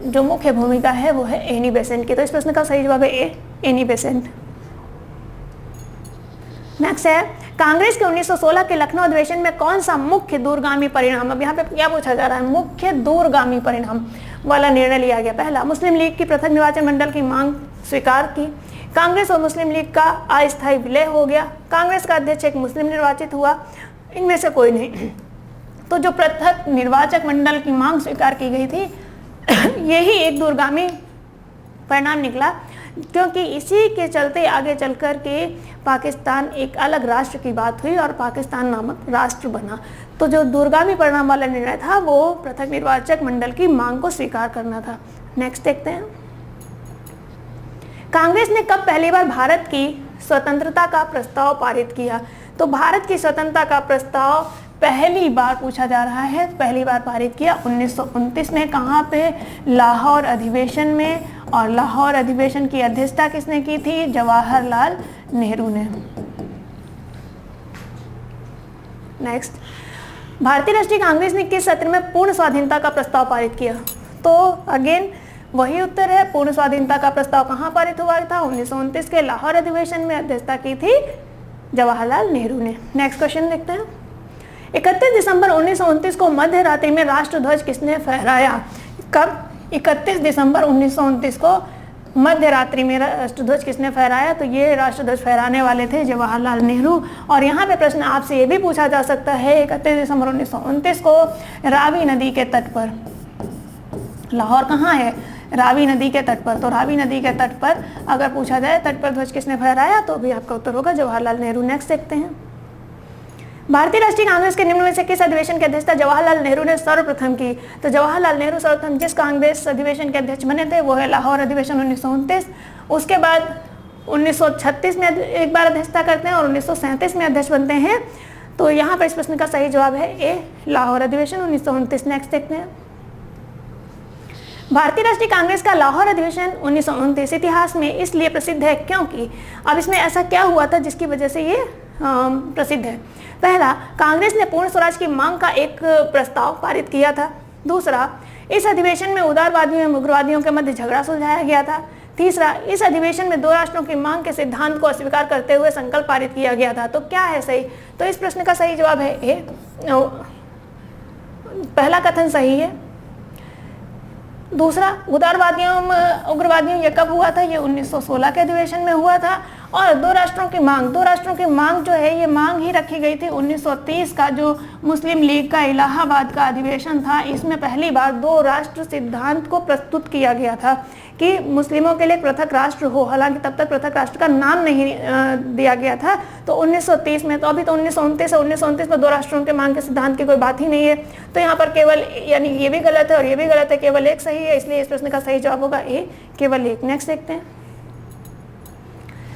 जो मुख्य भूमिका है वो है एनी बेसेंट की। तो इस प्रश्न का सही जवाब है ए, एनी बेसेंट। नेक्स्ट है, कांग्रेस के 1916 के लखनऊ अधिवेशन में कौन सा मुख्य दूरगामी परिणाम, अब यहाँ पे क्या पूछा जा रहा है? मुख्य दूरगामी परिणाम वाला निर्णय लिया गया। पहला, मुस्लिम लीग की पृथक निर्वाचन मंडल की मांग स्वीकार की। कांग्रेस और मुस्लिम लीग का अस्थायी विलय हो गया। कांग्रेस का अध्यक्ष एक मुस्लिम निर्वाचित हुआ। इनमें से कोई नहीं। तो जो पृथक निर्वाचक मंडल की मांग स्वीकार की गई थी यही एक दूरगामी परिणाम निकला। क्योंकि इसी के चलते आगे चल कर के पाकिस्तान एक अलग राष्ट्र की बात हुई और पाकिस्तान नामक राष्ट्र बना। तो जो दूरगामी परिणाम वाला निर्णय था वो पृथक निर्वाचक मंडल की मांग को स्वीकार करना था। नेक्स्ट देखते हैं, कांग्रेस ने कब पहली बार भारत की स्वतंत्रता का प्रस्ताव पारित किया? तो भारत की स्वतंत्रता का प्रस्ताव पहली बार पूछा जा रहा है, पहली बार पारित किया 1929 में। कहाँ पे? लाहौर अधिवेशन में। और लाहौर अधिवेशन की अध्यक्षता किसने की थी? जवाहरलाल नेहरू ने। नेक्स्ट, भारतीय राष्ट्रीय कांग्रेस ने किस सत्र में पूर्ण स्वाधीनता का प्रस्ताव पारित किया? तो अगेन वही उत्तर है, पूर्ण स्वाधीनता का प्रस्ताव कहाँ पारित हुआ था? 1929 के लाहौर अधिवेशन में अध्यक्षता की थी जवाहरलाल नेहरू ने। नेक्स्ट क्वेश्चन देखते हैं, 31 दिसंबर 1929 को मध्य रात्रि में राष्ट्रध्वज किसने फहराया? कब? 31 दिसंबर 1929 को मध्य रात्रि में राष्ट्रध्वज किसने फहराया? तो ये राष्ट्रध्वज फहराने वाले थे जवाहरलाल नेहरू। और यहाँ पे प्रश्न आपसे ये भी पूछा जा सकता है, 31 दिसंबर 1929 को रावी नदी के तट पर, लाहौर कहाँ है? रावी नदी के तट पर। तो रावी नदी के तट पर अगर पूछा जाए तट पर ध्वज किसने फहराया, तो भी आपका उत्तर होगा जवाहरलाल नेहरू। नेक्स्ट देखते हैं, भारतीय राष्ट्रीय कांग्रेस के निम्न में से किस अधिवेशन की अध्यक्षता जवाहरलाल नेहरू ने सर्वप्रथम की? तो जवाहरलाल नेहरू सर्वप्रथम जिस कांग्रेस अधिवेशन के अध्यक्ष बने थे वो है लाहौर अधिवेशन 1929। उसके बाद 1936 में एक बार अध्यक्षता करते हैं और 1937 में अध्यक्ष बनते हैं। तो यहाँ पर इस प्रश्न का सही जवाब है ए, लाहौर अधिवेशन 1929। नेक्स्ट देखते हैं, भारतीय राष्ट्रीय कांग्रेस का लाहौर अधिवेशन 1929 इतिहास में इसलिए प्रसिद्ध है क्योंकि, अब इसमें ऐसा क्या हुआ था जिसकी वजह से ये प्रसिद्ध है? पहला, कांग्रेस ने पूर्ण स्वराज की मांग का एक प्रस्ताव पारित किया था। दूसरा, इस अधिवेशन में उदारवादियों एवं उग्रवादियों के मध्य झगड़ा सुलझाया गया था। तीसरा, इस अधिवेशन में 2 राष्ट्रों की मांग के सिद्धांत को अस्वीकार करते हुए संकल्प पारित किया गया था। तो क्या है सही? तो इस प्रश्न का सही जवाब है ए, पहला कथन सही है। दूसरा, उदारवादियों उग्रवादियों ये कब हुआ था? ये 1916 के अधिवेशन में हुआ था। और 2 राष्ट्रों की मांग जो है ये मांग ही रखी गई थी 1930 का जो मुस्लिम लीग का इलाहाबाद का अधिवेशन था। इसमें पहली बार 2 राष्ट्र सिद्धांत को प्रस्तुत किया गया था कि मुस्लिमों के लिए पृथक राष्ट्र हो। हालांकि तब तक पृथक राष्ट्र का नाम नहीं दिया गया था। तो 1930 में, तो अभी तो 1929 है, 1929 में 2 राष्ट्रों के मांग के सिद्धांत की कोई बात ही नहीं है। तो यहाँ पर केवल, यानी ये भी गलत है और ये भी गलत है, केवल एक सही है। इसलिए इस प्रश्न का सही जवाब होगा ए, केवल एक। नेक्स्ट देखते हैं,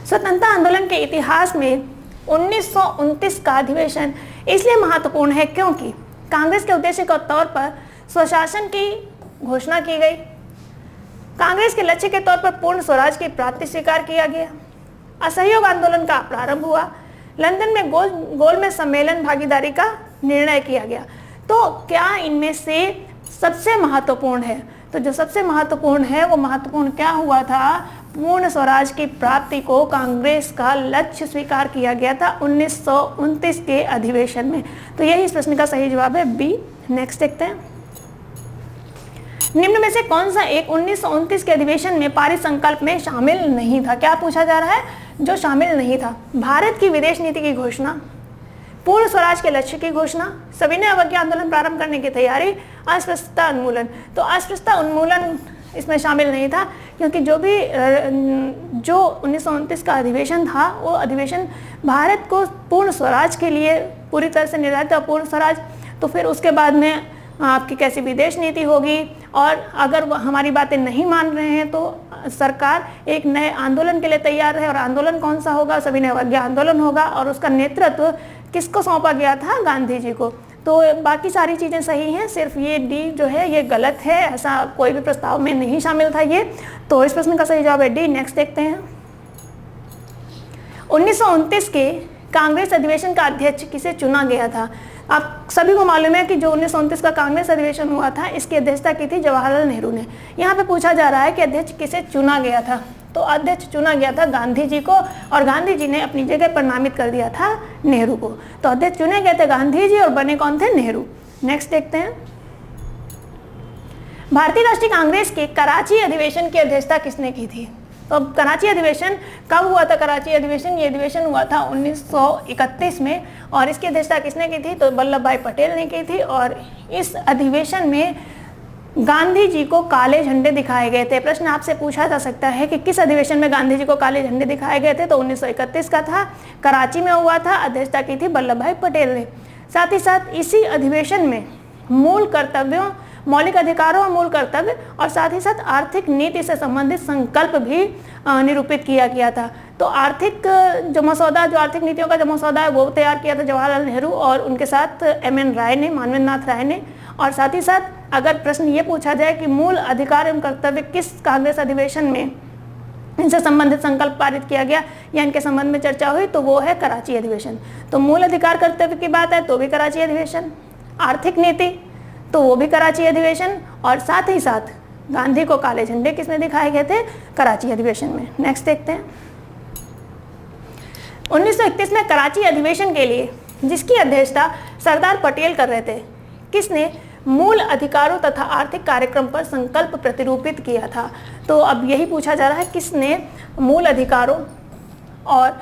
स्वतंत्रता आंदोलन के इतिहास में 1929 का अधिवेशन इसलिए महत्वपूर्ण है क्योंकि कांग्रेस के उद्देश्य के तौर पर स्वशासन की घोषणा की गई, कांग्रेस के लक्ष्य के तौर पर पूर्ण स्वराज की प्राप्ति स्वीकार किया गया, असहयोग आंदोलन का प्रारंभ हुआ, लंदन में गोलमेज सम्मेलन भागीदारी का निर्णय किया गया। तो क्या इनमें से सबसे महत्वपूर्ण है? तो जो सबसे महत्वपूर्ण है वो महत्वपूर्ण क्या हुआ था? पूर्ण स्वराज की प्राप्ति को कांग्रेस का लक्ष्य स्वीकार किया गया था 1929 के अधिवेशन में। तो यही इस प्रश्न का सही जवाब है बी। नेक्स्ट देखते हैं, निम्न में से कौन सा एक 1929 के अधिवेशन में पारित संकल्प में शामिल नहीं था? क्या पूछा जा रहा है? जो शामिल नहीं था, भारत की विदेश नीति की घोषणा, पूर्ण स्वराज के लक्ष्य की घोषणा, सविनय अवज्ञा आंदोलन प्रारंभ करने की तैयारी, अस्पृश्यता उन्मूलन। तो अस्पृश्यता उन्मूलन इसमें शामिल नहीं था क्योंकि जो 1929 का अधिवेशन था वो अधिवेशन भारत को पूर्ण स्वराज के लिए पूरी तरह से निर्धारित था। पूर्ण स्वराज, तो फिर उसके बाद में आपकी कैसी विदेश नीति होगी, और अगर हमारी बातें नहीं मान रहे हैं तो सरकार एक नए आंदोलन के लिए तैयार है। और आंदोलन कौन सा होगा? सविनय अवज्ञा आंदोलन होगा। और उसका नेतृत्व किसको सौंपा गया था? गांधी जी को। तो बाकी सारी चीज़ें सही हैं, सिर्फ ये डी जो है ये गलत है, ऐसा कोई भी प्रस्ताव में नहीं शामिल था ये। तो इस प्रश्न का सही जवाब है डी। नेक्स्ट देखते हैं, 1929 के कांग्रेस अधिवेशन का अध्यक्ष किसे चुना गया था? आप सभी को मालूम है कि जो 1929 का कांग्रेस अधिवेशन हुआ था इसकी अध्यक्षता की थी जवाहरलाल नेहरू ने। यहाँ पे पूछा जा रहा है कि अध्यक्ष किसे चुना गया था? तो अध्यक्ष चुना गया था गांधी जी को, और गांधी जी ने अपनी जगह पर नामित कर दिया था नेहरू को। तो अध्यक्ष चुने गए थे गांधी जी और बने कौन थे? नेहरू। नेक्स्ट देखते हैं, भारतीय राष्ट्रीय कांग्रेस के कराची अधिवेशन की अध्यक्षता किसने की थी? तो अब कराची अधिवेशन कब हुआ था? कराची अधिवेशन, ये अधिवेशन हुआ था 1931 में, और इसकी अध्यक्षता किसने की थी? तो वल्लभ भाई पटेल ने की थी। और इस अधिवेशन में गांधी जी को काले झंडे दिखाए गए थे? प्रश्न आपसे पूछा जा सकता है कि किस अधिवेशन में गांधी जी को काले झंडे दिखाए गए थे? तो 1931 का था, कराची में हुआ था, अध्यक्षता की थी वल्लभ भाई पटेल ने। साथ ही साथ इसी अधिवेशन में मूल कर्तव्यों, मौलिक अधिकारों और मूल कर्तव्य और साथ ही साथ आर्थिक नीति से संबंधित संकल्प भी निरूपित किया गया था। तो आर्थिक जो मसौदा, जो आर्थिक नीतियों का जो मसौदा है वो तैयार किया था जवाहरलाल नेहरू और उनके साथ MN राय ने, मानवेंद्र नाथ राय ने। और साथ ही साथ अगर प्रश्न ये पूछा जाए कि मूल अधिकार एवं कर्तव्य किस कांग्रेस अधिवेशन में इनसे संबंधित संकल्प पारित किया गया या इनके संबंध में चर्चा हुई, तो वो है कराची अधिवेशन। तो मूल अधिकार कर्तव्य की बात है तो भी कराची अधिवेशन, आर्थिक नीति तो वो भी कराची अधिवेशन, और साथ ही साथ गांधी को काले झंडे किसमें दिखाए गए थे? कराची अधिवेशन में। नेक्स्ट देखते हैं। 1931 में कराची अधिवेशन के लिए जिसकी अध्यक्षता सरदार पटेल कर रहे थे, किसने मूल अधिकारों तथा आर्थिक कार्यक्रम पर संकल्प प्रतिरूपित किया था? तो अब यही पूछा जा रहा है, किसने मूल अधिकारों और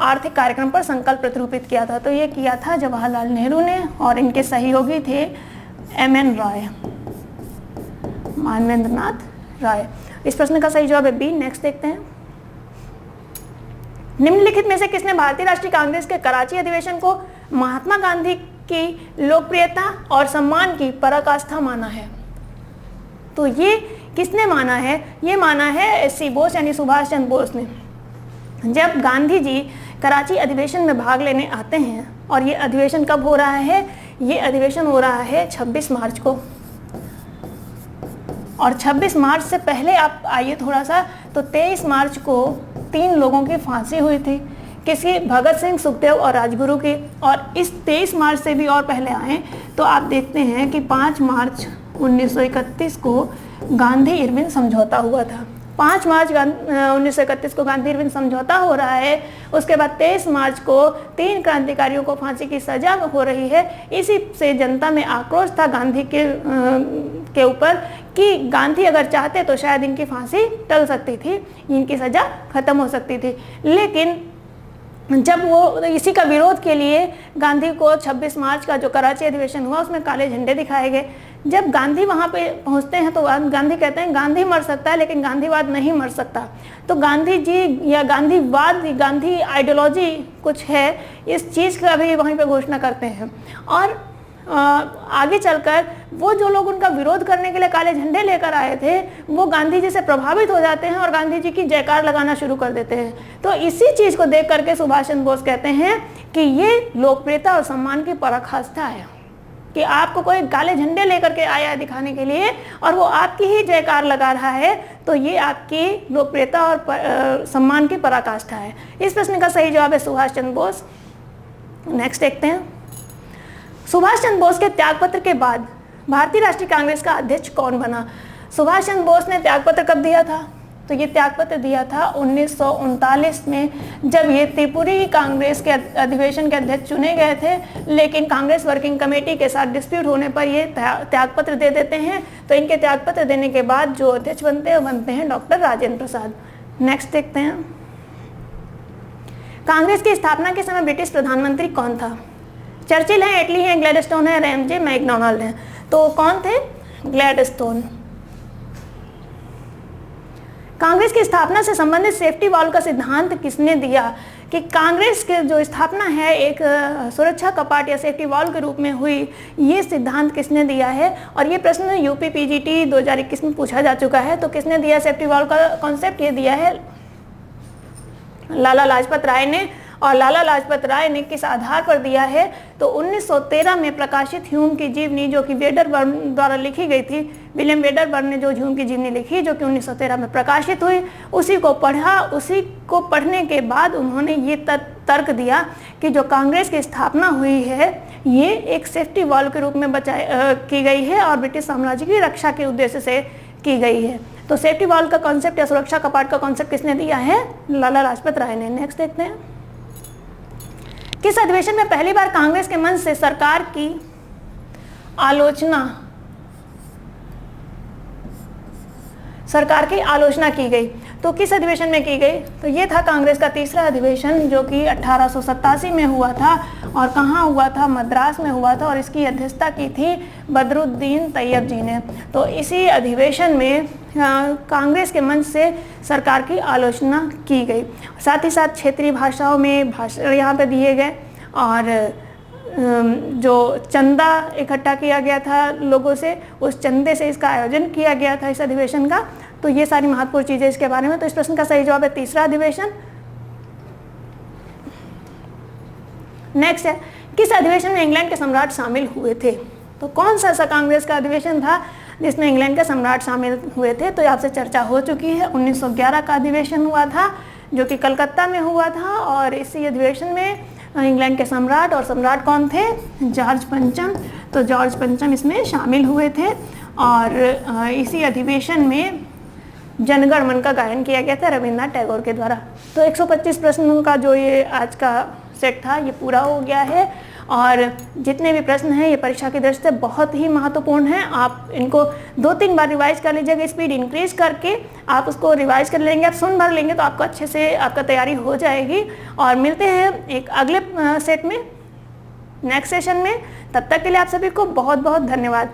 आर्थिक कार्यक्रम पर संकल्प प्रतिरूपित किया था? तो ये किया था जवाहरलाल नेहरू ने, और इनके सहयोगी थे MN राय, मानवेंद्र नाथ राय। इस प्रश्न का सही जवाब है बी। नेक्स्ट देखते हैं। निम्नलिखित में से किसने भारतीय राष्ट्रीय कांग्रेस के कराची अधिवेशन को महात्मा गांधी की लोकप्रियता और सम्मान की पराकाष्ठा माना है? तो ये किसने माना है? ये माना है SC बोस यानी सुभाष चंद्र बोस ने। जब गांधी जी कराची अधिवेशन में भाग लेने आते हैं, और ये अधिवेशन कब हो रहा है? ये अधिवेशन हो रहा है 26 मार्च को। और 26 मार्च से पहले आप आइए थोड़ा सा, तो 23 मार्च को 3 लोगों की फांसी हुई थी, किसी? भगत सिंह, सुखदेव और राजगुरु की। और इस 23 मार्च से भी और पहले आए तो आप देखते हैं कि 5 मार्च 1931 को गांधी इरविन समझौता हुआ था। 5 मार्च 1931 को गांधी इरविन समझौता हो रहा है। उसके बाद 23 मार्च को 3 क्रांतिकारियों को फांसी की सजा हो रही है। इसी से जनता में आक्रोश था गांधी के ऊपर कि गांधी अगर चाहते तो शायद इनकी फांसी टल सकती थी, इनकी सजा खत्म हो सकती थी। लेकिन जब वो इसी का विरोध के लिए गांधी को 26 मार्च का जो कराची अधिवेशन हुआ उसमें काले झंडे दिखाए गए। जब गांधी वहाँ पे पहुँचते हैं तो गांधी कहते हैं गांधी मर सकता है लेकिन गांधीवाद नहीं मर सकता। तो गांधी जी या गांधीवाद, गांधी आइडियोलॉजी कुछ है, इस चीज़ का भी वहीं पे घोषणा करते हैं। और आगे चलकर वो जो लोग उनका विरोध करने के लिए काले झंडे लेकर आए थे वो गांधी जी से प्रभावित हो जाते हैं और गांधी जी की जयकार लगाना शुरू कर देते हैं। तो इसी चीज़ को देख करके सुभाष चंद्र बोस कहते हैं कि ये लोकप्रियता और सम्मान की पराकाष्ठा है कि आपको कोई काले झंडे लेकर के आया है दिखाने के लिए और वो आपकी ही जयकार लगा रहा है, तो ये आपकी लोकप्रियता और सम्मान की पराकाष्ठा है। इस प्रश्न का सही जवाब है सुभाष चंद्र बोस। नेक्स्ट देखते हैं। सुभाष चंद्र बोस के त्यागपत्र के बाद भारतीय राष्ट्रीय कांग्रेस का अध्यक्ष कौन बना? सुभाष चंद्र बोस ने त्यागपत्र कब दिया था? तो ये त्यागपत्र दिया था 1939 में, जब ये त्रिपुरी कांग्रेस के अधिवेशन के अध्यक्ष चुने गए थे। लेकिन कांग्रेस वर्किंग कमेटी के साथ डिस्प्यूट होने पर ये त्यागपत्र दे देते हैं। तो इनके त्यागपत्र देने के बाद जो अध्यक्ष बनते हैं वो बनते हैं डॉक्टर राजेंद्र प्रसाद। नेक्स्ट देखते हैं। कांग्रेस की स्थापना के समय ब्रिटिश प्रधानमंत्री कौन था? चर्चिल है, एटली है, ग्लैडस्टोन है, रैमजे मैकडोनाल्ड है। तो कौन थे? ग्लैडस्टोन। कांग्रेस की स्थापना से संबंधित सेफ्टी वॉल्व का सिद्धांत किसने दिया? कि कांग्रेस के जो स्थापना है एक सुरक्षा कपाट या सेफ्टी वॉल्व के रूप में हुई, ये सिद्धांत किसने दिया है? और ये प्रश्न यूपी PGT 2021 में पूछा जा चुका है। तो किसने दिया सेफ्टी वॉल्व का कॉन्सेप्ट? ये दिया है लाला लाजपत राय ने। और लाला लाजपत राय ने किस आधार पर दिया है? तो 1913 में प्रकाशित ह्यूम की जीवनी, जो कि वेडरबर्न द्वारा लिखी गई थी, विलियम वेडरबर्न ने जो ह्यूम की जीवनी लिखी जो कि 1913 में प्रकाशित हुई, उसी को पढ़ा। उसी को पढ़ने के बाद उन्होंने ये तर्क दिया कि जो कांग्रेस की स्थापना हुई है ये एक सेफ्टी वॉल्व के रूप में की गई है और ब्रिटिश साम्राज्य की रक्षा के उद्देश्य से की गई है। तो सेफ्टी वॉल्व का कॉन्सेप्ट या सुरक्षा कपाट का कॉन्सेप्ट किसने दिया है? लाला लाजपत राय ने। नेक्स्ट देखते हैं। किस अधिवेशन में पहली बार कांग्रेस के मंच से सरकार की आलोचना सरकार की आलोचना की गई। तो किस अधिवेशन में की गई? तो ये था कांग्रेस का तीसरा अधिवेशन, जो कि 1887 में हुआ था। और कहाँ हुआ था? मद्रास में हुआ था, और इसकी अध्यक्षता की थी बदरुद्दीन तैयब जी ने। तो इसी अधिवेशन में कांग्रेस के मंच से सरकार की आलोचना की गई। साथ ही साथ क्षेत्रीय भाषाओं में भाषण यहाँ पे दिए गए, और जो चंदा इकट्ठा किया गया था लोगों से, उस चंदे से इसका आयोजन किया गया था इस अधिवेशन का। तो ये सारी महत्वपूर्ण चीज़ें इसके बारे में। तो इस प्रश्न का सही जवाब है तीसरा अधिवेशन। नेक्स्ट है, किस अधिवेशन में इंग्लैंड के सम्राट शामिल हुए थे? तो कौन सा ऐसा कांग्रेस का अधिवेशन था जिसमें इंग्लैंड के सम्राट शामिल हुए थे? तो आपसे चर्चा हो चुकी है, 1911 का अधिवेशन हुआ था, जो कि कलकत्ता में हुआ था। और इसी अधिवेशन में इंग्लैंड के सम्राट, और सम्राट कौन थे? जॉर्ज पंचम। तो जॉर्ज पंचम इसमें शामिल हुए थे। और इसी अधिवेशन में जनगण मन का गायन किया गया था रविन्द्रनाथ टैगोर के द्वारा। तो 125 प्रश्नों का जो ये आज का सेट था ये पूरा हो गया है। और जितने भी प्रश्न हैं ये परीक्षा की दृष्टि से बहुत ही महत्वपूर्ण हैं। आप इनको 2-3 बार रिवाइज कर लीजिएगा, स्पीड इंक्रीज करके आप उसको रिवाइज कर लेंगे, आप सुन भर लेंगे तो आपको अच्छे से आपका तैयारी हो जाएगी। और मिलते हैं एक अगले सेट में, नेक्स्ट सेशन में। तब तक के लिए आप सभी को बहुत बहुत धन्यवाद।